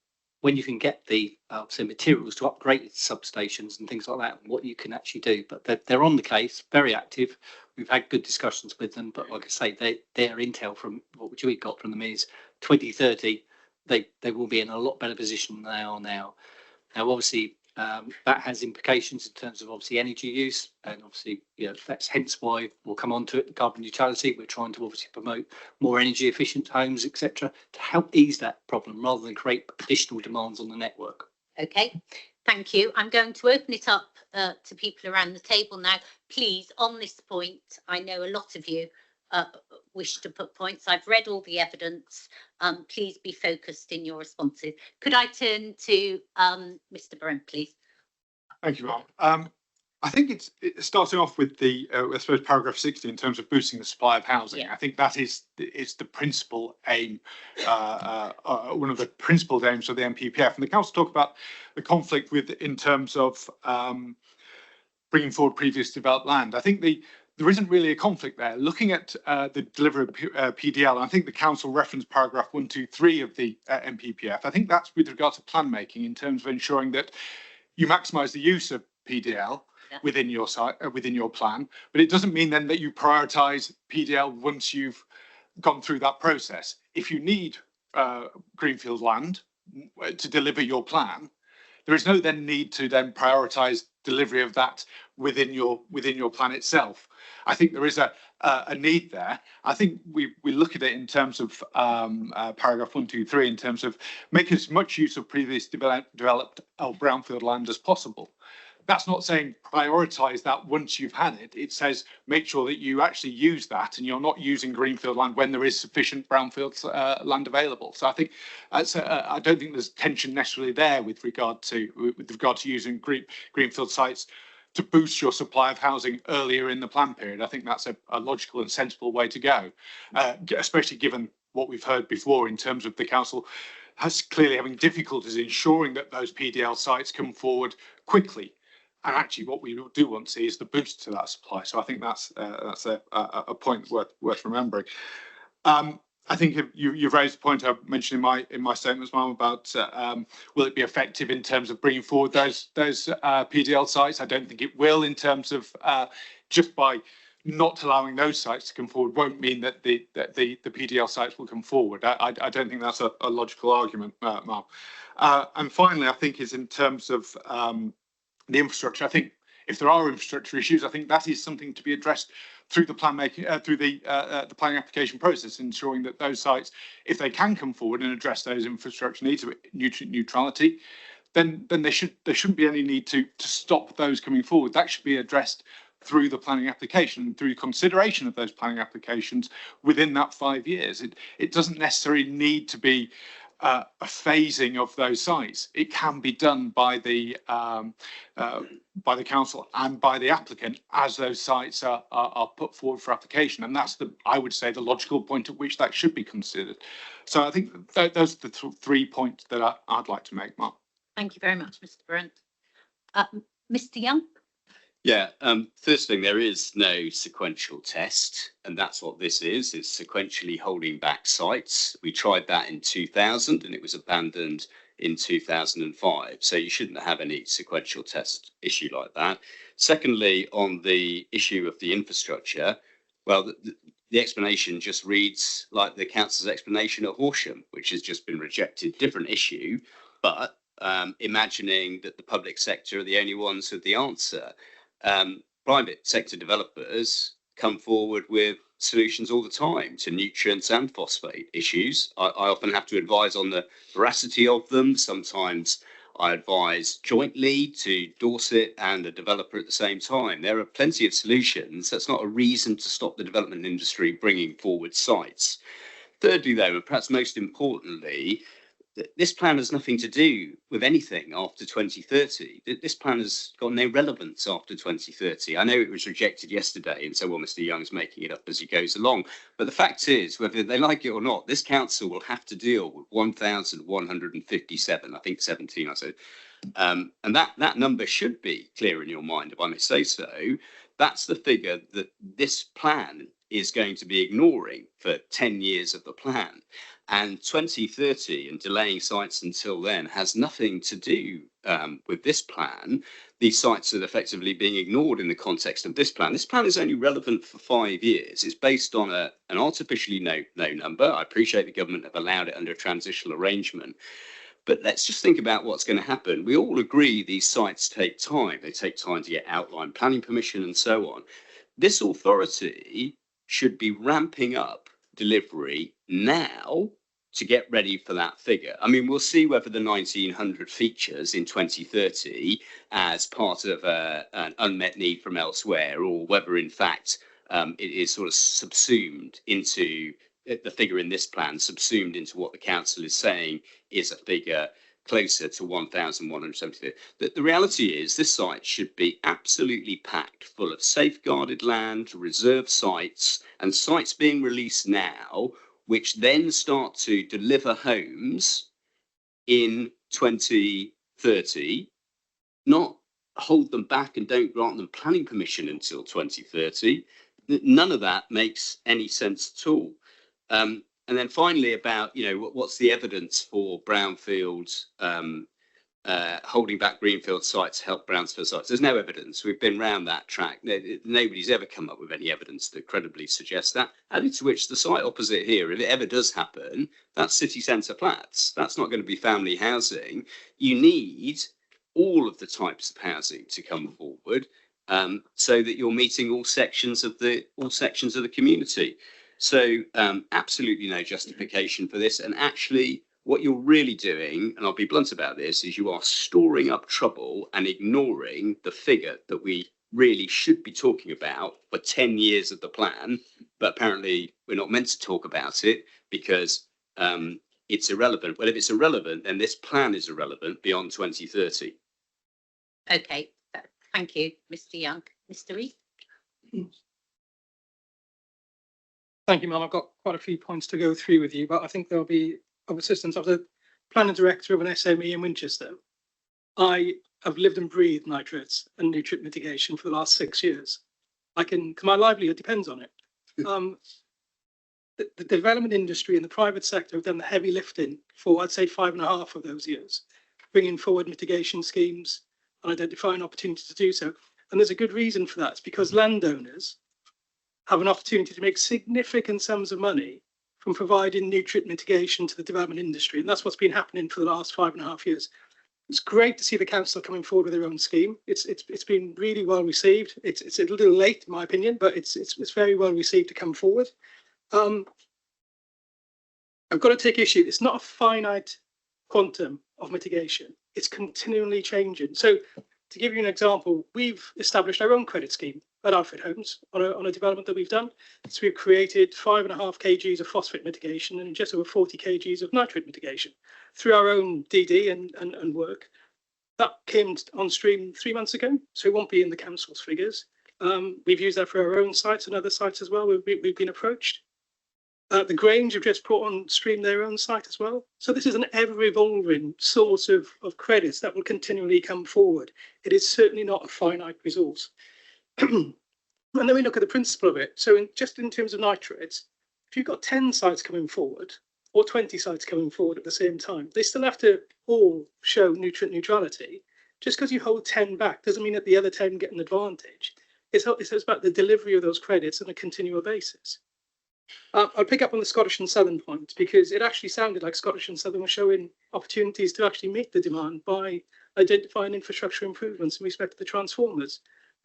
you can get the say materials to upgrade substations and things like that, and what you can actually do. But they're on the case, very active. We've had good discussions with them, but like I say, their intel from what we got from them is 2030, they will be in a lot better position than they are now. Now, obviously, that has implications in terms of obviously energy use, and obviously, you know, that's hence why we'll come on to it. The carbon neutrality, we're trying to obviously promote more energy efficient homes, etc., to help ease that problem rather than create additional demands on the network. Okay, thank you. I'm going to open it up to people around the table now. Please, on this point, I know a lot of you wish to put points. I've read all the evidence. Please be focused in your responses. Could I turn to Mr. Brent, please? Thank you, Mark. I think it's starting off with the, I suppose, paragraph 60 in terms of boosting the supply of housing. Yeah. I think that is the principal aim, one of the principal aims of the NPPF. And the council talk about the conflict in terms of bringing forward previous developed land. I think there isn't really a conflict there. Looking at the delivery of PDL, and I think the council referenced paragraph 123 of the NPPF. I think that's with regard to plan making in terms of ensuring that you maximise the use of PDL within your site, within your plan, but it doesn't mean then that you prioritise PDL once you've gone through that process. If you need greenfield land to deliver your plan, there is no then need to then prioritise delivery of that within your plan itself. I think there is a need there. I think we look at it in terms of paragraph 123 in terms of making as much use of previous developed brownfield land as possible. That's not saying prioritise that once you've had it. It says make sure that you actually use that and you're not using greenfield land when there is sufficient brownfield land available. So I think I don't think there's tension necessarily there with regard to using greenfield sites to boost your supply of housing earlier in the plan period. I think that's a logical and sensible way to go, especially given what we've heard before in terms of the council has clearly having difficulties ensuring that those PDL sites come forward quickly. And actually, what we do want to see is the boost to that supply. So I think that's a point worth remembering. I think you've raised a point I mentioned in my statements, Ma'am, about will it be effective in terms of bringing forward those PDL sites? I don't think it will. In terms of just by not allowing those sites to come forward, won't mean that the PDL sites will come forward. I don't think that's a logical argument, Ma'am. And finally, I think is in terms of the infrastructure. I think if there are infrastructure issues, I think that is something to be addressed through the plan making, through the planning application process, ensuring that those sites, if they can come forward and address those infrastructure needs of neutrality, then there shouldn't be any need to stop those coming forward. That should be addressed through the planning application and through consideration of those planning applications within that 5 years. It doesn't necessarily need to be a phasing of those sites. It can be done by the council and by the applicant as those sites are put forward for application, and that's I would say the logical point at which that should be considered. So I think those are the 3 points that I'd like to make, Mark. Thank you very much, Mr. Brent. Mr. Young? Yeah, first thing, there is no sequential test, and that's what this is. It's sequentially holding back sites. We tried that in 2000 and it was abandoned in 2005. So you shouldn't have any sequential test issue like that. Secondly, on the issue of the infrastructure, well, the explanation just reads like the council's explanation at Horsham, which has just been rejected. Different issue, but imagining that the public sector are the only ones with the answer. Private sector developers come forward with solutions all the time to nutrients and phosphate issues. I often have to advise on the veracity of them. Sometimes I advise jointly to Dorset and a developer at the same time. There are plenty of solutions. That's not a reason to stop the development industry bringing forward sites. Thirdly, though, and perhaps most importantly, this plan has nothing to do with anything after 2030. This plan has got no relevance after 2030. I know it was rejected yesterday, and so well, Mr. Young's making it up as he goes along. But the fact is, whether they like it or not, this council will have to deal with 1,157, I think 17, I said. And that number should be clear in your mind, if I may say so. That's the figure that this plan is going to be ignoring for 10 years of the plan. And 2030 and delaying sites until then has nothing to do with this plan. These sites are effectively being ignored in the context of this plan. This plan is only relevant for 5 years. It's based on an artificially low number. I appreciate the government have allowed it under a transitional arrangement. But let's just think about what's going to happen. We all agree these sites take time. They take time to get outline planning permission and so on. This authority should be ramping up delivery now to get ready for that figure. I mean, we'll see whether the 1900 features in 2030 as part of an unmet need from elsewhere, or whether in fact it is sort of subsumed into the figure in this plan, subsumed into what the council is saying is a figure closer to 1,170. The reality is this site should be absolutely packed full of safeguarded land, reserve sites, and sites being released now, which then start to deliver homes in 2030, not hold them back and don't grant them planning permission until 2030. None of that makes any sense at all. And then finally about, what's the evidence for brownfield, holding back greenfield sites to help brownfield sites? There's no evidence. We've been round that track. Nobody's ever come up with any evidence that credibly suggests that. Added to which the site opposite here, if it ever does happen, that's city centre flats. That's not going to be family housing. You need all of the types of housing to come forward so that you're meeting all sections of the community. So absolutely no justification for this. And actually, what you're really doing, and I'll be blunt about this, is you are storing up trouble and ignoring the figure that we really should be talking about for 10 years of the plan. But apparently, we're not meant to talk about it because it's irrelevant. Well, if it's irrelevant, then this plan is irrelevant beyond 2030. Okay, thank you, Mr. Young. Mr. Reid? Thank you, Ma'am. I've got quite a few points to go through with you, but I think there'll be of assistance. I was a planning director of an SME in Winchester. I have lived and breathed nitrates and nutrient mitigation for the last 6 years. My livelihood depends on it. The development industry and the private sector have done the heavy lifting for, I'd say, 5.5 of those years, bringing forward mitigation schemes and identifying opportunities to do so. And there's a good reason for that. It's because landowners have an opportunity to make significant sums of money from providing nutrient mitigation to the development industry. And that's what's been happening for the last 5.5 years. It's great to see the council coming forward with their own scheme. It's been really well received. It's a little late, in my opinion, but it's very well received to come forward. I've got to take issue. It's not a finite quantum of mitigation. It's continually changing. So to give you an example, we've established our own credit scheme at Alfred Homes on a development that we've done. So we've created 5.5 kgs of phosphate mitigation and just over 40 kgs of nitrate mitigation through our own DD and work. That came on stream 3 months ago, so it won't be in the council's figures. We've used that for our own sites and other sites as well. We've been approached. The Grange have just brought on stream their own site as well. So this is an ever-evolving source of credits that will continually come forward. It is certainly not a finite resource. And then we look at the principle of it. So just in terms of nitrates, if you've got 10 sites coming forward or 20 sites coming forward at the same time, they still have to all show nutrient neutrality. Just because you hold 10 back doesn't mean that the other 10 get an advantage. It's about the delivery of those credits on a continual basis. I'll pick up on the Scottish and Southern point because it actually sounded like Scottish and Southern were showing opportunities to actually meet the demand by identifying infrastructure improvements in respect to the transformers.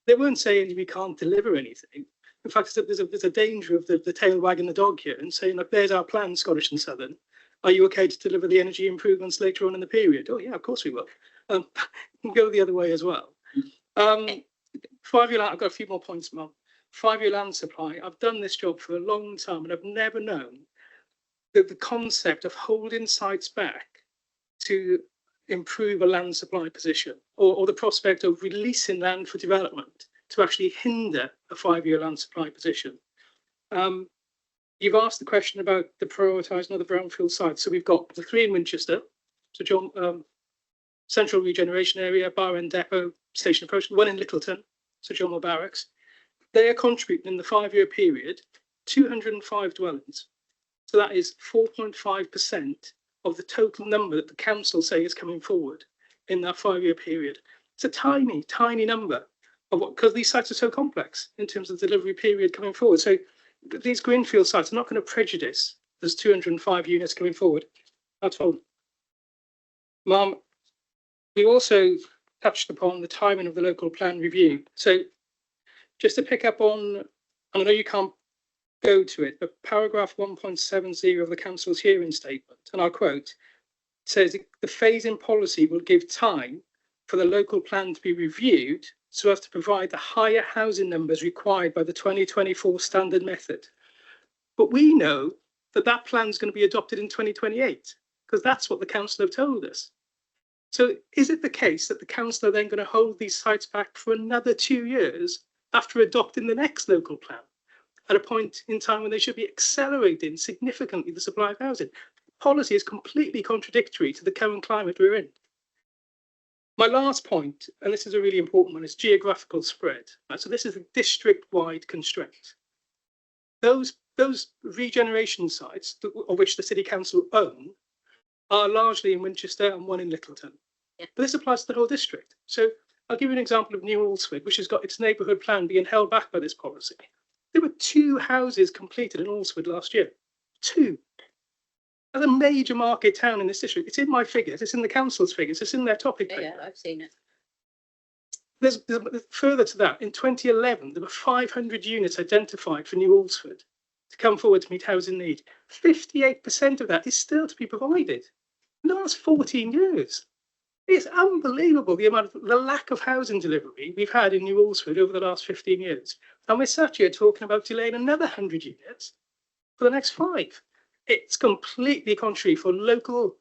They weren't saying we can't deliver anything. In fact, there's a danger of the tail wagging the dog here and saying, look, there's our plan, Scottish and Southern. Are you okay to deliver the energy improvements later on in the period? Oh, yeah, of course we will. Can go the other way as well. 5-year land, I've got a few more points, Mum. 5-year land supply. I've done this job for a long time and I've never known that the concept of holding sites back to improve a land supply position or the prospect of releasing land for development to actually hinder a 5-year land supply position. You've asked the question about the prioritising of the brownfield sites. So we've got the 3 in Winchester, so John, Central Regeneration Area, Bar End Depot, Station Approach, 1 in Littleton, so John Moore Barracks. They are contributing in the 5-year period 205 dwellings. So that is 4.5% of the total number that the council say is coming forward in that 5-year period. It's a tiny, tiny number of what, because these sites are so complex in terms of the delivery period coming forward. So these greenfield sites are not going to prejudice. There's 205 units coming forward. That's all. Ma'am, we also touched upon the timing of the local plan review. So just to pick up on, and I know you can't go to it, but paragraph 1.70 of the council's hearing statement, and I'll quote, says the phasing policy will give time for the local plan to be reviewed so as to provide the higher housing numbers required by the 2024 standard method. But we know that that plan is going to be adopted in 2028 because that's what the council have told us. So is it the case that the council are then going to hold these sites back for another 2 years after adopting the next local plan at a point in time when they should be accelerating significantly the supply of housing? Policy is completely contradictory to the current climate we're in. My last point, and this is a really important one, is geographical spread. Right? So this is a district-wide constraint. Those regeneration sites, of which the City Council own, are largely in Winchester and 1 in Littleton. Yeah. But this applies to the whole district. So I'll give you an example of New Alresford, which has got its neighbourhood plan being held back by this policy. There were 2 houses completed in Alresford last year. 2. As a major market town in this district, it's in my figures, it's in the council's figures, it's in their topic paper. Yeah, I've seen it. There's further to that. In 2011, there were 500 units identified for New Alresford to come forward to meet housing need. 58% of that is still to be provided in the last 14 years. It's unbelievable the lack of housing delivery we've had in New Alresford over the last 15 years. And we're sat here talking about delaying another 100 units for the next 5. It's completely contrary for local,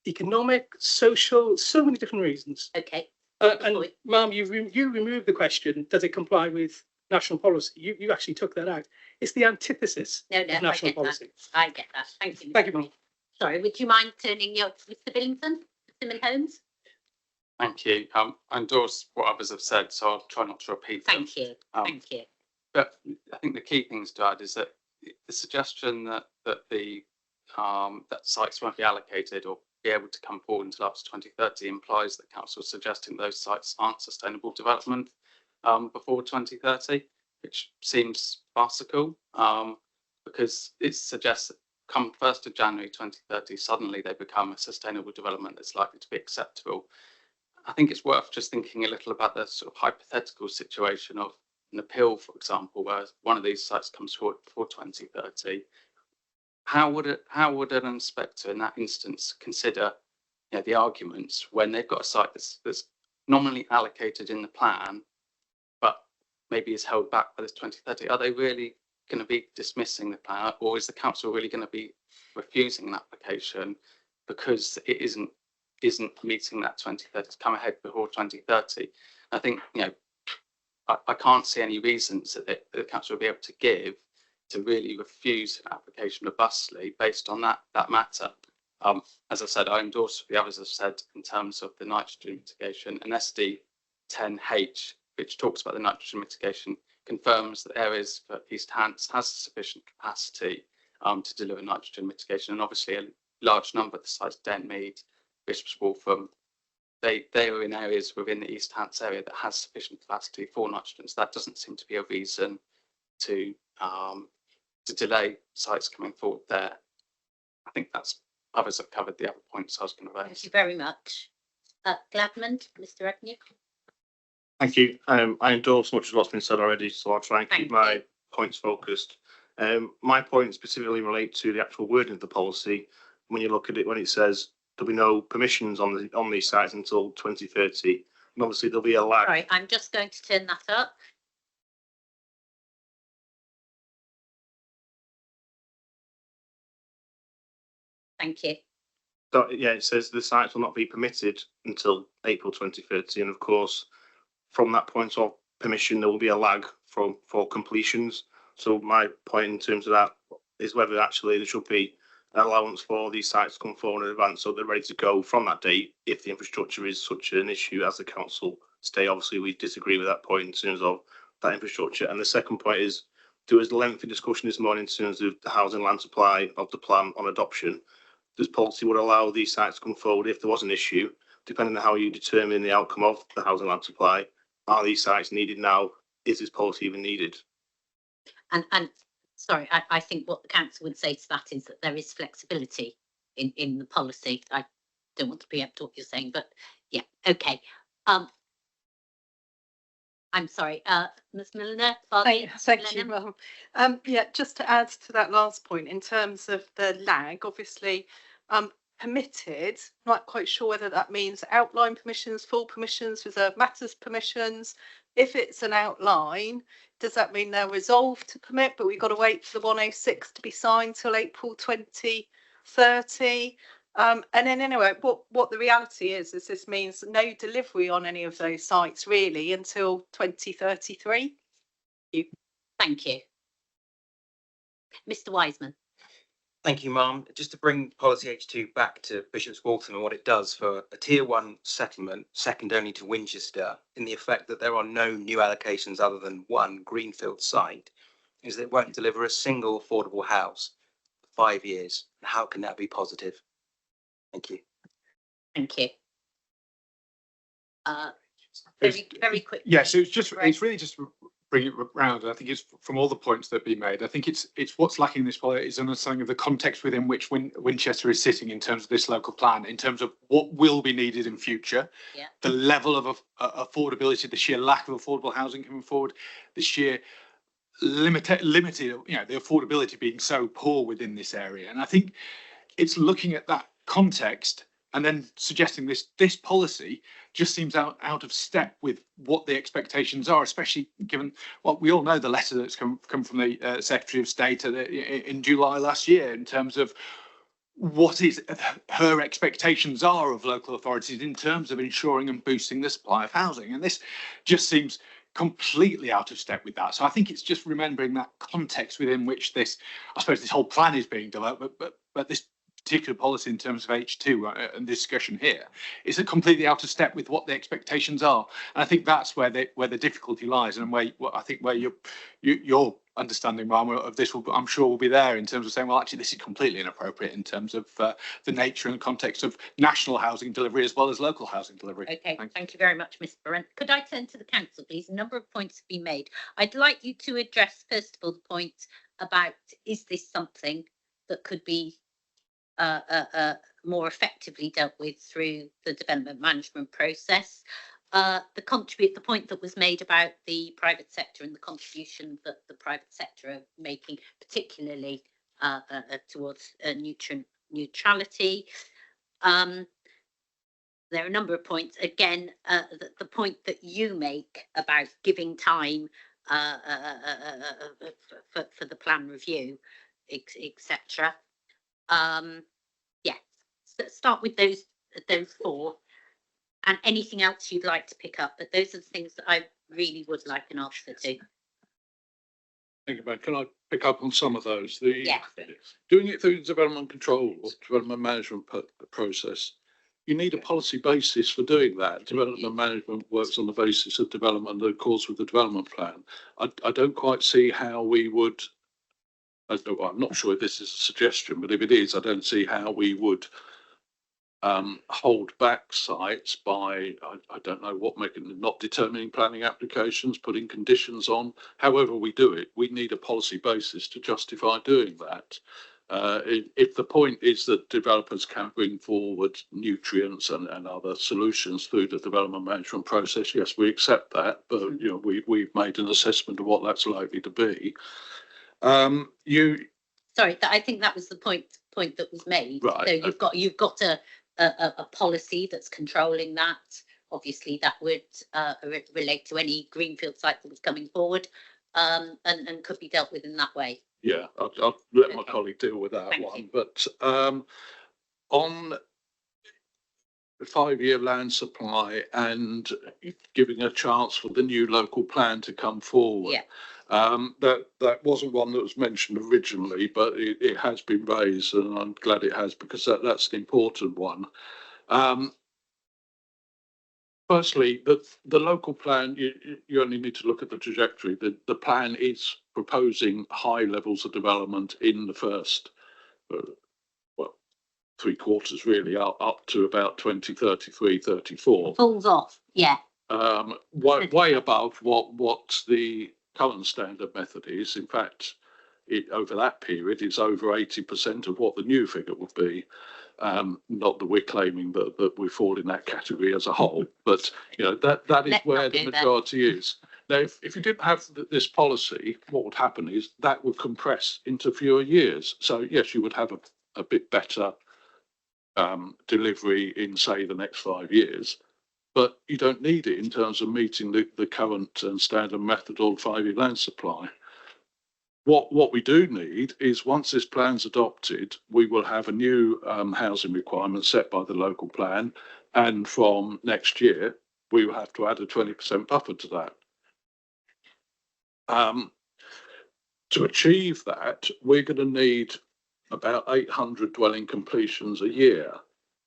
economic, social, so many different reasons. Okay. And ma'am, you removed the question, does it comply with national policy? You actually took that out. It's the antithesis of national policy. I get that. Thank you. Thank you, ma'am. Sorry, would you mind turning your Mr. Billington, Simon Holmes? Thank you. I endorse what others have said, so I'll try not to repeat them. Thank you. Thank you. But I think the key things to add is that the suggestion that that sites won't be allocated or be able to come forward until up to 2030 implies that council is suggesting those sites aren't sustainable development before 2030, which seems farcical because it suggests that come 1st of January 2030, suddenly they become a sustainable development that's likely to be acceptable. I think it's worth just thinking a little about the sort of hypothetical situation of an appeal, for example, where one of these sites comes forward before 2030. How would an inspector in that instance consider the arguments when they've got a site that's nominally allocated in the plan, but maybe is held back by this 2030. Are they really going to be dismissing the plan, or is the council really going to be refusing an application because it isn't meeting that 2030 to come ahead before 2030? I think I can't see any reasons that the council will be able to give to really refuse an application robustly based on that matter. As I said, I endorse what the others have said in terms of the nitrogen mitigation, and SD 10H, which talks about the nitrogen mitigation, confirms that areas for East Hants has sufficient capacity to deliver nitrogen mitigation, and obviously a large number of the sites, Denmead, Bishop's Waltham, they are in areas within the East Hants area that has sufficient capacity for nitrogen. So that doesn't seem to be a reason to delay sites coming forward there. I think others have covered the other points I was going to raise. Thank you very much. Gladman, Mr. Agnew. Thank you. I endorse much of what's been said already, so I'll try and keep my points focused. My points specifically relate to the actual wording of the policy. When you look at it, when it says there'll be no permissions on these sites until 2030, and obviously there'll be a lag. Sorry, I'm just going to turn that up. Thank you. So, yeah, it says the sites will not be permitted until April 2030, and of course, from that point of permission, there will be a lag for completions. So my point in terms of that is whether actually there should be an allowance for these sites to come forward in advance so they're ready to go from that date if the infrastructure is such an issue as the council state. Obviously, we disagree with that point in terms of that infrastructure. And the second point is there was a lengthy discussion this morning in terms of the housing land supply of the plan on adoption. This policy would allow these sites to come forward if there was an issue, depending on how you determine the outcome of the housing land supply. Are these sites needed now? Is this policy even needed? And sorry, I think what the council would say to that is that there is flexibility in the policy. I don't want to preempt what you're saying, but yeah, okay. I'm sorry, Ms. Milliner. Thank you, Mum. Yeah, just to add to that last point, in terms of the lag, obviously, permitted, not quite sure whether that means outline permissions, full permissions, reserve matters permissions. If it's an outline, does that mean they're resolved to permit, but we've got to wait for the 106 to be signed till April 2030? And then anyway, what the reality is this means no delivery on any of those sites really until 2033. Thank you. Mr. Wiseman. Thank you, Ma'am. Just to bring policy H2 back to Bishop's Waltham and what it does for a tier 1 settlement, second only to Winchester, in the effect that there are no new allocations other than one greenfield site, is that it won't deliver a single affordable house for 5 years. How can that be positive? Thank you. Thank you. Very quick. Yeah, so it's really just bring it round. I think it's from all the points that have been made. I think it's what's lacking in this policy is understanding of the context within which Winchester is sitting in terms of this local plan, in terms of what will be needed in future, the level of affordability, the sheer lack of affordable housing coming forward, the sheer limited, the affordability being so poor within this area. And I think it's looking at that context and then suggesting this policy just seems out of step with what the expectations are, especially given what we all know, the letter that's come from the Secretary of State in July last year in terms of what her expectations are of local authorities in terms of ensuring and boosting the supply of housing. And this just seems completely out of step with that. So I think it's just remembering that context within which this whole plan is being developed, but this particular policy in terms of H2 and discussion here is completely out of step with what the expectations are. And I think that's where the difficulty lies, and where your understanding, Ma'am, of this I'm sure will be there in terms of saying, well, actually, this is completely inappropriate in terms of the nature and context of national housing delivery as well as local housing delivery. Okay, thank you very much, Mr. Brent. Could I turn to the council, please? A number of points have been made. I'd like you to address, first of all, the point about, is this something that could be more effectively dealt with through the development management process? The point that was made about the private sector and the contribution that the private sector are making, particularly towards nutrient neutrality. there are a number of points. Again, the point that you make about giving time for the plan review, etc. Yeah, start with those four, and anything else you'd like to pick up. But those are the things that I really would like an answer to. Thank you, Ben. Can I pick up on some of those? Yeah. Doing it through the development control or development management process, you need a policy basis for doing that. Development management works on the basis of development that accords with the development plan. I don't quite see how we would, I'm not sure if this is a suggestion, but if it is, I don't see how we would hold back sites by, I don't know what mechanism, not determining planning applications, putting conditions on. However we do it, we need a policy basis to justify doing that. If the point is that developers can bring forward nutrients and other solutions through the development management process, yes, we accept that, but you know, we've made an assessment of what that's likely to be. Sorry, I think that was the point that was made. Right. So you've got a policy that's controlling that. Obviously, that would relate to any greenfield site that was coming forward, and could be dealt with in that way. Yeah, I'll let my colleague deal with that Thank one. you. But on the 5-year land supply and giving a chance for the new local plan to come forward. Yeah. That wasn't one that was mentioned originally, but it has been raised, and I'm glad it has, because that's an important one. Firstly, the local plan, you only need to look at the trajectory. The plan is proposing high levels of development in the first, 3 quarters really, up to about 2033, 34. Falls off, yeah. Way above what the current standard method is. In fact, over that period, it's over 80% of what the new figure would be. Not that we're claiming that we fall in that category as a whole, but you know that is where the majority is. Now, if you didn't have this policy, what would happen is that would compress into fewer years. So yes, you would have a bit better delivery in, say, the next 5 years, but you don't need it in terms of meeting the current and standard method on 5-year land supply. What we do need is, once this plan's adopted, we will have a new housing requirement set by the local plan, and from next year we will have to add a 20% buffer to that. To achieve that, we're going to need about 800 dwelling completions a year.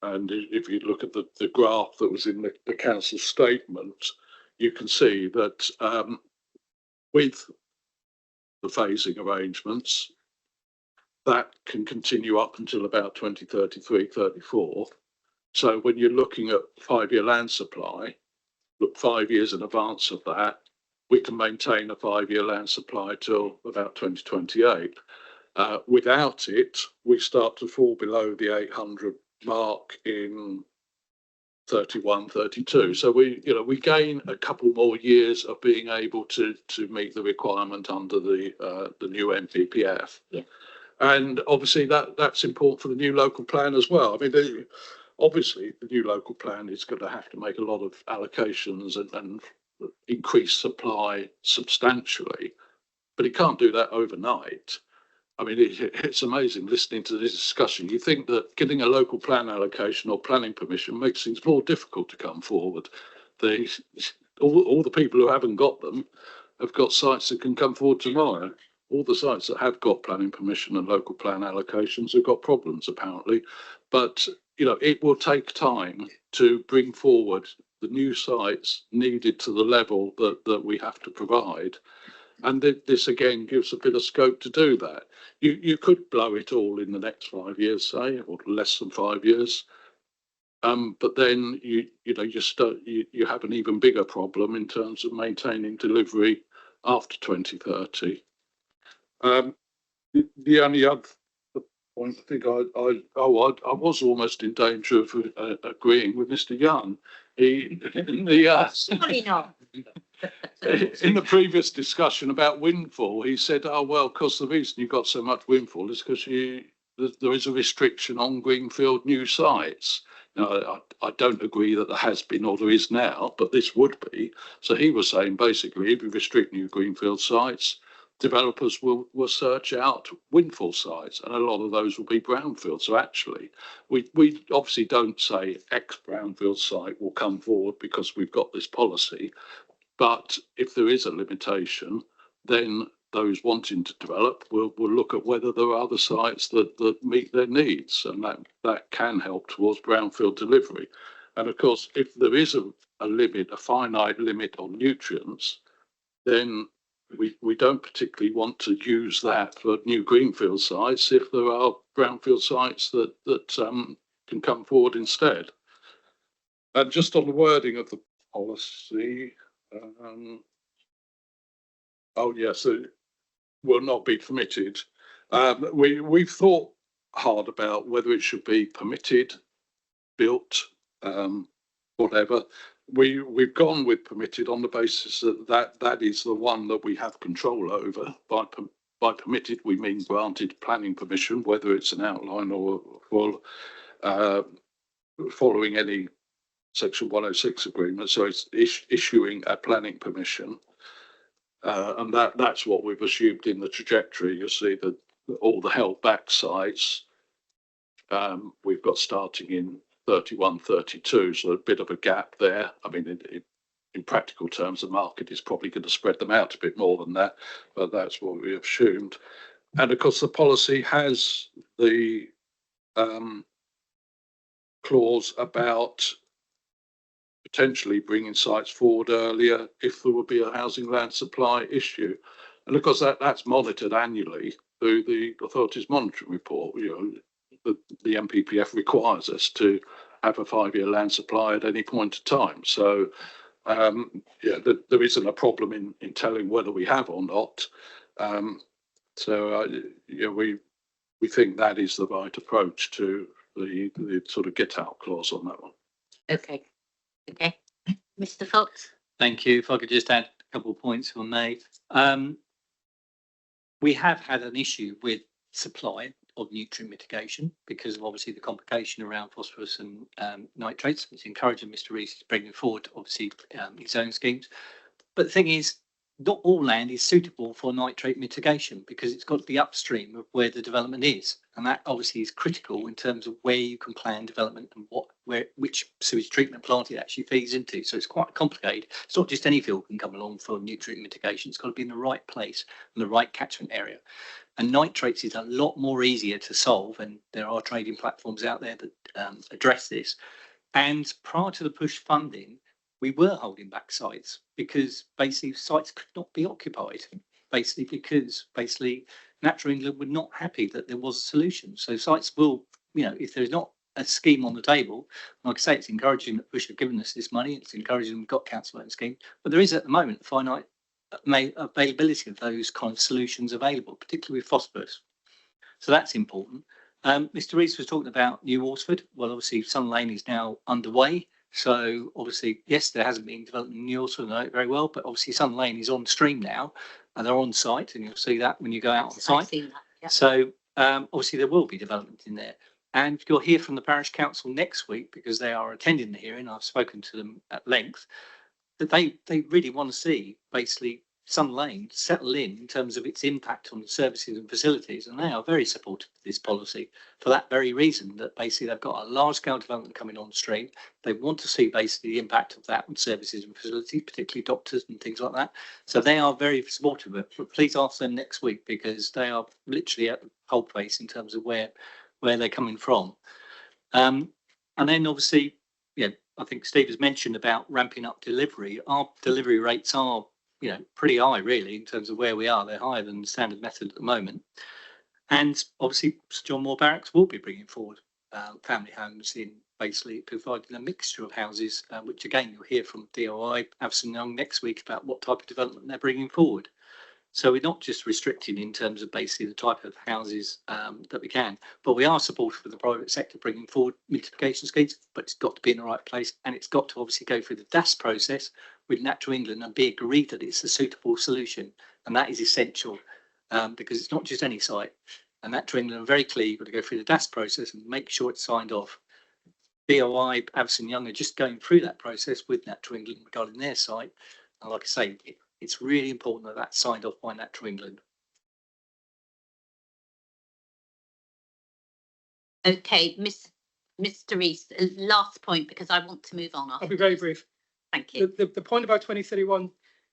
And if you look at the graph that was in the council statement, you can see that with the phasing arrangements, that can continue up until about 2033, 34. So when you're looking at 5-year land supply, look 5 years in advance of that, we can maintain a 5-year land supply till about 2028. Without it, we start to fall below the 800 mark in 31, 32. So we gain a couple more years of being able to meet the requirement under the new MPPF. Yeah. And obviously that's important for the new local plan as well. I mean, obviously the new local plan is going to have to make a lot of allocations and increase supply substantially, but it can't do that overnight. I mean, it's amazing listening to this discussion. You think that getting a local plan allocation or planning permission makes things more difficult to come forward. All the people who haven't got them have got sites that can come forward tomorrow. All the sites that have got planning permission and local plan allocations have got problems, apparently. But, you know, it will take time to bring forward the new sites needed to the level that we have to provide. And this again gives a bit of scope to do that. You could blow it all in the next 5 years, say, or less than 5 years. But then you have an even bigger problem in terms of maintaining delivery after 2030. The only other point, I think I was almost in danger of agreeing with Mr. Young. Probably not. In the previous discussion about windfall, he said, "Oh well, because the reason you got so much windfall is because there is a restriction on greenfield new sites." I don't agree that there has been or there is now, but this would be. So he was saying basically, if you restrict new greenfield sites, developers will search out windfall sites, and a lot of those will be brownfield. So actually, we obviously don't say X brownfield site will come forward because we've got this policy, but if there is a limitation, then those wanting to develop will look at whether there are other sites that meet their needs, and that can help towards brownfield delivery. And of course, if there is a limit, a finite limit on nutrients, then we don't particularly want to use that for new greenfield sites if there are brownfield sites that can come forward instead. And just on the wording of the policy, oh yes, it will not be permitted. We've thought hard about whether it should be permitted, built, whatever. We've gone with permitted on the basis that is the one that we have control over. By permitted, we mean granted planning permission, whether it's an outline or full, following any Section 106 agreement. So it's issuing a planning permission. And that's what we've assumed in the trajectory. You see that all the held back sites we've got starting in 31, 32, so a bit of a gap there. I mean, in practical terms, the market is probably going to spread them out a bit more than that, but that's what we assumed. And of course, the policy has the clause about potentially bringing sites forward earlier if there would be a housing land supply issue. And of course, that's monitored annually through the authority's monitoring report. You know, the MPPF requires us to have a 5-year land supply at any point in time. So, yeah, there isn't a problem in telling whether we have or not. Yeah, we think that is the right approach to the sort of get out clause on that one. Okay. Okay. Mr. Fox? Thank you. If I could just add a couple of points on May. We have had an issue with supply of nutrient mitigation because of obviously the complication around phosphorus and nitrates. It's encouraging Mr. Rees bringing forward obviously his own schemes. But the thing is, not all land is suitable for nitrate mitigation because it's got to be upstream of where the development is. And that obviously is critical in terms of where you can plan development and which sewage treatment plant it actually feeds into. So it's quite complicated. It's not just any field can come along for nutrient mitigation. It's got to be in the right place and the right catchment area. And nitrates is a lot more easier to solve, and there are trading platforms out there that address this. And prior to the push funding, we were holding back sites because basically sites could not be occupied, basically because Natural England were not happy that there was a solution. So sites will, you know, if there's not a scheme on the table, like I say, it's encouraging that Bush have given us this money. It's encouraging we've got council owned scheme, but there is at the moment finite availability of those kind of solutions available, particularly with phosphorus. So that's important. Mr. Rees was talking about New Alresford. Well, obviously Sun Lane is now underway. So obviously, yes, there hasn't been development in New Alresford, I know it very well, but obviously Sun Lane is on stream now and they're on site, and you'll see that when you go out on site. I've seen that, yeah. So obviously there will be development in there. And you'll hear from the parish council next week because they are attending the hearing. I've spoken to them at length that they really want to see basically Sun Lane settle in terms of its impact on the services and facilities, and they are very supportive of this policy for that very reason, that basically they've got a large scale development coming on stream. They want to see basically the impact of that on services and facilities, particularly doctors and things like that. So they are very supportive of it. But please ask them next week because they are literally at the whole place in terms of where they're coming from. And then obviously, yeah, I think Steve has mentioned about ramping up delivery. Our delivery rates are, you know, pretty high really in terms of where we are. They're higher than the standard method at the moment. And obviously Sir John Moore Barracks will be bringing forward family homes in basically providing a mixture of houses, which again, you'll hear from DOI, Avison Young next week about what type of development they're bringing forward. So we're not just restricting in terms of basically the type of houses that we can, but we are supportive of the private sector bringing forward mitigation schemes, but it's got to be in the right place and it's got to obviously go through the DAS process with Natural England and be agreed that it's a suitable solution. And that is essential because it's not just any site. And Natural England are very clear you've got to go through the DAS process and make sure it's signed off. BOI, Avison Young are just going through that process with Natural England regarding their site. And like I say, it's really important that that's signed off by Natural England. Okay, Mr. Rees, last point, because I want to move on. I'll be very brief. Thank you. The point about 2031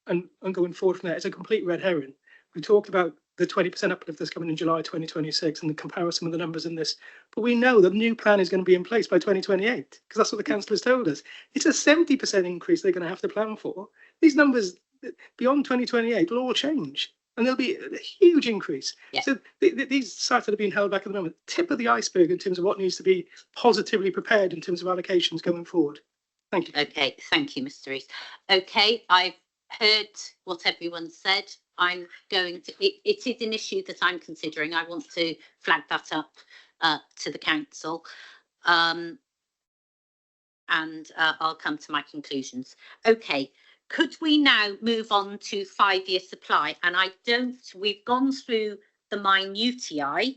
and going forward from there is a complete red herring. We talked about the 20% uplift that's coming in July 2026 and the comparison with the numbers in this. But we know the new plan is going to be in place by 2028 because that's what the council has told us. It's a 70% increase they're going to have to plan for. These numbers beyond 2028 will all change and there'll be a huge increase. Yeah. So these sites that are being held back at the moment, tip of the iceberg in terms of what needs to be positively prepared in terms of allocations going forward. Thank you. Okay, thank you, Mr. Rees. Okay, I've heard what everyone said. I'm going to, it is an issue that I'm considering. I want to flag that up to the council. And I'll come to my conclusions. Okay, could we now move on to 5-year supply? And we've gone through the minutiae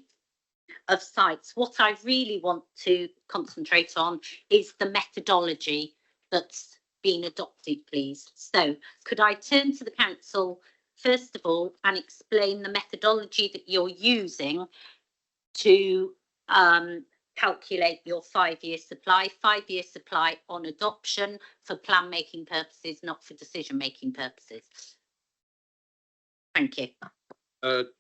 of sites. What I really want to concentrate on is the methodology that's been adopted, please. So could I turn to the council first of all and explain the methodology that you're using to calculate your 5-year supply, 5-year supply on adoption for plan making purposes, not for decision making purposes. Thank you.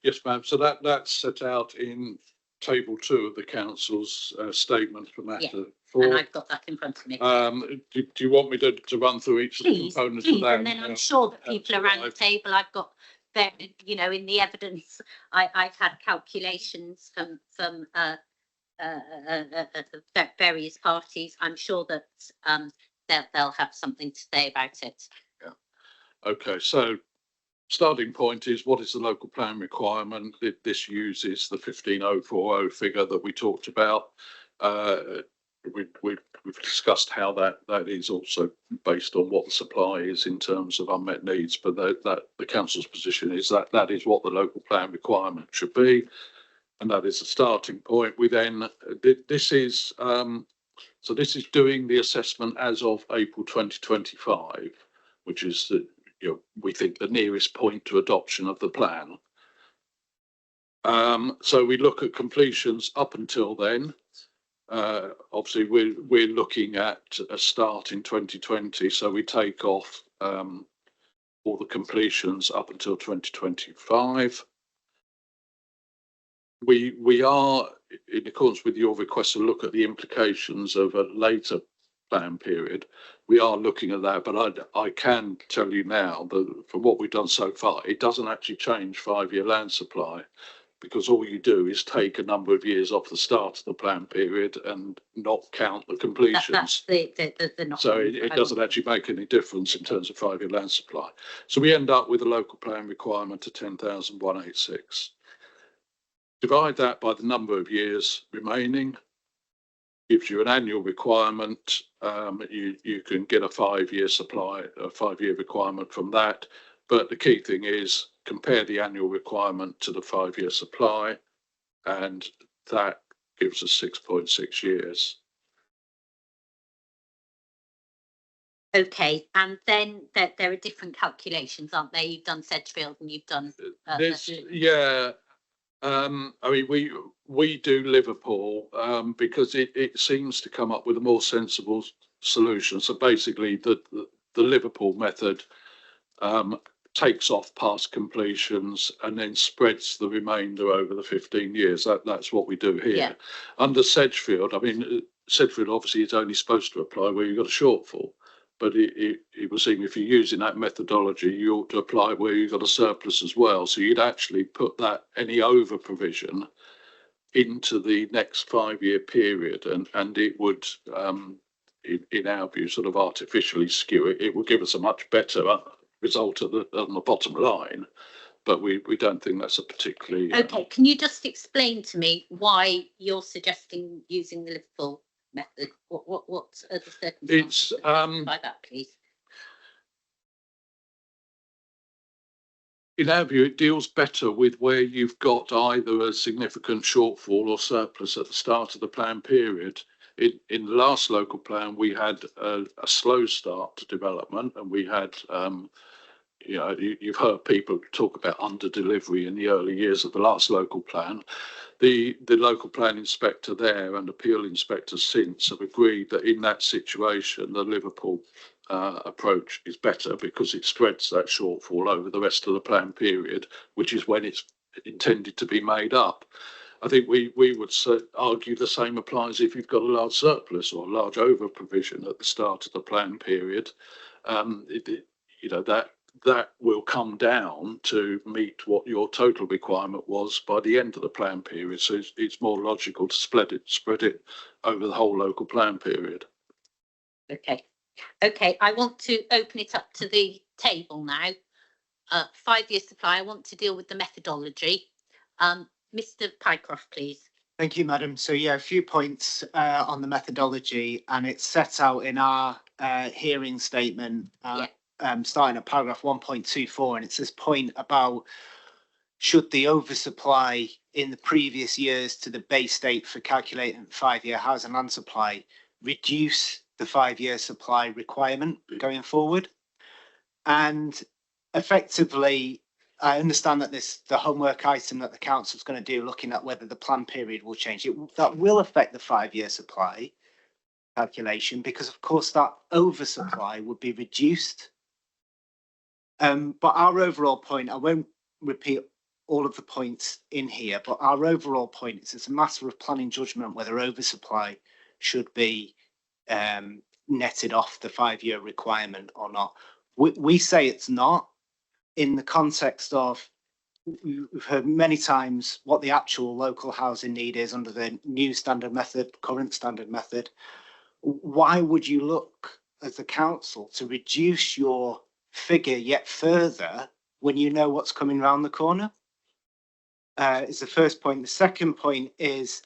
Yes, ma'am. So that's set out in table 2 of the council's statement for matter 4. And I've got that in front of me. Do you want me to run through each of the components of that? And then I'm sure that people around the table, I've got, you know, in the evidence, I've had calculations from various parties. I'm sure that they'll have something to say about it. Yeah. Okay, so starting point is, what is the local plan requirement? This uses the 15040 figure that we talked about. We've discussed how that is also based on what the supply is in terms of unmet needs, but that the council's position is that is what the local plan requirement should be, and that is the starting point. We then this is doing the assessment as of April 2025, which is we think the nearest point to adoption of the plan. So we look at completions up until then. Obviously we're looking at a start in 2020, so we take off all the completions up until 2025. We are, in accordance with your request, to look at the implications of a later plan period. We are looking at that, but I can tell you now that from what we've done so far, it doesn't actually change 5-year land supply, because all you do is take a number of years off the start of the plan period and not count the completions. So it doesn't actually make any difference in terms of 5-year land supply. So we end up with a local plan requirement of 10,186. Divide that by the number of years remaining, gives you an annual requirement. You can get a 5-year supply, a 5-year requirement from that. But the key thing is compare the annual requirement to the 5-year supply, and that gives us 6.6 years. Okay, and then there are different calculations, aren't there? You've done Sedgefield and you've done. Yeah. I mean, we do Liverpool because it seems to come up with a more sensible solution. So basically, the Liverpool method takes off past completions and then spreads the remainder over the 15 years. That's what we do here. Yeah. Under Sedgefield, I mean, Sedgefield obviously is only supposed to apply where you've got a shortfall. But it would seem if you're using that methodology, you ought to apply where you've got a surplus as well. So you'd actually put that any over provision into the next 5-year period, and it would, in our view, sort of artificially skew it. It would give us a much better result on the bottom line, but we don't think that's a particularly. Okay, can you just explain to me why you're suggesting using the Liverpool method? What are the circumstances by that, please? In our view, it deals better with where you've got either a significant shortfall or surplus at the start of the plan period. in the last local plan, we had a slow start to development, and we had, you've heard people talk about under delivery in the early years of the last local plan. The local plan inspector there and appeal inspectors since have agreed that in that situation, the Liverpool approach is better because it spreads that shortfall over the rest of the plan period, which is when it's intended to be made up. I think we would argue the same applies if you've got a large surplus or a large over provision at the start of the plan period. That will come down to meet what your total requirement was by the end of the plan period. So it's more logical to spread it over the whole local plan period. Okay, I want to open it up to the table now. 5-year supply, I want to deal with the methodology. Mr. Pycroft, please. Thank you, Madam. So yeah, a few points on the methodology, and it's set out in our hearing statement, starting at paragraph 1.24, and it's this point about should the oversupply in the previous years to the base date for calculating 5-year housing land supply reduce the 5-year supply requirement going forward. And effectively, I understand that the homework item that the council is going to do, looking at whether the plan period will change, that will affect the 5-year supply calculation, because of course that oversupply would be reduced. But our overall point, I won't repeat all of the points in here, but our overall point is it's a matter of planning judgment whether oversupply should be netted off the 5-year requirement or not. We say it's not, in the context of, we've heard many times what the actual local housing need is under the new standard method, current standard method. Why would you look as the council to reduce your figure yet further when you know what's coming around the corner? Is the first point. The second point is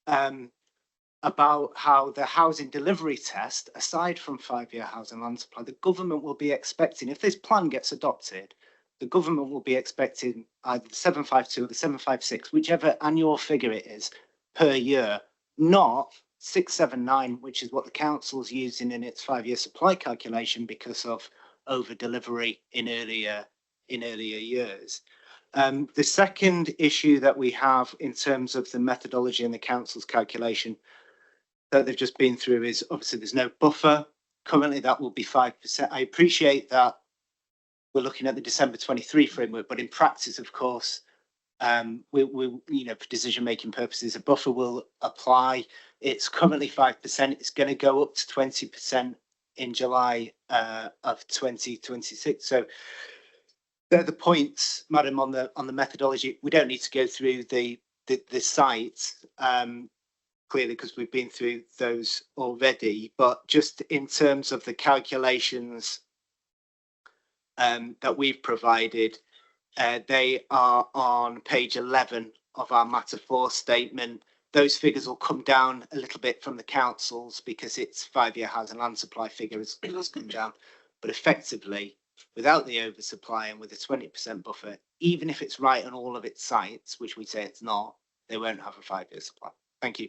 about how the housing delivery test, aside from 5-year housing land supply, the government will be expecting, if this plan gets adopted, the government will be expecting either the 752 or the 756, whichever annual figure it is per year, not 679, which is what the council is using in its 5-year supply calculation because of over delivery in earlier years. The second issue that we have in terms of the methodology and the council's calculation that they've just been through is obviously there's no buffer. Currently that will be 5%. I appreciate that we're looking at the December 23 framework, but in practice, of course, we for decision-making purposes, a buffer will apply. It's currently 5%. It's going to go up to 20% in July of 2026. So they're the points, Madam, on the methodology. We don't need to go through the sites clearly because we've been through those already. But just in terms of the calculations that we've provided, they are on page 11 of our Matter 4 statement. Those figures will come down a little bit from the councils because its 5-year housing land supply figure has come down. But effectively, without the oversupply and with a 20% buffer, even if it's right on all of its sites, which we say it's not, they won't have a 5-year supply. Thank you.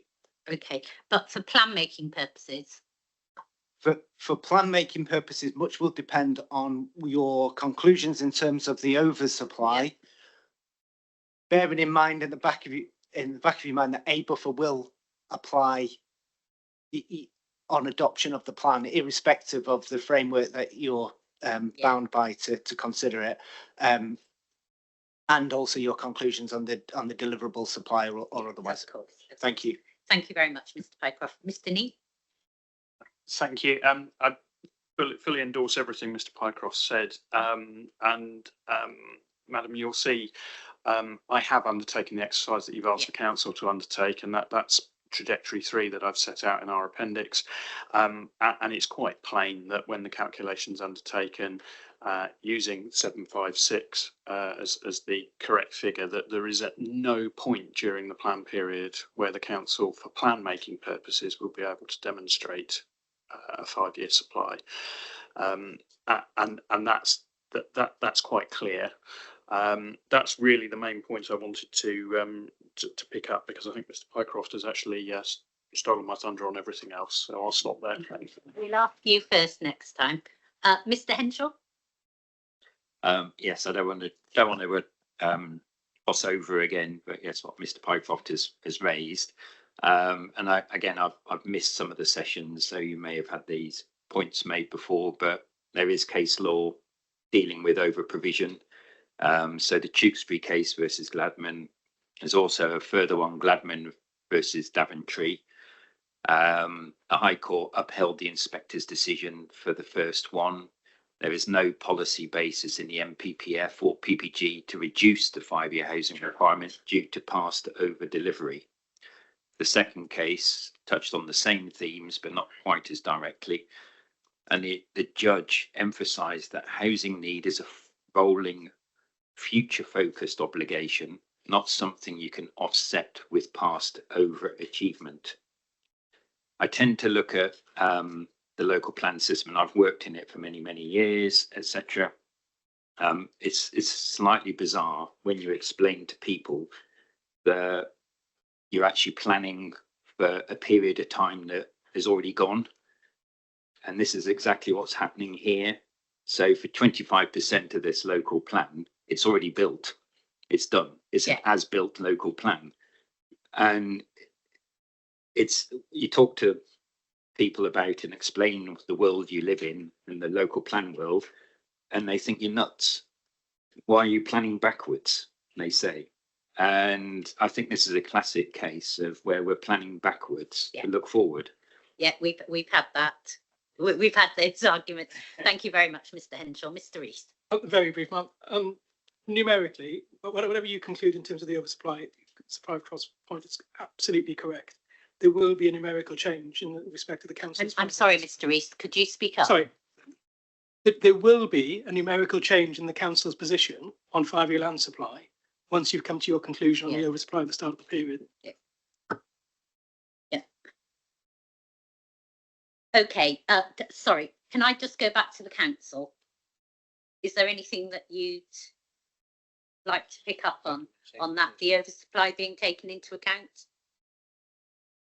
Okay, but for plan making purposes? For plan making purposes, much will depend on your conclusions in terms of the oversupply. Yeah. Bearing in mind in the back of your mind that a buffer will apply on adoption of the plan, irrespective of the framework that you're bound by to consider it, and also your conclusions on the deliverable supply or otherwise. Of course. Thank you. Thank you very much, Mr. Pycroft. Mr. Nee. Thank you. I fully endorse everything Mr. Pycroft said. Madam, you'll see I have undertaken the exercise that you've asked the council to undertake, and that's trajectory 3 that I've set out in our appendix. And it's quite plain that when the calculation's undertaken using 756 as the correct figure, that there is at no point during the plan period where the council, for plan making purposes, will be able to demonstrate a 5-year supply, and that's quite clear. That's really the main point I wanted to pick up, because I think Mr. Pycroft has actually stolen my thunder on everything else, so I'll stop there. We'll ask you first next time. Mr. Henshaw? Yes, I don't want to cross over again, but yes, what Mr. Pycroft has raised. And I've missed some of the sessions, so you may have had these points made before, but there is case law dealing with over provision. So the Tewkesbury case versus Gladman. There's also a further one, Gladman versus Daventry. The High Court upheld the inspector's decision for the first one. There is no policy basis in the MPPF or PPG to reduce the 5-year housing requirement due to past over delivery. The second case touched on the same themes, but not quite as directly. And the judge emphasised that housing need is a rolling, future-focused obligation, not something you can offset with past overachievement. I tend to look at the local plan system, and I've worked in it for many, many years, etc. It's slightly bizarre when you explain to people that you're actually planning for a period of time that is already gone. And this is exactly what's happening here. So for 25% of this local plan, it's already built. It's done. It's an as-built local plan. And you talk to people about and explain the world you live in the local plan world, and they think you're nuts. Why are you planning backwards? They say. And I think this is a classic case of where we're planning backwards to look forward. Yeah, we've had that. We've had those arguments. Thank you very much, Mr. Henshaw. Mr. Rees. Very brief, Mark. Numerically, whatever you conclude in terms of the oversupply, supply cross point is absolutely correct. There will be a numerical change in respect to the council. I'm sorry, Mr. Rees, could you speak up? Sorry. There will be a numerical change in the council's position on 5-year land supply once you've come to your conclusion on the oversupply at the start of the period. Yeah. Okay, sorry, can I just go back to the council? Is there anything that you'd like to pick up on that, the oversupply being taken into account?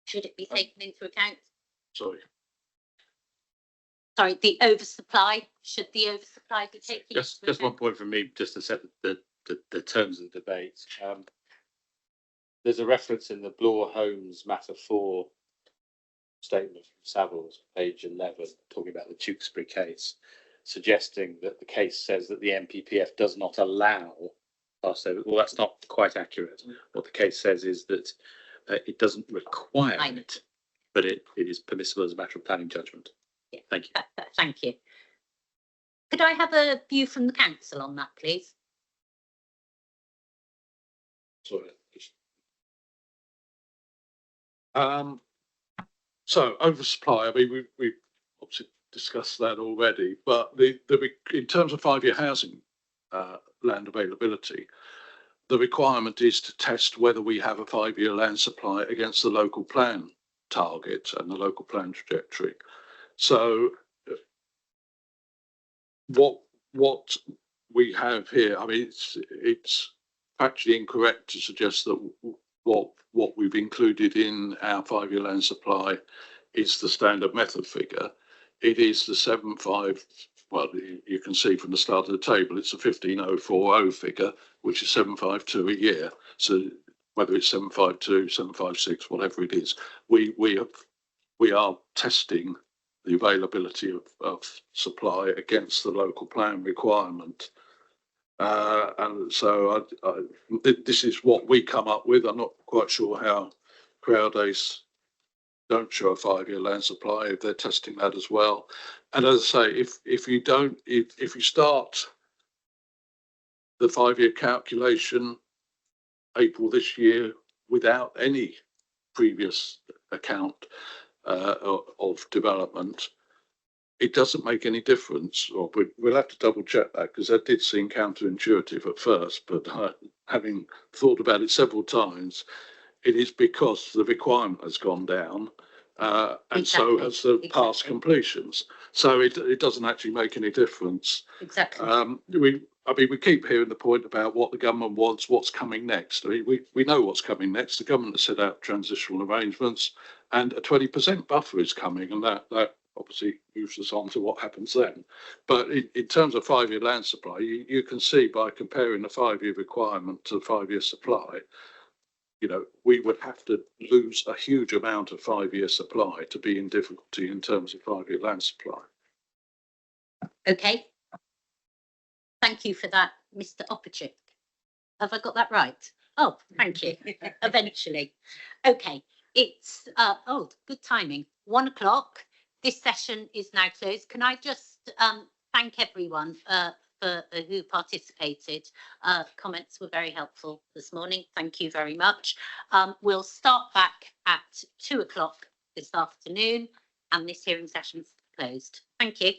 Should it be taken into account? Sorry. Sorry, the oversupply, should the oversupply be taken into account? Just one point from me, just to set the terms of the debate. There's a reference in the Bloor Homes Matter 4 statement from Savills, page 11, talking about the Tewkesbury case, suggesting that the case says that the MPPF does not allow passover. Well, that's not quite accurate. What the case says is that it doesn't require it, but it is permissible as a matter of planning judgment. Yeah. Thank you. Thank you. Could I have a view from the council on that, please? Sorry. So oversupply, I mean, we've obviously discussed that already, but in terms of 5-year housing land availability, the requirement is to test whether we have a 5-year land supply against the local plan target and the local plan trajectory. So what we have here, I mean, it's actually incorrect to suggest that what we've included in our 5-year land supply is the standard method figure. It is the 7.5. Well, you can see from the start of the table, it's a 15,040 figure, which is 752 a year. So whether it's 752, 756, whatever it is, we are testing the availability of supply against the local plan requirement. And so this is what we come up with. I'm not quite sure how Crowdace don't show a 5-year land supply, if they're testing that as well. And as I say, if you start the 5-year calculation April this year without any previous account of development, it doesn't make any difference. Or we'll have to double check that, because that did seem counterintuitive at first, but having thought about it several times, it is because the requirement has gone down, and so has the past completions. So it doesn't actually make any difference. Exactly. I mean, we keep hearing the point about what the government wants, what's coming next. I mean, we know what's coming next. The government has set out transitional arrangements, and a 20% buffer is coming, and that obviously moves us on to what happens then. But in terms of 5-year land supply, you can see by comparing the 5-year requirement to the 5-year supply, you know, we would have to lose a huge amount of 5-year supply to be in difficulty in terms of 5-year land supply. Okay. Thank you for that, Mr. Opachik. Have I got that right? Oh, thank you. Eventually. Okay, it's, good timing. 1 o'clock. This session is now closed. Can I just thank everyone for who participated? Comments were very helpful this morning. Thank you very much. We'll start back at 2 o'clock this afternoon, and this hearing session's closed. Thank you.